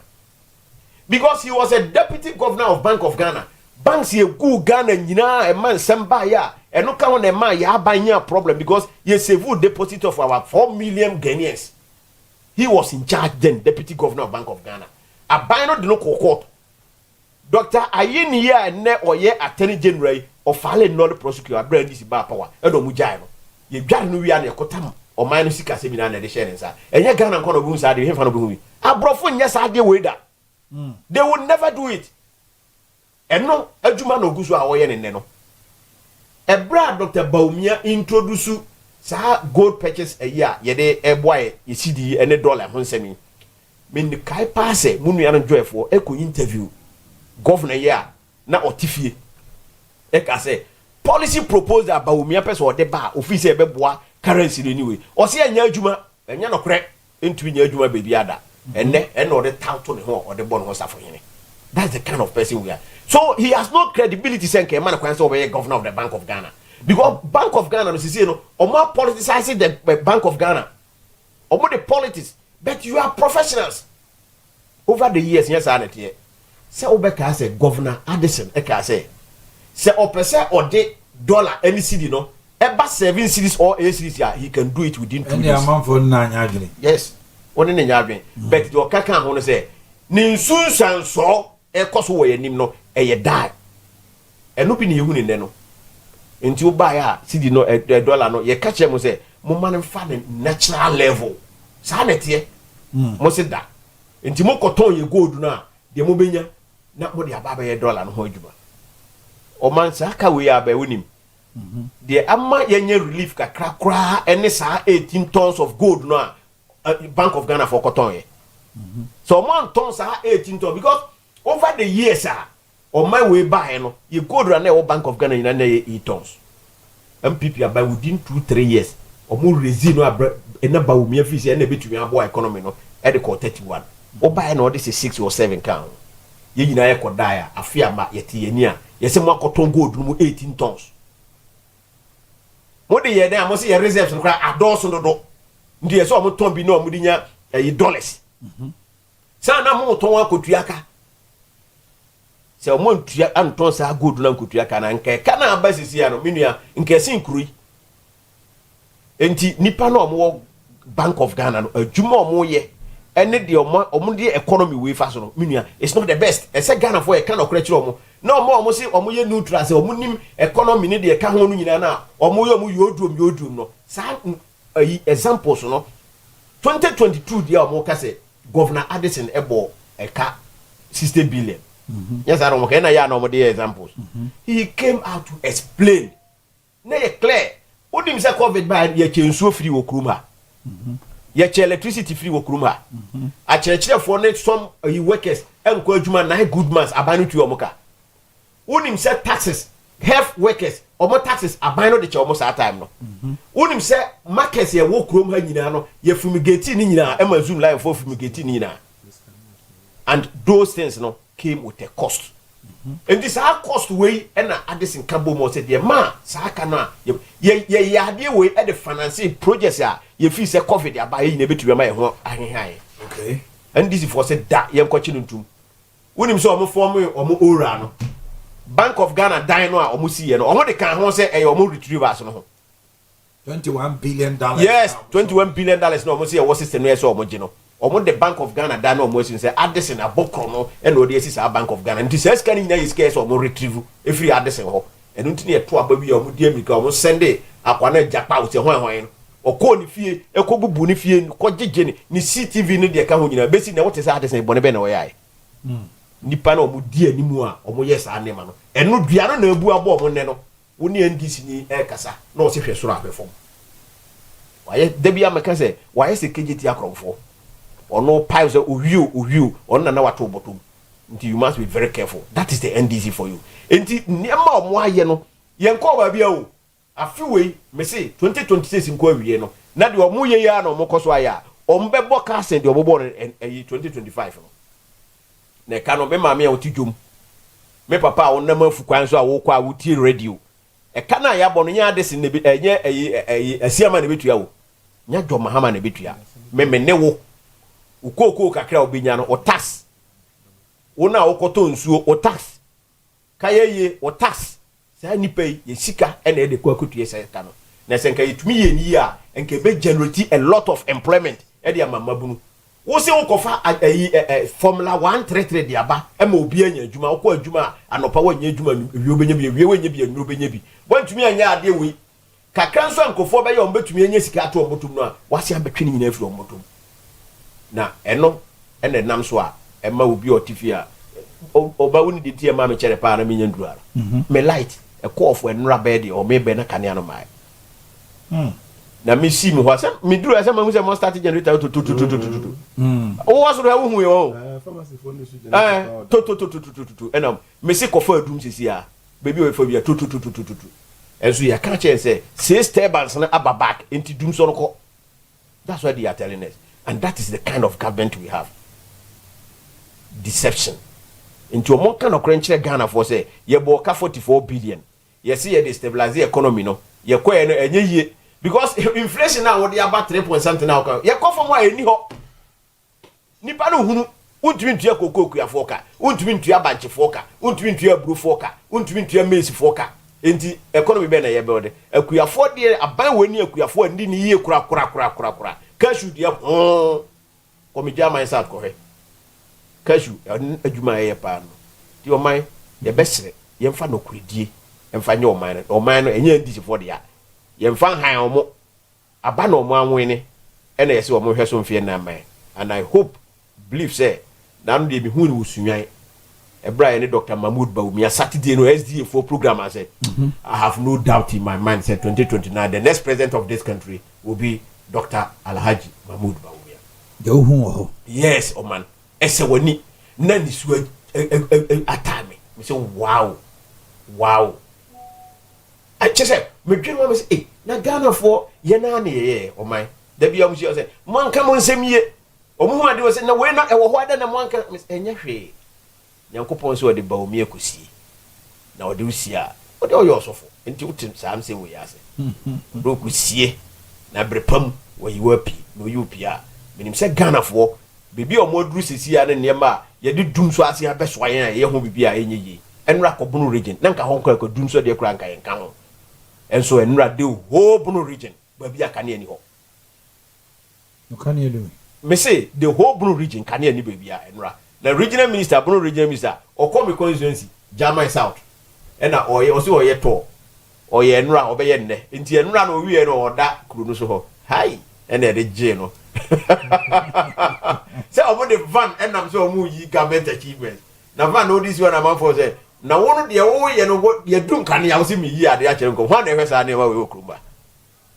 Because he was a deputy governor of Bank of Ghana. Banks ye go Ghana nyina e man semba ya eno ka won e man ya abanya problem because ye save deposit of our 4 million Ghanaians. He was in charge then, deputy governor of Bank of Ghana. Abano de no court. Dr. Ayeni ya ne oye attorney general of Fale no prosecutor brand this ba power. Edo mu jai no. Ye dware no wi na ekotam o man no sika semina na de share nsa. Enye Ghana nko no bu nsa de hemfa no bu wi. Abrofo nya sa de we da. They will never do it. Eno adwuma no gusu a wo ye ne no. Ebra Dr. Baumia introduce sa gold purchase a year yede eboy ye cedi ene dollar ho nsemi. Men kai passe munu ya no joyfo eko interview governor ya na otifie. Eka say policy proposed about Baumia person o de ba office e beboa currency anyway. O se anya adwuma enya no kre entu nya adwuma be biada. Ene o de tauto ne ho o de bon ho safo hene. That's the kind of person we are. So he has no credibility saying que man can say governor of the Bank of Ghana. Because Bank of Ghana no say no or more politicizing the Bank of Ghana. Or more the politics. But you are professionals. Over the years, yes, I here. Say Obeka say Governor Addison, Eka say opese or de dollar any city no eba 7 cities or 8 cities yeah, he can do it within 2 days. Any amount for na yes. One in nyadwen. But your kaka ho no say ni nsunsan so ekoso wo yanim no eye die. Eno bi ne yehu ne no. Enti wo ba ya city no dollar no ye ka che mo say mo man fa ne natural level. Sa na tie. Mo se da. Enti mo koton ye gold no a de mo benya na mo de ababa ye dollar no ho adwuma. O man sa ka we ya ba wonim. De amma yenye relief kakra kra ene sa 18 tons of gold no a Bank of Ghana for koton ye. So man tons are 18 tons because over the years on my way by no you go to an Bank of Ghana in an 8 tons. MPP are by within 2-3 years or more resino a number of me fees and a bit to me economy no at the court 31. Or by no this is 6 or 7 count. Ye na ko dia afia ma yeti enia yese mo akoton gold no 18 tons. Mo de ye den amo se ye reserves no kra adoso no do. Ndi yese o mo ton bi no mo di nya dollars. Sa na mo ton akotuaka. Se o mo ntua anton sa gold na akotuaka na nke ka na abasisi ya no menua nke sin krui. Enti nipa no mo Bank of Ghana no adwuma o mo ye ene de omo de economy we fa so no menua it's not the best. E se Ghana for e kan okra kire omo na omo se omo ye neutral se omo nim economy ne de ka ho no nyina na omo ye omo yodrum no sa examples no 2022 dia omo ka se Governor Addison ebo eka 60 billion. Yes, I don't know. Na ya no mo dey examples. He came out to explain. Na ye clear. Odim say COVID by ye chensuo free wo kuruma. Ye che electricity free wo kuruma. A church for net some workers enko adwuma 9 good months abanu tu omoka. Odim say taxes, health workers, omo taxes abanu de che omo sa time no. Odim say markets ye wo kurom ha nyina no ye fumigate ni nyina e ma zoom line for fumigate ni nyina. And those things no came with a cost. And this our cost way and Addison Cabo mo said the man sakana ye yade way at the financing projects ya ye feel say COVID ya buy in a bit to my ho ahehan. Okay. And this is for said that yem kwachinu ntum. Wonim so omo form omo ora no. Bank of Ghana die no a omo see no. Omo de kan ho say e omo retrievers no ho. $21 billion. Yes, $21 billion no omo say e wo system no so omo gi no. Omo the Bank of Ghana da no omo say Addison abokro no e no dey see Bank of Ghana. Nti say scan nya is case omo retrieve every Addison ho. Enu nti ne to aba bi omo di America omo send akwana japa wo se hwan no. Okọ ni fie ekobubu ni fie ko jeje ni CTV ni de ka ho nyina besi na wote say Addison bone be na wo yae. Nipa na omo di animu a omo yes anema no. Enu dua no na abu abo omo ne no. woni ndc ni kasa na o se hwe soro abefom waye debia meka se waye se kejeti akromfo ono piles owiu ono na wato botom nti you must be very careful. That is the NDC for you. Nti niema omo aye no yenko ba bia o afiwe me say 2026 nko awie no na de omo ye ya na omo koso aya ombebo ka sen de obobo 2025 no na ka no be ma me a otidwom me papa wo na mafu kwan so a wo kwa wo tie radio e ka na ya bo no nya de sin ne bi enye asiama ne betua wo nya dwo mahama ne betua me ne wo ukoko kakra obenya no o tax wona okoto nsuo o tax kayeye o tax sa ni pay ye sika ene de kwa kotu ye sika no na senka yetumi ye ni a enke be generate a lot of employment e de amama bunu wo se wo kofa formula 133 de aba e ma obi anya adwuma wo ko adwuma anopa wo anya adwuma wi obenya bi wi wanya bi anu obenya bi wantumi anya ade wi kakra nso ankofo be ye on betumi anya sika ato omotum no a wase abetwe ni nyina afiri omotum na eno ene nam so a ema obi otifia oba woni de tie ma me chere pa na me nyandura me light e call for enra bed or me be na kanea no mai na me see me ho say me duru say ma hu say mo start generator to o was do hu yo pharmacy for no to enam me see kofa adum sisi a baby o fa bia to enso ya ka che say 6 tables na aba back into dum so no ko. That's what they are telling us, and that is the kind of government we have. Deception. Into a more kind of crunch Ghana for say ye boka 44 billion. Ye see ye destabilize the economy no. Ye kwa ye because inflation now what they about 3 point something now. Ye come from where any ho. Nipa no hunu untumi ntua kokoko ya foka. Untumi ntua banche foka. Untumi ntua bru foka. Untumi ntua maize foka. Enti economy be na ye be akuyafo de aban wani akuyafo ndi ni ye kura. Cashew dia komija man sat ko he. Cashew adwuma ye pa no ti o man ye besere ye mfa no kuredie mfa nye o man no enye ndi sifo dia ye mfa han omo aba no mo anwene ena ye se o mo hwe so mfie na man, and I believe say na no de bi hu ni usunwan ebra ye ne Dr. Mahmoud Bawumia Saturday no SDA for program I said I have no doubt in my mind said 2029 the next president of this country will be Dr. Alhaji Mahmoud Bawumia. Yes, oh man. Ese woni na ni su atame. Me say wow. I just say me dream me say na Ghana for ye na na ye oh man. Da bia mo say man ka mo nsem ye. Omo hu ade wo say na we na e wo ho ada na man ka me enya hwe. Nyankopon so de Bawumia kosi. Na ode usia. Ode oyo osofo. Enti utim sam say we ase. Do kosie na brepam wo yiwapi no yupia. Menim say Ghana for bibi o modru sisi ya ne niema ye de dum so ase abeso ayen ye ho bibi a enye yi enra ko bunu region na nka ho ko dum so de kura nka yen ka ho enso enra de whole bunu region babi aka ne ani ho no kan ye do me say the whole bunu region kan ye ani babi a enra na regional minister bunu regional minister o come constituency German South ena oye o se oye to oye enra obeye nne enti enra na owie no oda kru no so ho hai ena de je no say omo the van enam so omo yi government achievement na van no this one am for say na wonu de wo ye no ye dum kan ya wo se mi yi ade a kire nko hwan na hwesa na we okrumba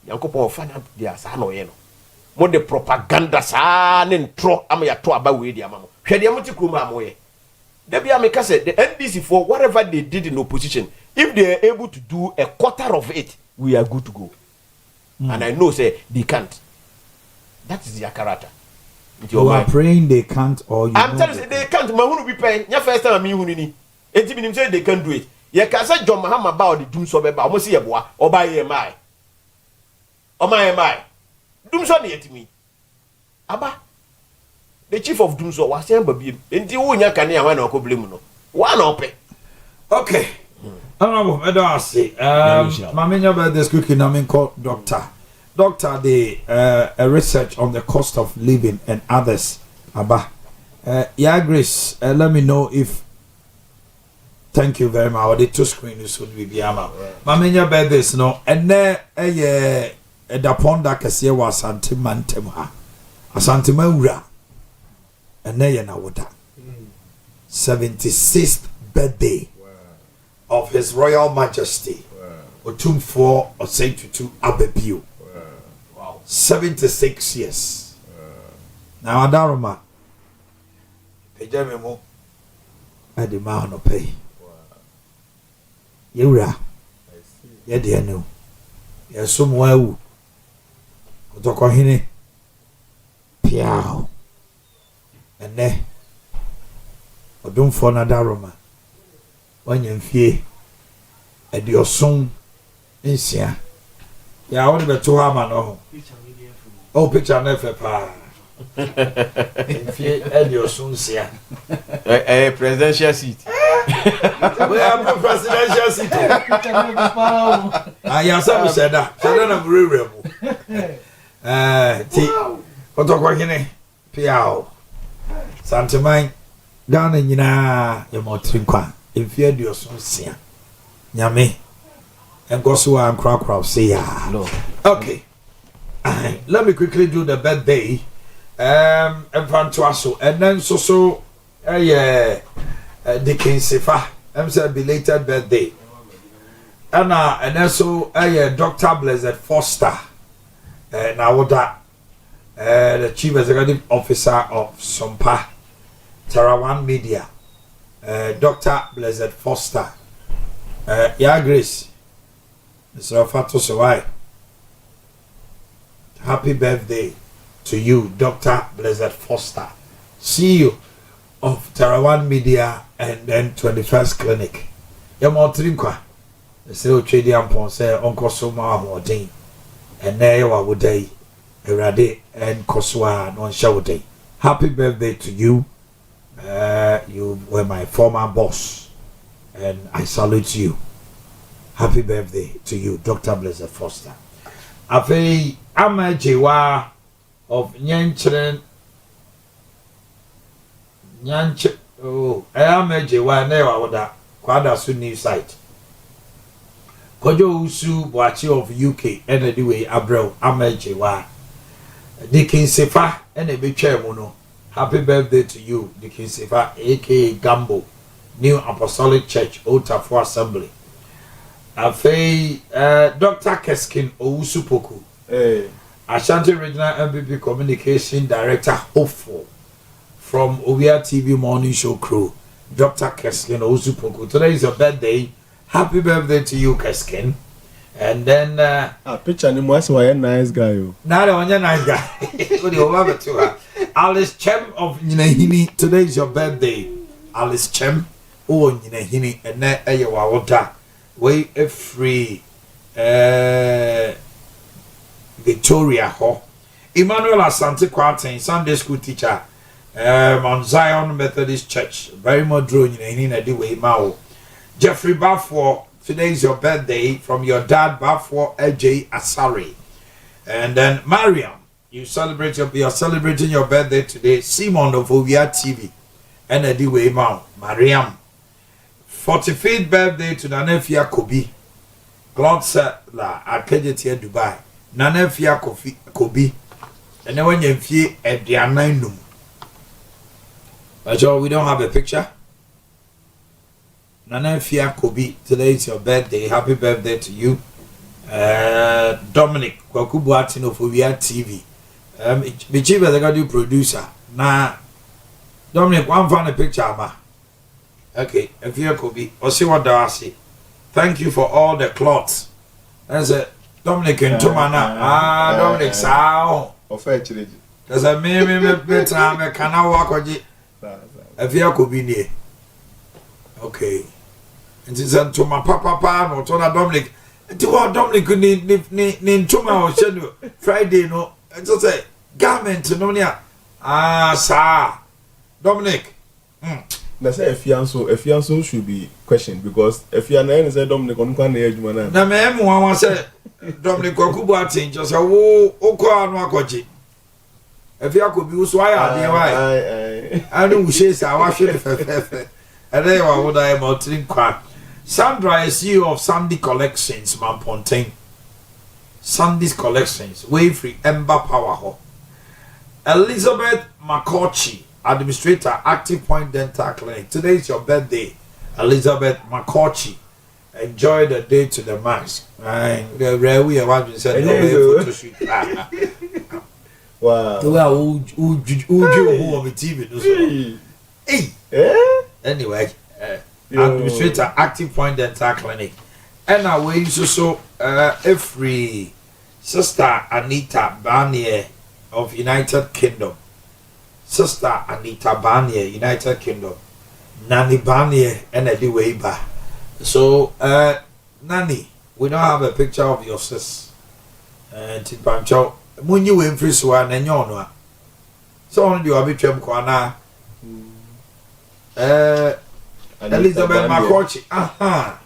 yankopon fa na de asa na oye no mo de propaganda sa ne ntro am ya to aba we di amamo hwe de mo ti krumba am ye da bia me ka say the NDC for whatever they did in opposition, if they are able to do a quarter of it, we are good to go. And I know say they can't. That is their character. You are praying they can't, or you I'm telling you they can't. Mahunu be paying. Your first time me hunini. Enti binim say they can't do it. Ye ka say John Mahama about the doom so be ba. Omo say yeboa. Oba ye mai. Oma ye mai. Doom so na yetimi. Aba. The chief of doom so was saying baby. Enti wo nya kan ya na okoblem no. Wa na ope. Okay. Honorable, I don't say. Mamenya about this cooking. I mean, called Doctor. Doctor, the research on the cost of living and others. Abba, Grace, let me know if. Thank you very much. The two screens would be Biama. Mamenya about this no, and there the pond that Cassia was Santimantemha, a Santimaura, and there na water. 76th birthday of His Royal Majesty, Otumfo Osei-Tutu Abebio. Wow. 76 years. Now Adaroma. Ejamemo. Ade ma no pay. Yewra. Ye de no. Ye somwa wu. Otokohene. Piao. Ene. Odumfo na Adaroma. Wanyamfie. Edioson Insia. Yeah, I want to be to have man. Oh, picture never pa. Edioson Sia. A presidential seat. We have a presidential seat. I am some said that. So then I'm really what talking? Piao. Santamine. Down in your motrinkwa. If you Edioson Sia. Nyame and go so and crowd say no. Okay. Let me quickly do the birthday. And Fantuaso and then so the King Sefa. I'm saying belated birthday. And then so Dr. Blessed Foster. Now that the Chief Executive Officer of Sompa Tarawan Media. Dr. Blessed Foster. Yeah, Grace. Mr. Fato Sawai. Happy birthday to you, Dr. Blessed Foster, CEO of Tarawan Media and then 21st Clinic. Yamotrinkwa. The Seo Trading Ampon say Uncle Soma Hodin. And Newa Woday. Erade and Koswa non Shawday. Happy birthday to you. You were my former boss. And I salute you. Happy birthday to you, Dr. Blessed Foster. Afei Amajewa of Nyancheren. Amajewa newa wada kwada su new site. Kojo Usu Boachi of UK anyway Abreu Amajewa. Dikin Sefa ene beche muno. Happy birthday to you, Dikin Sefa, aka Gambo. New Apostolic Church, Old Tafo Assembly. Afei, Dr. Keskin Owusu-Poku. Ashanti Regional MPP Communication Director, hopeful from Owia TV Morning Show crew. Dr. Keskin Owusu-Poku. Today is your birthday. Happy birthday to you, Keskin. And then picture ni mwasi wa nice guy yo. Now the one nice guy. Good over to her. Alice Chem of Nyinahini. Today is your birthday. Alice Chem. Oh, Nyinahini and na eyewa woda. We a free Victoria Ho. Emmanuel Asante Kwarten, Sunday school teacher. On Zion Methodist Church. Very much drawn in a way Mao. Jeffrey Baffor, today is your birthday from your dad Baffor AJ Asari. And then Mariam, you're celebrating your birthday today. Simon of Owia TV. And a way Mao. Mariam. 45th birthday to Nanefia Kobi. God said la Arcadia Dubai. Nanefia Kobi. And then when you feel at the Anainum. But we don't have a picture. Nanefia Kobi, today is your birthday. Happy birthday to you. Dominic Kwakubuatin of Owia TV. The chief executive producer. Now, Dominic, one final picture, ma. Okay, if you could be, or see what I say. Thank you for all the cloths. That's it. Dominic and Tomana. Dominic, sao. Because I may be time I cannot walk on it. If you could be near. Okay. And she said to my papa, no, to Dominic. To what Dominic could need tomorrow, schedule Friday, no. And just say, garment, no, sir. Dominic. They say Fianso should be questioned because if you are not say Dominic on can age man. Na me mo wan say Dominic Kwakubuatin just say wo ko anu akoji. If you could be so why I know we say say wa hwe fefe. And then wa would I mountain kwa. Sandra is CEO of Sandy Collections Mampontain. Sandy's Collections, way free Ember Power Ho. Elizabeth McCorchy, Administrator, Active Point Dental Clinic. Today is your birthday, Elizabeth McCorchy. enjoy the day to the max. The rare we have said photo shoot. Wow. Well, who on the TV? Hey. Anyway, administrator active point dental clinic. And our way so every sister Anita Barnier of United Kingdom. Sister Anita Barnier, United Kingdom. Nanny Barnier and Eddie Weber. So, Nanny, we don't have a picture of your sis. And Tipancho, when you went free swan and you so on you have a trim corner. Elizabeth Makochi. Aha.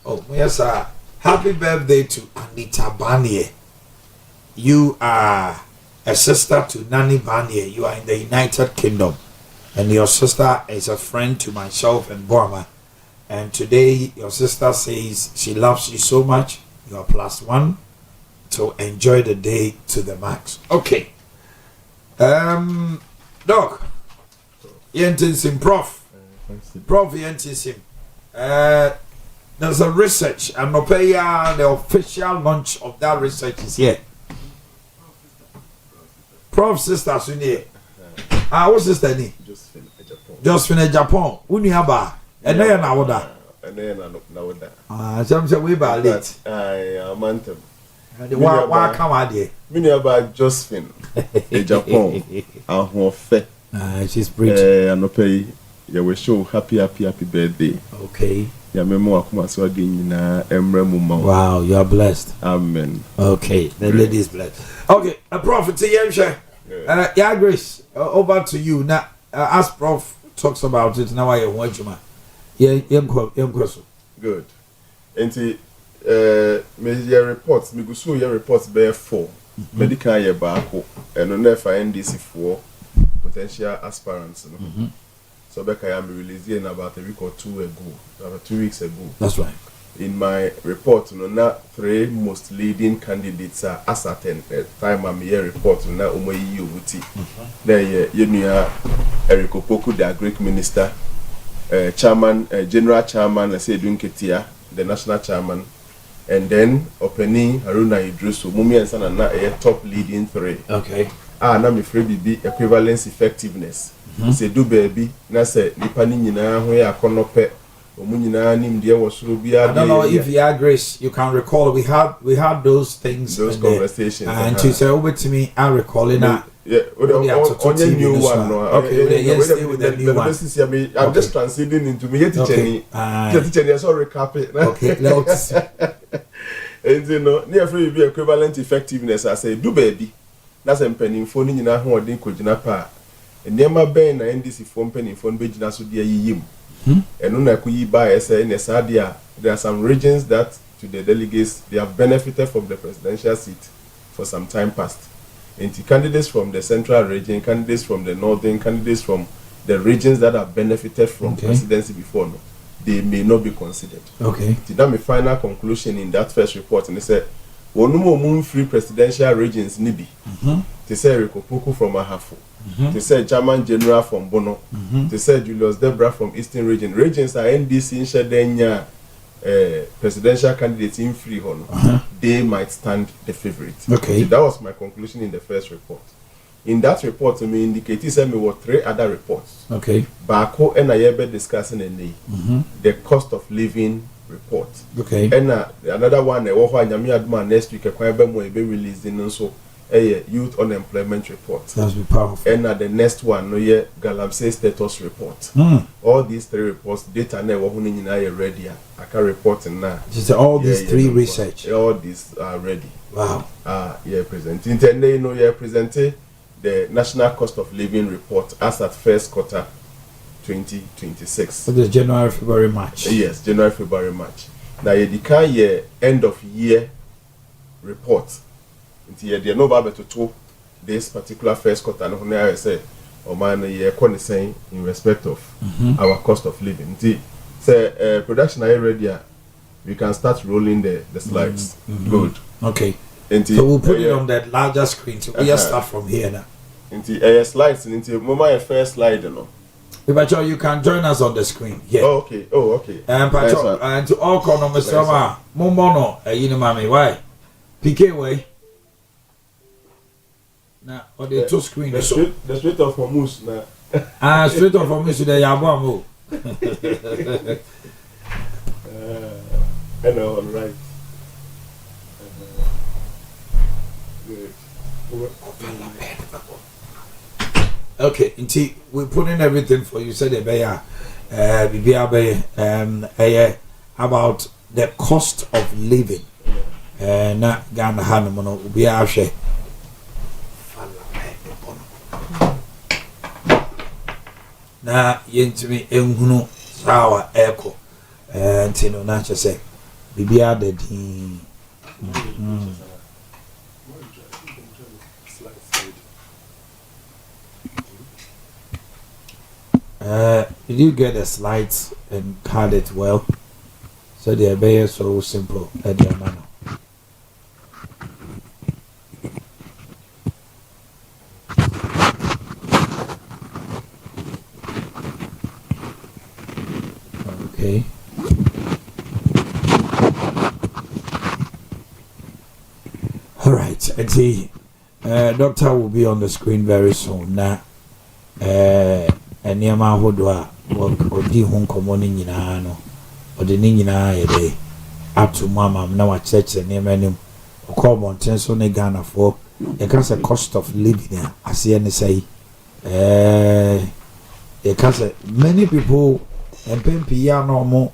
Oh, yes, sir. Happy birthday to Anita Barnier. You are a sister to Nanny Barnier. You are in the United Kingdom. And your sister is a friend to myself and Borma. And today, your sister says she loves you so much. You are +1. So enjoy the day to the max. Okay. Doc. Yentinsim, Prof. Prof. Yentinsim. There's a research. And the official launch of that research is here. Prof. Sister Sunye. What's sister name? Just finished Japan. Uni haba. And then na woda. Some say we ba late. Am Why come out there? Mini about Josephine in Japan. She's preaching. And pay you will show happy birthday. Okay. Ya memo akuma so de nyina emra mu ma. Wow, you are blessed. Amen. Okay, the lady is blessed. Okay, a prophet Yemshe. Yeah, Grace, over to you. Now, as Prof talks about it, now I want you, man. Yeah, good. And me your reports, me go so your reports bear 4. Medical year back, and on there find this 4 potential aspirants. So Becca am releasing about a week or 2 ago, about 2 weeks ago. That's right. In my report, not 3 most leading candidates are ascertained. Time I'm here report na Omanhene Yaw Adu-Boakye. There you know Eric Opoku, the Greek minister, chairman, general chairman, I say Ade Kyeɛ, the national chairman, and then Omanhene Haruna Idrisu, Mumi and Sana na top leading 3. Okay. Na me free be equivalence effectiveness. Say do baby, na say nipa ni nyina ho ya konope. I don't know if you are Grace, you can recall we had those things, those conversations, and she said over to me, I recall it now. Yeah, only new one. Okay, yes, with the new one. I'm just transiting into me. Sorry, recap it. Okay, let's. And you know, near free be equivalent effectiveness. I say, do baby. That's a penny phone in a home or didn't could pa. And near my ben, and this phone penny phone page na so dear yim. And when I could buy there are some regions that to the delegates they have benefited from the presidential seat for some time past. And the candidates from the central region, candidates from the northern, candidates from the regions that have benefited from presidency before, they may not be considered. Okay. That's my final conclusion in that first report. And they said, "One more free presidential regions nibi." They said Eric Opoku from Ahafo. They said German General from Bono. They said Julius Debra from Eastern Region. Regions are NDC in Shadenya presidential candidates in free honor. They might stand the favorite. Okay. So that was my conclusion in the first report. In that report, me indicated there were 3 other reports. Okay. Bako and I be discussing the cost of living report. Okay. And another one, next week, I will be releasing so a youth unemployment report. That's be powerful. And the next one, Galamsey status report. All these 3 reports, data never ready. I can report now. Just all these 3 research. All these are ready. Wow. Presenting. Presenting the national cost of living report as at first quarter 2026. So the January, February, March. Yes, January, February, March. Now you end of year report. Until no babe to this particular first quarter, and I say, Oman saying in respect of our cost of living. Say production are ready. We can start rolling the slides. Good. Okay. So we'll put it on that larger screen. So we just start from here now. Into slides into my first slide, Pacho, you can join us on the screen. Yeah. Oh, okay. Oh, okay. And Pacho, and to all corner, Mr. Momono, you know, mommy, why? PK way. Now, or the two screen. The street of Hormuz now. Street of Hormuz, the Yabuamu. I know, right. Okay, indeed, we're putting everything for you. Said about the cost of living. Na Ghana Hanamono Ubiashe. Na yentimi enhunu sawa echo. Ntino na chese. Bibia de din. Did you get the slides and card it well? So they are very so simple at their manner. Okay. All right. And see, doctor will be on the screen very soon. Now, nneɛma ahodoɔ a wɔdi ho nkɔmmɔ no nyinaa no ɔde ne nyinaa yɛde ato mu ama na wakyerɛkyerɛ nneɛma anim ɔkɔ ɔbɔnten so ne Ghanafoɔ yɛka sɛ cost of living a aseɛ ne sɛ yɛka sɛ many people mpɛn pii a na ɔmo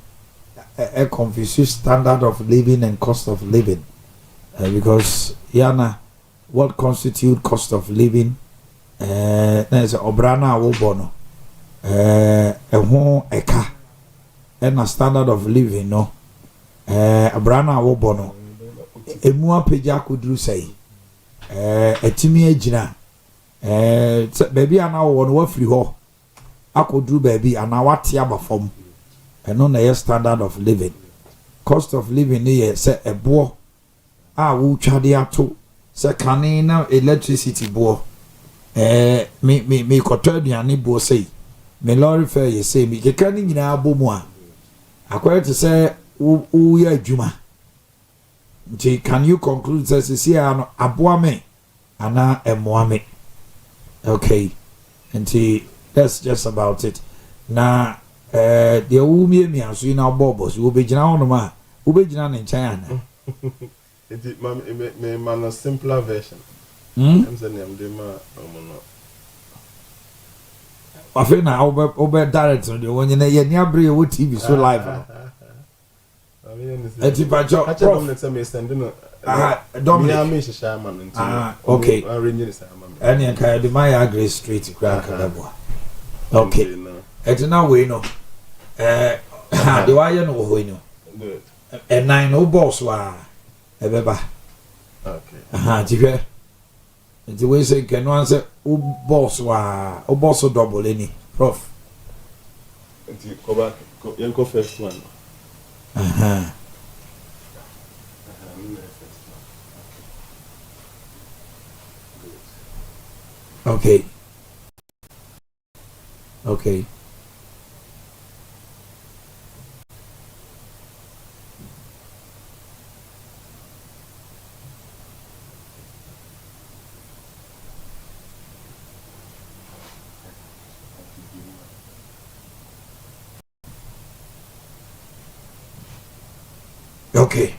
confuse standard of living and cost of living because yana what constitute cost of living na sɛ ɔbra no a wobɔ no ɛho ɛka ɛna standard of living no abra no a wobɔ no emu apagya akɔduru sɛi atimi agyina baabi a na wowɔ no wafiri hɔ akɔduru baabi anaa wate aba fam ɛno na ɛyɛ standard of living. Cost of living ne yɛ sɛ ɛboɔ a wotwade ato sɛ kane na electricity boɔ me kɔtɔ aduane boɔ sei me lorry fare yɛ sei me keka ne nyinaa bɔ mu a akɔyɛ te sɛ woyɛ adwuma nti can you conclude sɛ sisi a no aboa me anaa ɛmoa me? Okay, nti that's just about it. Na deɛ wo mia so yi na bɔbɔ so wobɛgyina hɔ nom a wobɛgyina ne nkyɛn ana? It me man a simpler version. I'm saying I'm doing my I feel now over direct on the one you know you near bring your TV so live. Eti pacho. I don't let me send no. Dominic. Okay. Any kind of my grace straight to crack okay. Eti na we no. The why you know we no. Good. And nine no boss wa. Ebeba. Okay. Tipe. Nti we say can one say o boss double any prof. Nti go back go first one. Okay. Okay. Okay.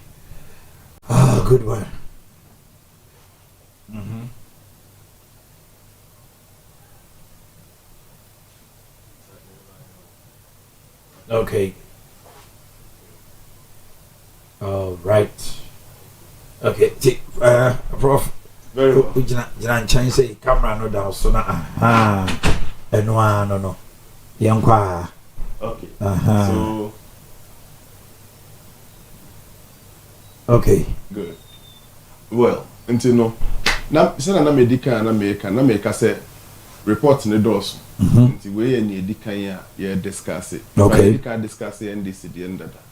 Ah, good one. Okay. All right. Okay. Prof. Very well. Jina say camera no down so na no. Yankwa. Okay. So. Okay. Good. Well, until no. Na say na medical na make say report ne doors. Nti we any edikan ya discuss it. Okay. We can discuss it and this the end of that.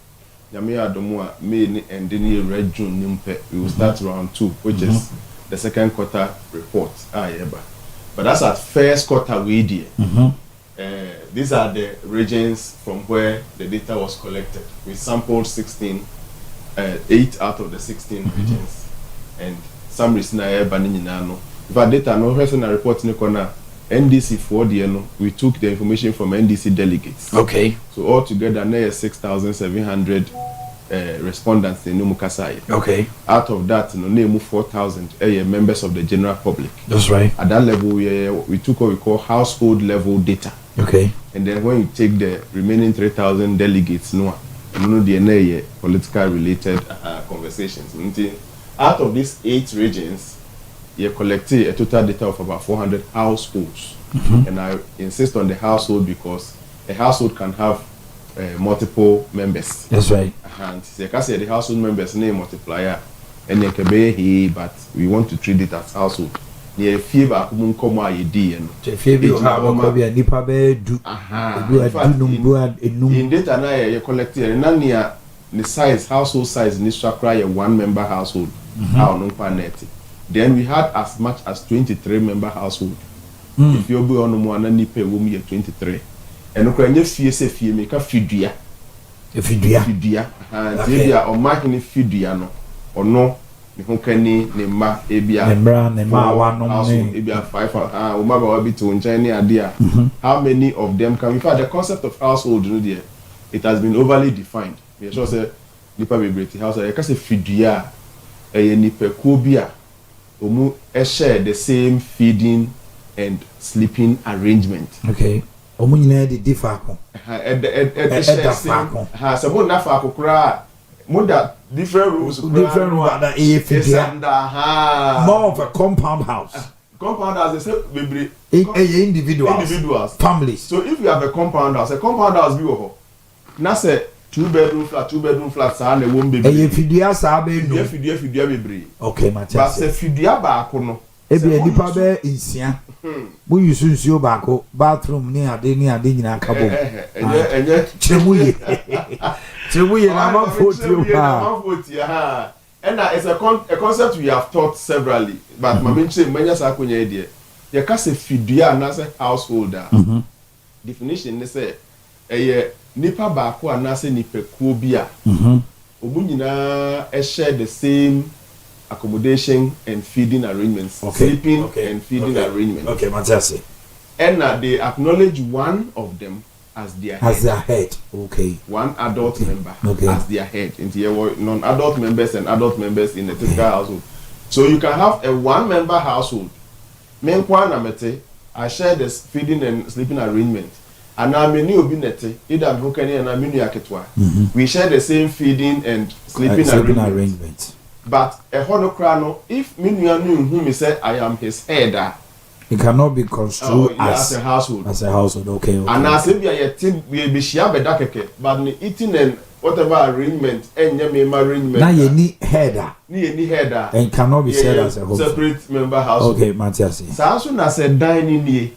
Nyame adomu a May ni end ni red June nimpe. We will start round 2 which is the second quarter report. But that's at first quarter we there. these are the regions from where the data was collected. We sampled 8 out of the 16 regions, and some reason I no. But data no person report in corner NDC for the we took the information from NDC delegates. Okay. So altogether there are 6,700 respondents in Numukasai. Okay. Out of that, name 4,000 members of the general public. That's right. At that level, we took what we call household level data. Okay. And then when you take the remaining 3,000 delegates, the political related conversations. Out of these 8 regions, you collected a total data of about 400 households. And I insist on the household because a household can have multiple members. That's right. And you can say the household members name multiplier, and you can be but we want to treat it as household. Near fever, come in data now you collected and near the size household size in this a 1 member household. Then we had as much as 23 member household. If you be on one and pay woman 23. And okay, fie make a fidua. And they are on marking fidua no or no. Ne ma ebia ebia 5 how many of them can in fact the concept of household it has been overly defined. We sure say nipa bebrete house I can say fidua nipa ko bia omu share the same feeding and sleeping arrangement. Okay. Omu nyina de differ ko. Sabo na fa kokura that different rooms that more of a compound house. Compound house they say baby individuals, families. So if you have a compound house be over. Na say 2-bedroom flat sa na won baby. Fidua sa be no. Fidua baby. Okay, Matias. But say fidua ba ko no. Ebi nipa be insia. Mu yusu nsuo ba ko bathroom ni ade nyina ka bom. Enye chemuye. Chemuye na ma 40 ha. And it's a concept we have taught severally, but my mention manya sa akonya idea. You can say fidua na say householder. Definition ne say nipa ba ko na say nipa kuo bia. Obu nyina share the same accommodation and feeding arrangements, sleeping and feeding arrangements. Okay, Matias. And they acknowledge one of them as their head. Okay. One adult member as their head. And there were non-adult members and adult members in a typical household. So you can have a 1-member household. I share the feeding and sleeping arrangement. And I'm a new binete, either Brokeni and I'm we share the same feeding and sleeping arrangement. But a honocrano, if Minuanu whom he said I am his header, it cannot be construed as a household. As a household, okay. And as if we be share but eating and whatever arrangement, and arrangement. Now you need header. And cannot be said as a household. Separate member household. Okay, Matias. So as soon as a dining ye,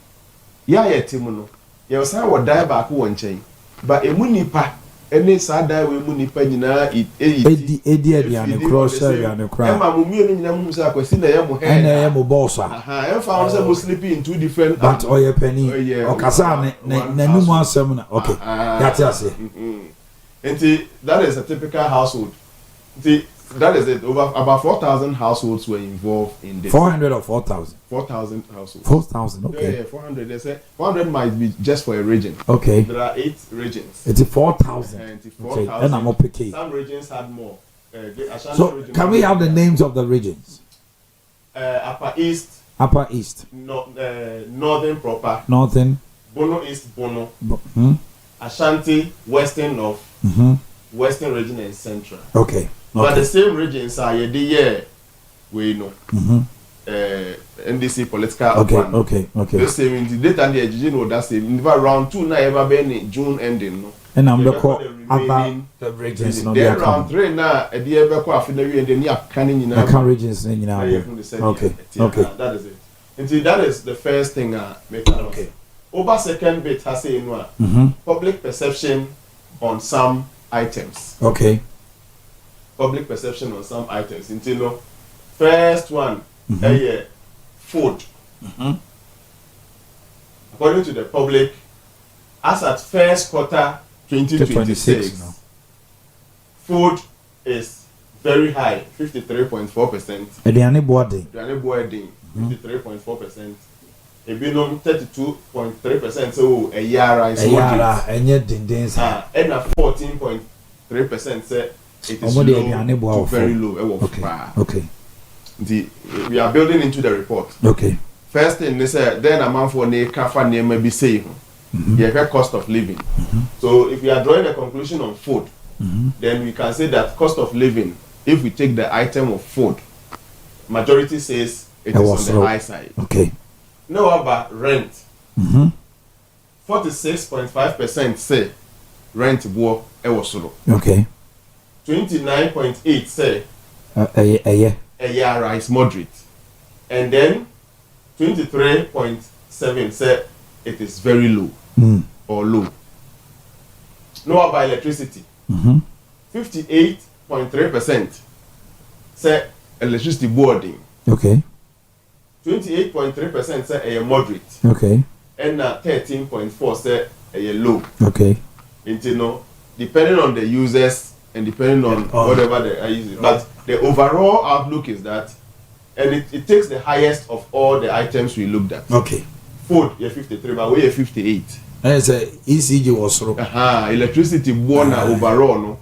Timuno, you say what die back one chain. But a munipa. Any sada we munipa nyina edi and cross and the crowd. Emma mumie ni nyina musa kwesi na yemo he. Na yemo boss ah. Em found say we sleeping in 2 different but oye penny. Okasa na numu asem na. Okay. That's it. And that is a typical household. That is it. Over about 4,000 households were involved in this. 400 or 4,000? 4,000 households. 4,000, okay. Yeah, 400. They say 400 might be just for a region. Okay. There are 8 regions. It's 4,000. It's 4,000. Okay. And I'm up picking. Some regions had more. So, can we have the names of the regions? Upper East. Upper East. Northern proper. Northern. Bono East, Bono. Ashanti, Western North. Western region and Central. Okay. But the same regions are we know. NDC political. Okay. The same in the data and the know that same. In round 2 now ever been in June ending. No. And I'm the regions. Then round 3 now a dear ever call and then you are canning in our regions. Okay. That is it. And that is the first thing make okay. Over second bit has say in public perception on some items. Okay. Public perception on some items. Until first one, food. According to the public as at first quarter 2026, food is very high, 53.4%. Aduane boarding. 53.4%. Ebinom 32.3%. So a year is and 14.3% say it is low to very low. Okay. We are building into the report. Okay. First thing they say, then a man for ne kafa ne maybe say the cost of living. So if we are drawing a conclusion on food, then we can say that cost of living, if we take the item of food, majority says it is on the high side. Okay. Now about rent. 46.5% say rent war ewosoro. Okay. 29.8 say a year is moderate. And then 23.7 say it is very low or low. Now about electricity. 58.3% say electricity boarding. Okay. 28.3% say a moderate. Okay. And 13.4% say a low. Okay. Depending on the users and depending on whatever they are using. But the overall outlook is that, and it takes the highest of all the items we looked at. Okay. Food, you're 53, but we're 58. And it's a ECG was through. Electricity born overall, no,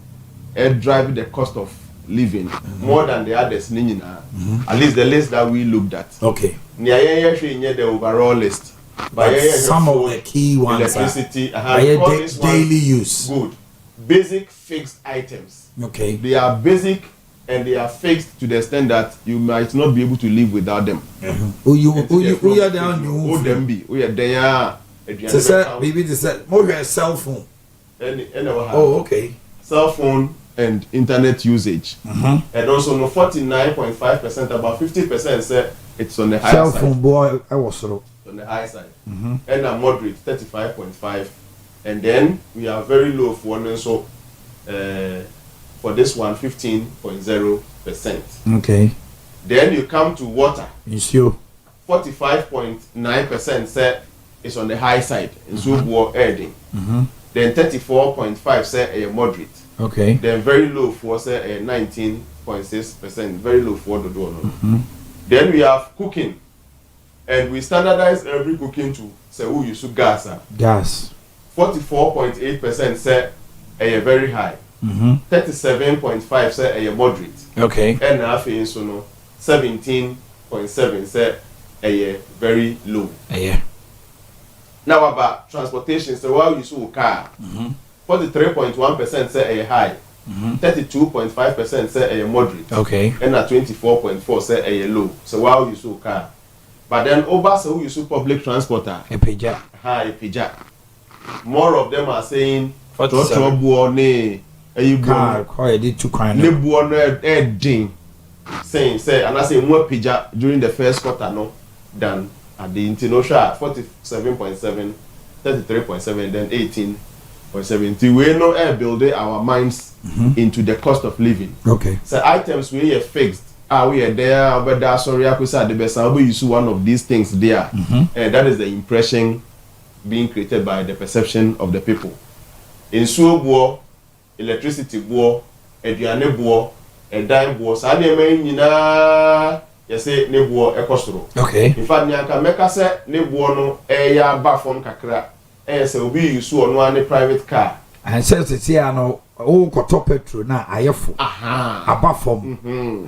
it drive the cost of living more than the others. At least the list that we looked at. Okay. The overall list. But some of the key ones electricity, daily use. Good. Basic fixed items. Okay. They are basic and they are fixed to the extent that you might not be able to live without them. You are down. You them be. We are there. Maybe this more cell phone. Oh, okay. Cell phone and internet usage. And also no 49.5%, about 50% say it's on the high side. Cell phone boy, I was on the high side. And a moderate 35.5. And then we are very low for one, so for this one 15.0%. Okay. Then you come to water. It's you. 45.9% say it's on the high side. In war adding. Then 34.5% say a moderate. Okay. Then very low for say a 19.6%. Very low for the door. Then we have cooking, and we standardize every cooking to say who use gas. Gas. 44.8% say a very high. 37.5 say a moderate. Okay. And half in so no 17.7 say a very low. Yeah. Now about transportation, so while you saw car, 43.1% say a high. 32.5% say a moderate. Okay. And at 24.4 say a low. So while you saw car. But then over so you saw public transporter. A pija. A pija. More of them are saying car did two kind saying say and I say more pija during the first quarter no than at the international 47.7, 33.7, then 18.7. We know air building our minds into the cost of living. Okay. So items we are fixed. We are there, but that's sorry, I could say the best. We use one of these things there, and that is the impression being created by the perception of the people. In war, electricity war, eduane war, a dime war. So I mean, you say ne war ekosoro. Okay. In fact, nyanka meka say ne war no ya ba from kakra. Say obi use one one private car. And says it's here no. Oh, koto petrol na ayefo. Aba from. You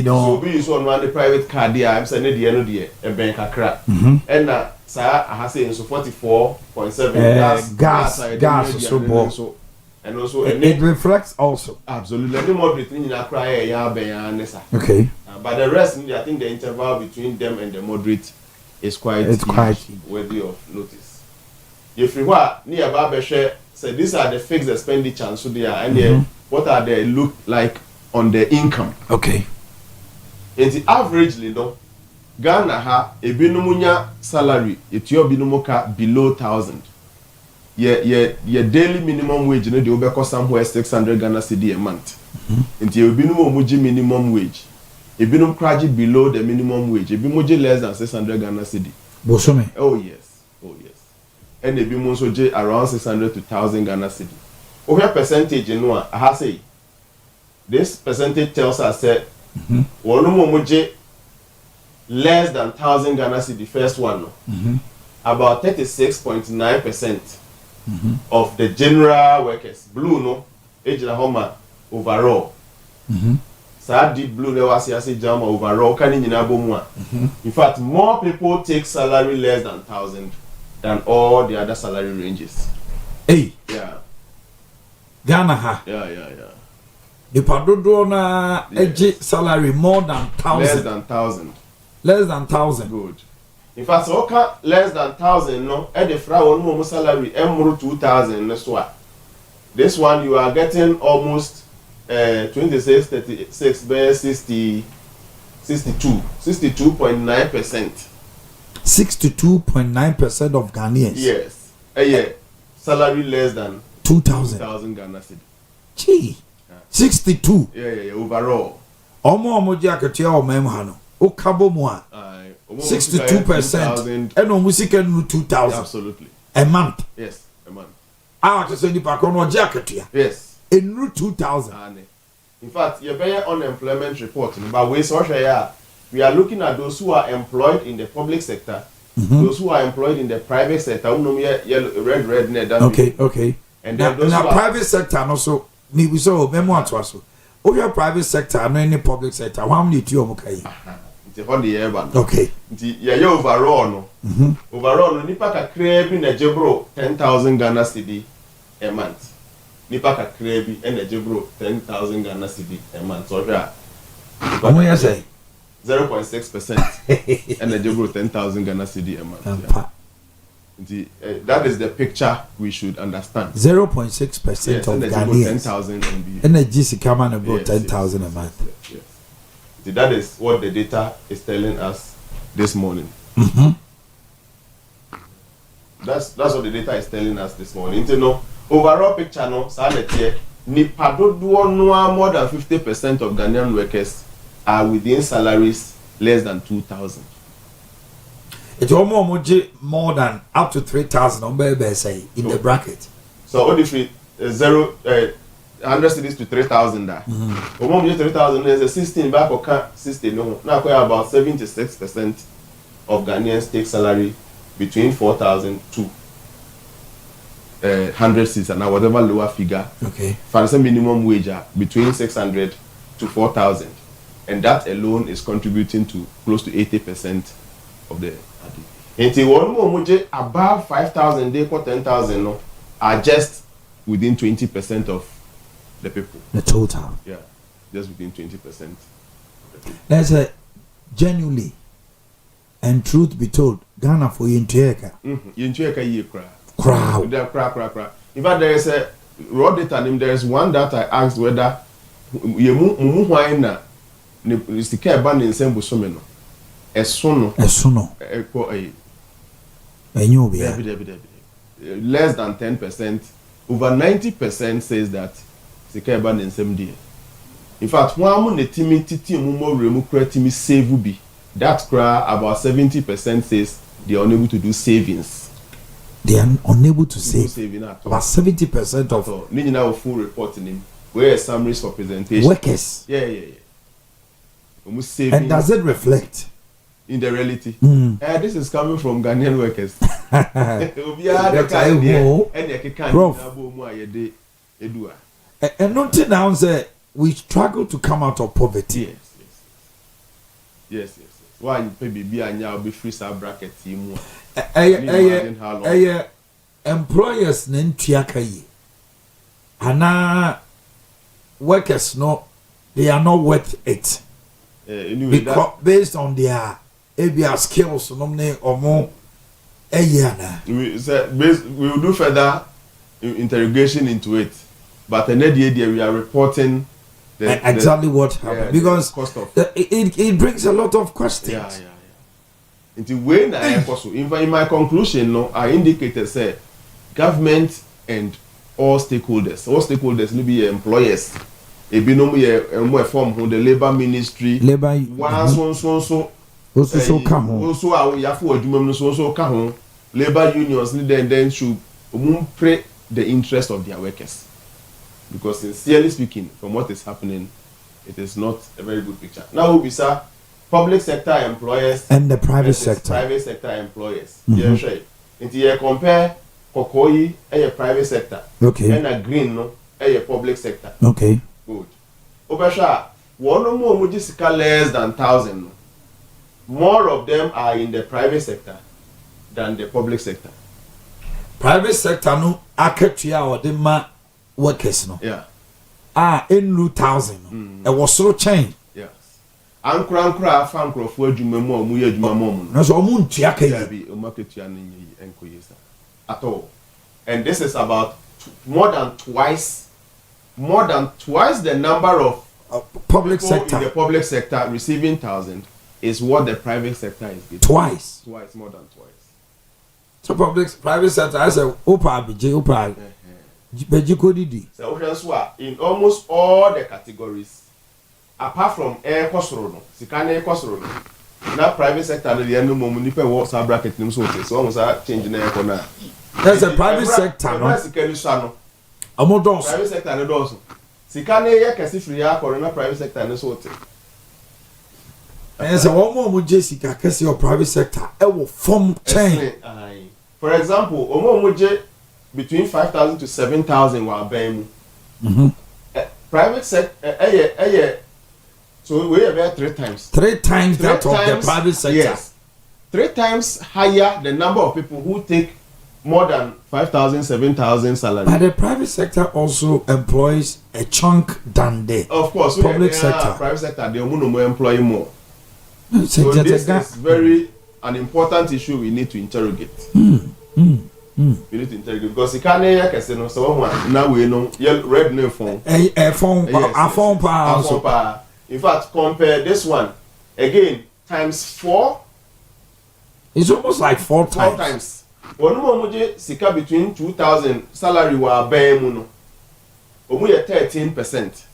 know. So we use one private car there. I'm saying the no there a bank kakra. And na sir I have say so 44.7 gas so and also it reflects also. Absolutely. The moderate in cry ya ben okay. But the rest I think the interval between them and the moderate is quite worthy of notice. If you are near Baba share. So these are the fixed expenditure so they are and what are they look like on the income. Okay. And the averagely though Ghana ha ebinumunya salary etio binumuka below 1,000. Your daily minimum wage no dey obeko somewhere 600 Ghana cedi a month. And the ebinumu muji minimum wage. Ebinum kraji below the minimum wage. Ebimuji less than 600 Ghana cedi. Bosome. Oh yes. and ebi mu nso gye around 600 to 1,000 Ghana cedi. Over percentage no a aha say this percentage tells us that one mo gye less than 1,000 Ghana cedi first one no. About 36.9% of the general workers blue no ejina homa overall. So deep blue ne was say jama overall can nyina bomu a. In fact, more people take salary less than 1,000 than all the other salary ranges. Hey. Yeah. Ghana ha. Yeah. The padodo na eji salary more than 1,000. Less than 1,000. Less than 1,000. Good. In fact, so okay, less than 1,000 no, e the fra one more salary emuru 2,000 ne so a. This one you are getting almost 26, 36, 60, 62.9%. 62.9% of Ghanaians. Yes. Salary less than 2,000 Ghana cedi. Gee. 62. Yeah. Overall. Omo jakatia o memhano. O kabo mo a. 62%. And o musika no 2,000. Absolutely. A month. Yes, a month. To say ni pa kono jakatia. Yes. Enru 2,000. In fact, your better unemployment report, but we are looking at those who are employed in the public sector, those who are employed in the private sector. Red. Okay. And now, then those now private sector also. Me we saw memo atwaso. O your private sector and any public sector. How many to you mukai? It's a year ban. Okay. Yeah, overall no. Overall no. Nipa kakra bi na jebro 10,000 Ghana cedi a month. Nipa kakra bi na jebro 10,000 Ghana cedi a month. So yeah. How much you say? 0.6% and a jebro 10,000 Ghana cedi a month. Yeah. That is the picture we should understand. 0.6% of Ghanaians. 10,000 MB. And a GC come on about 10,000 a month. Yes. That is what the data is telling us this morning. That's what the data is telling us this morning. You know, overall picture no, nipa dodoɔ no more than 50% of Ghanaian workers are within salaries less than 2,000. It's almost more than up to 3,000 on baby say in the bracket. So what if it 100 cedis to 3,000 there? Almost 3,000 is a 16 back or 16 no. Now about 76% of Ghanaians take salary between 4,000 to 100 cedis and whatever lower figure. Okay. For the minimum wage between 600 to 4,000, and that alone is contributing to close to 80% of the. Until one more above 5,000, they got 10,000 no, are just within 20% of the people. The total. Yeah, just within 20%. That's a genuinely, and truth be told, Ghana for Yintueka. Yintueka ye cry. Crowd. Cry. In fact, there is a raw data. There is one that I asked whether you move na the care ban in Sembo Someno. Esono. Less than 10%, over 90% says that Sikeba in same day. In fact, one the titi mumo remu timi save be that cry about 70% says they are unable to do savings. They are unable to save. About 70% of Nina will full report in him. Where summaries for presentation. Workers. Yeah. And does it reflect in the reality? This is coming from Ghanaian workers. And until now, we struggle to come out of poverty. Yes. Why baby anya be free sa bracket mu. Employers n'entua yi. Ana workers no, they are not worth it. Anyway, because based on their skills, no me or more. We will do further interrogation into it, but we are reporting exactly what happened because cost of it brings a lot of questions. Until when in my conclusion, no, I indicated say government and all stakeholders, maybe employers, a binom more form the labor ministry, labor so also come home. Also, our yafu adwuma no so ka ho labor unions then should pray the interest of their workers. Because sincerely speaking, from what is happening, it is not a very good picture. Now we say public sector employers and the private sector. Private sector employers. Yeah, right. Until you compare Kokoyi a private sector. Okay. And a green no a public sector. Okay. Good. Obasha, one more mujisika less than 1,000. No. More of them are in the private sector than the public sector. Private sector no akatua or the ma workers no. Yeah. In 1,000. It was so change. Yes. Ankra fan crofo adwuma mu ye adwuma mu. No so omu ntua kai. O market ya nyi enkoyesa. At all. And this is about more than twice the number of public people sector in the public sector receiving 1,000 is what the private sector is getting. Twice, more than twice. So private sector I say opa beji didi. So in almost all the categories apart from air kosoro no sika na kosoro no na private sector no dey no mo nipa wo sa bracket nim so okay so almost change na air na. There's a private sector no. Private sector no does. Sika na ye kesi free akoro na private sector no so okay. And so one more Jessica kesi your private sector e will form chain. For example, omo between 5,000 to 7,000 wa ban mu. Private sector so we have about 3 times. 3 times that of the private sector. Yes. 3 times higher the number of people who take more than 5,000, 7,000 salary. But the private sector also employs a chunk than the public sector. Private sector, they employ more. So this is very an important issue we need to interrogate. We need to interrogate because you can't hear no so now we know red no phone. A phone in fact, compare this one again times 4. It's almost like 4 times. 4 times. One more sika between 2,000 salary wa abamu no. Omu ye 13%.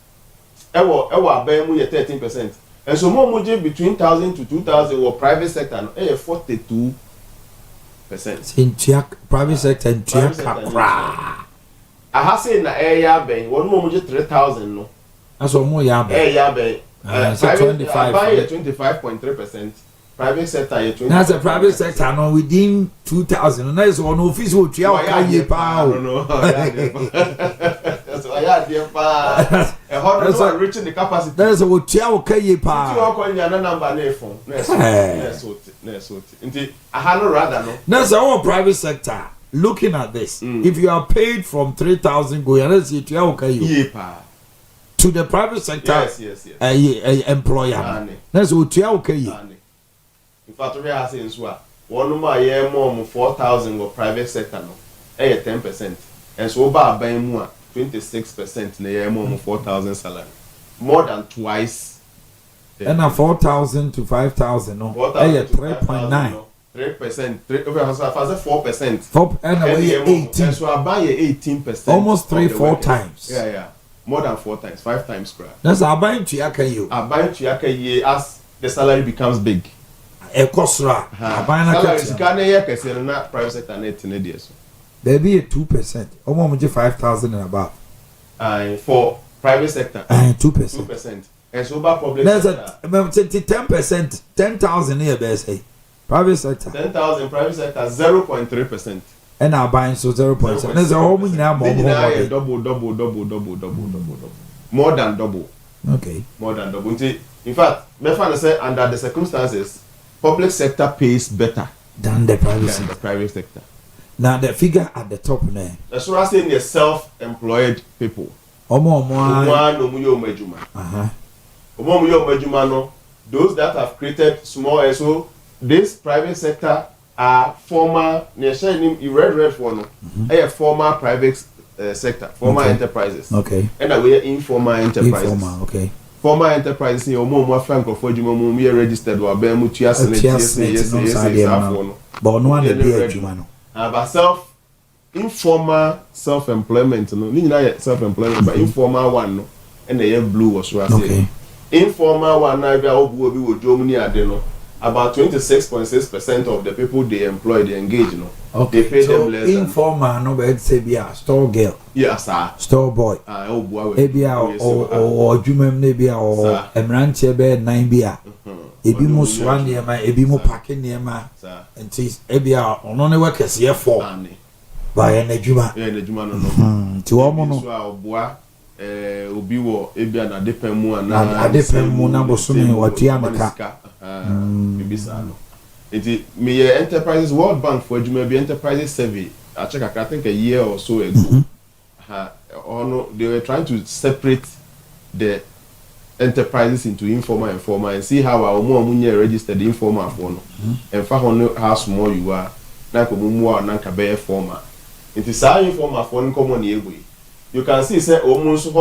Ewa abamu ye 13%. And so more between 1,000 to 2,000 or private sector no 42%. In private sector in Kakra. I have seen na area ben one more 3,000 no. That's what more ya ben. Ya ben. Private 25.3%. Private sector ye 20. That's a private sector no within 2,000. And that's one office wo tua o ka ye pa. No. That's why ya dey pa. E ho reaching the capacity. That's wo tua o ka ye pa. You ko nya na number na phone. Na so. Nti aha no rather no. That's our private sector. Looking at this, if you are paid from 3,000 go let's say tua o ka ye pa. To the private sector. Yes. Employer. That's wo tua o ka ye. In fact, we are saying so. One more 4,000 or private sector no, 10%, and so by buying more 26% na year more 4,000 salary, more than twice. And a 4,000 to 5,000 no, 3.9. 3%, 4%. 4 and away 18. So I buy 18%. Almost 3-4 times. Yeah. More than 4 times, 5 times crap. That's I buying to yakayo. I buy to yakaye as the salary becomes big. A kosra. Salary na private sector net in the so. There be a 2%. Almost 5,000 and above. For private sector. 2%. And so by public there's sector. There's a 10%. 10,000 here, best. Private sector. 10,000 private sector 0.3%. And our buying so 0.7. There's a whole now more. Double. More than double. Okay. More than double. In fact, me say under the circumstances, public sector pays better than the private sector. Now the figure at the top there. That's what I'm saying. The self-employed people. Those that have created small so this private sector are former. You read for no. A former private sector, former enterprises. Okay. And we are informal enterprises. Informal. Okay. Former enterprises in more frank of what you registered or bear mutuas and yes. But no one is but informal self-employment, no, self-employment, but informal one, and the blue was right. Informal one, I will be with Germany. I don't know. about 26.6% of the people they employ, they engage, you know. Okay. They pay so them less. Informal, no, but say be a store girl. Yeah, sir. Store boy. Oh, boy. Ebia or Jumem Nebia or Emranche be 9 bia. Ebi mo swan niema, ebi mo packing niema. And tis ebia on only work as year 4. By an ejuma. Yeah, the juma no. To omono. Obi wo ebia na depemu na adepemu na bosumi watia meka. Bibisa no. It me enterprises World Bank for ejuma be enterprises survey. I check I think a year or so ago. They were trying to separate the enterprises into informal and formal and see how our more money registered informal for no. And for how small you are, na ko mumu na ka be formal. It is how informal for no common way. You can see say almost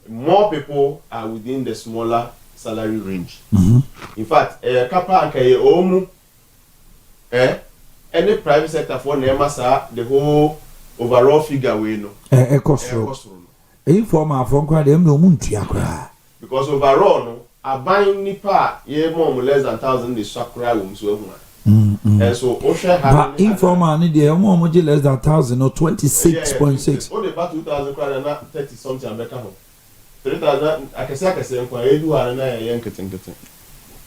more people are within the smaller salary range. In fact, kapa anka omu any private sector for nemasa the whole overall figure we know. Informal for kwa dem no muntia kra. Because overall no aban nipa ye more less than 1,000 the sakra wum so ehuna. And so but informal ni dey more less than 1,000 or 26.6. Only about 2,000 kwara na 30 something abeka ho. 3,000 akese nkwa edu ara na ye nketenkete.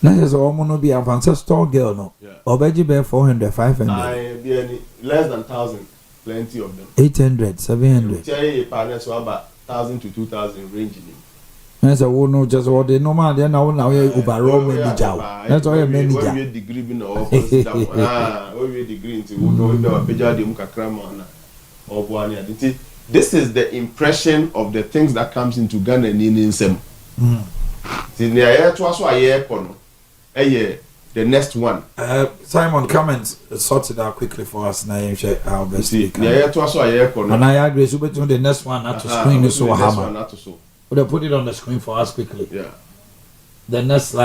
Na yes omo no be advanced store girl no. Obeji be 400 500. Be any less than 1,000, plenty of them. 800 700. Tell partners so about 1,000 to 2,000 range in. That's a no just what they normal then now overall manager. That's all manager. We degree in we degree into we peja dem kakra na obuani aditi. This is the impression of the things that comes into Ghana in nsem. Ti ne aye to aso aye kono. The next one. Simon, come and sort it out quickly for us now. Our best. Yeah, to aso aye kono. And I agree. So between the next one not to screen so hammer. So We'll put it on the screen for us quickly. Yeah. The next slide.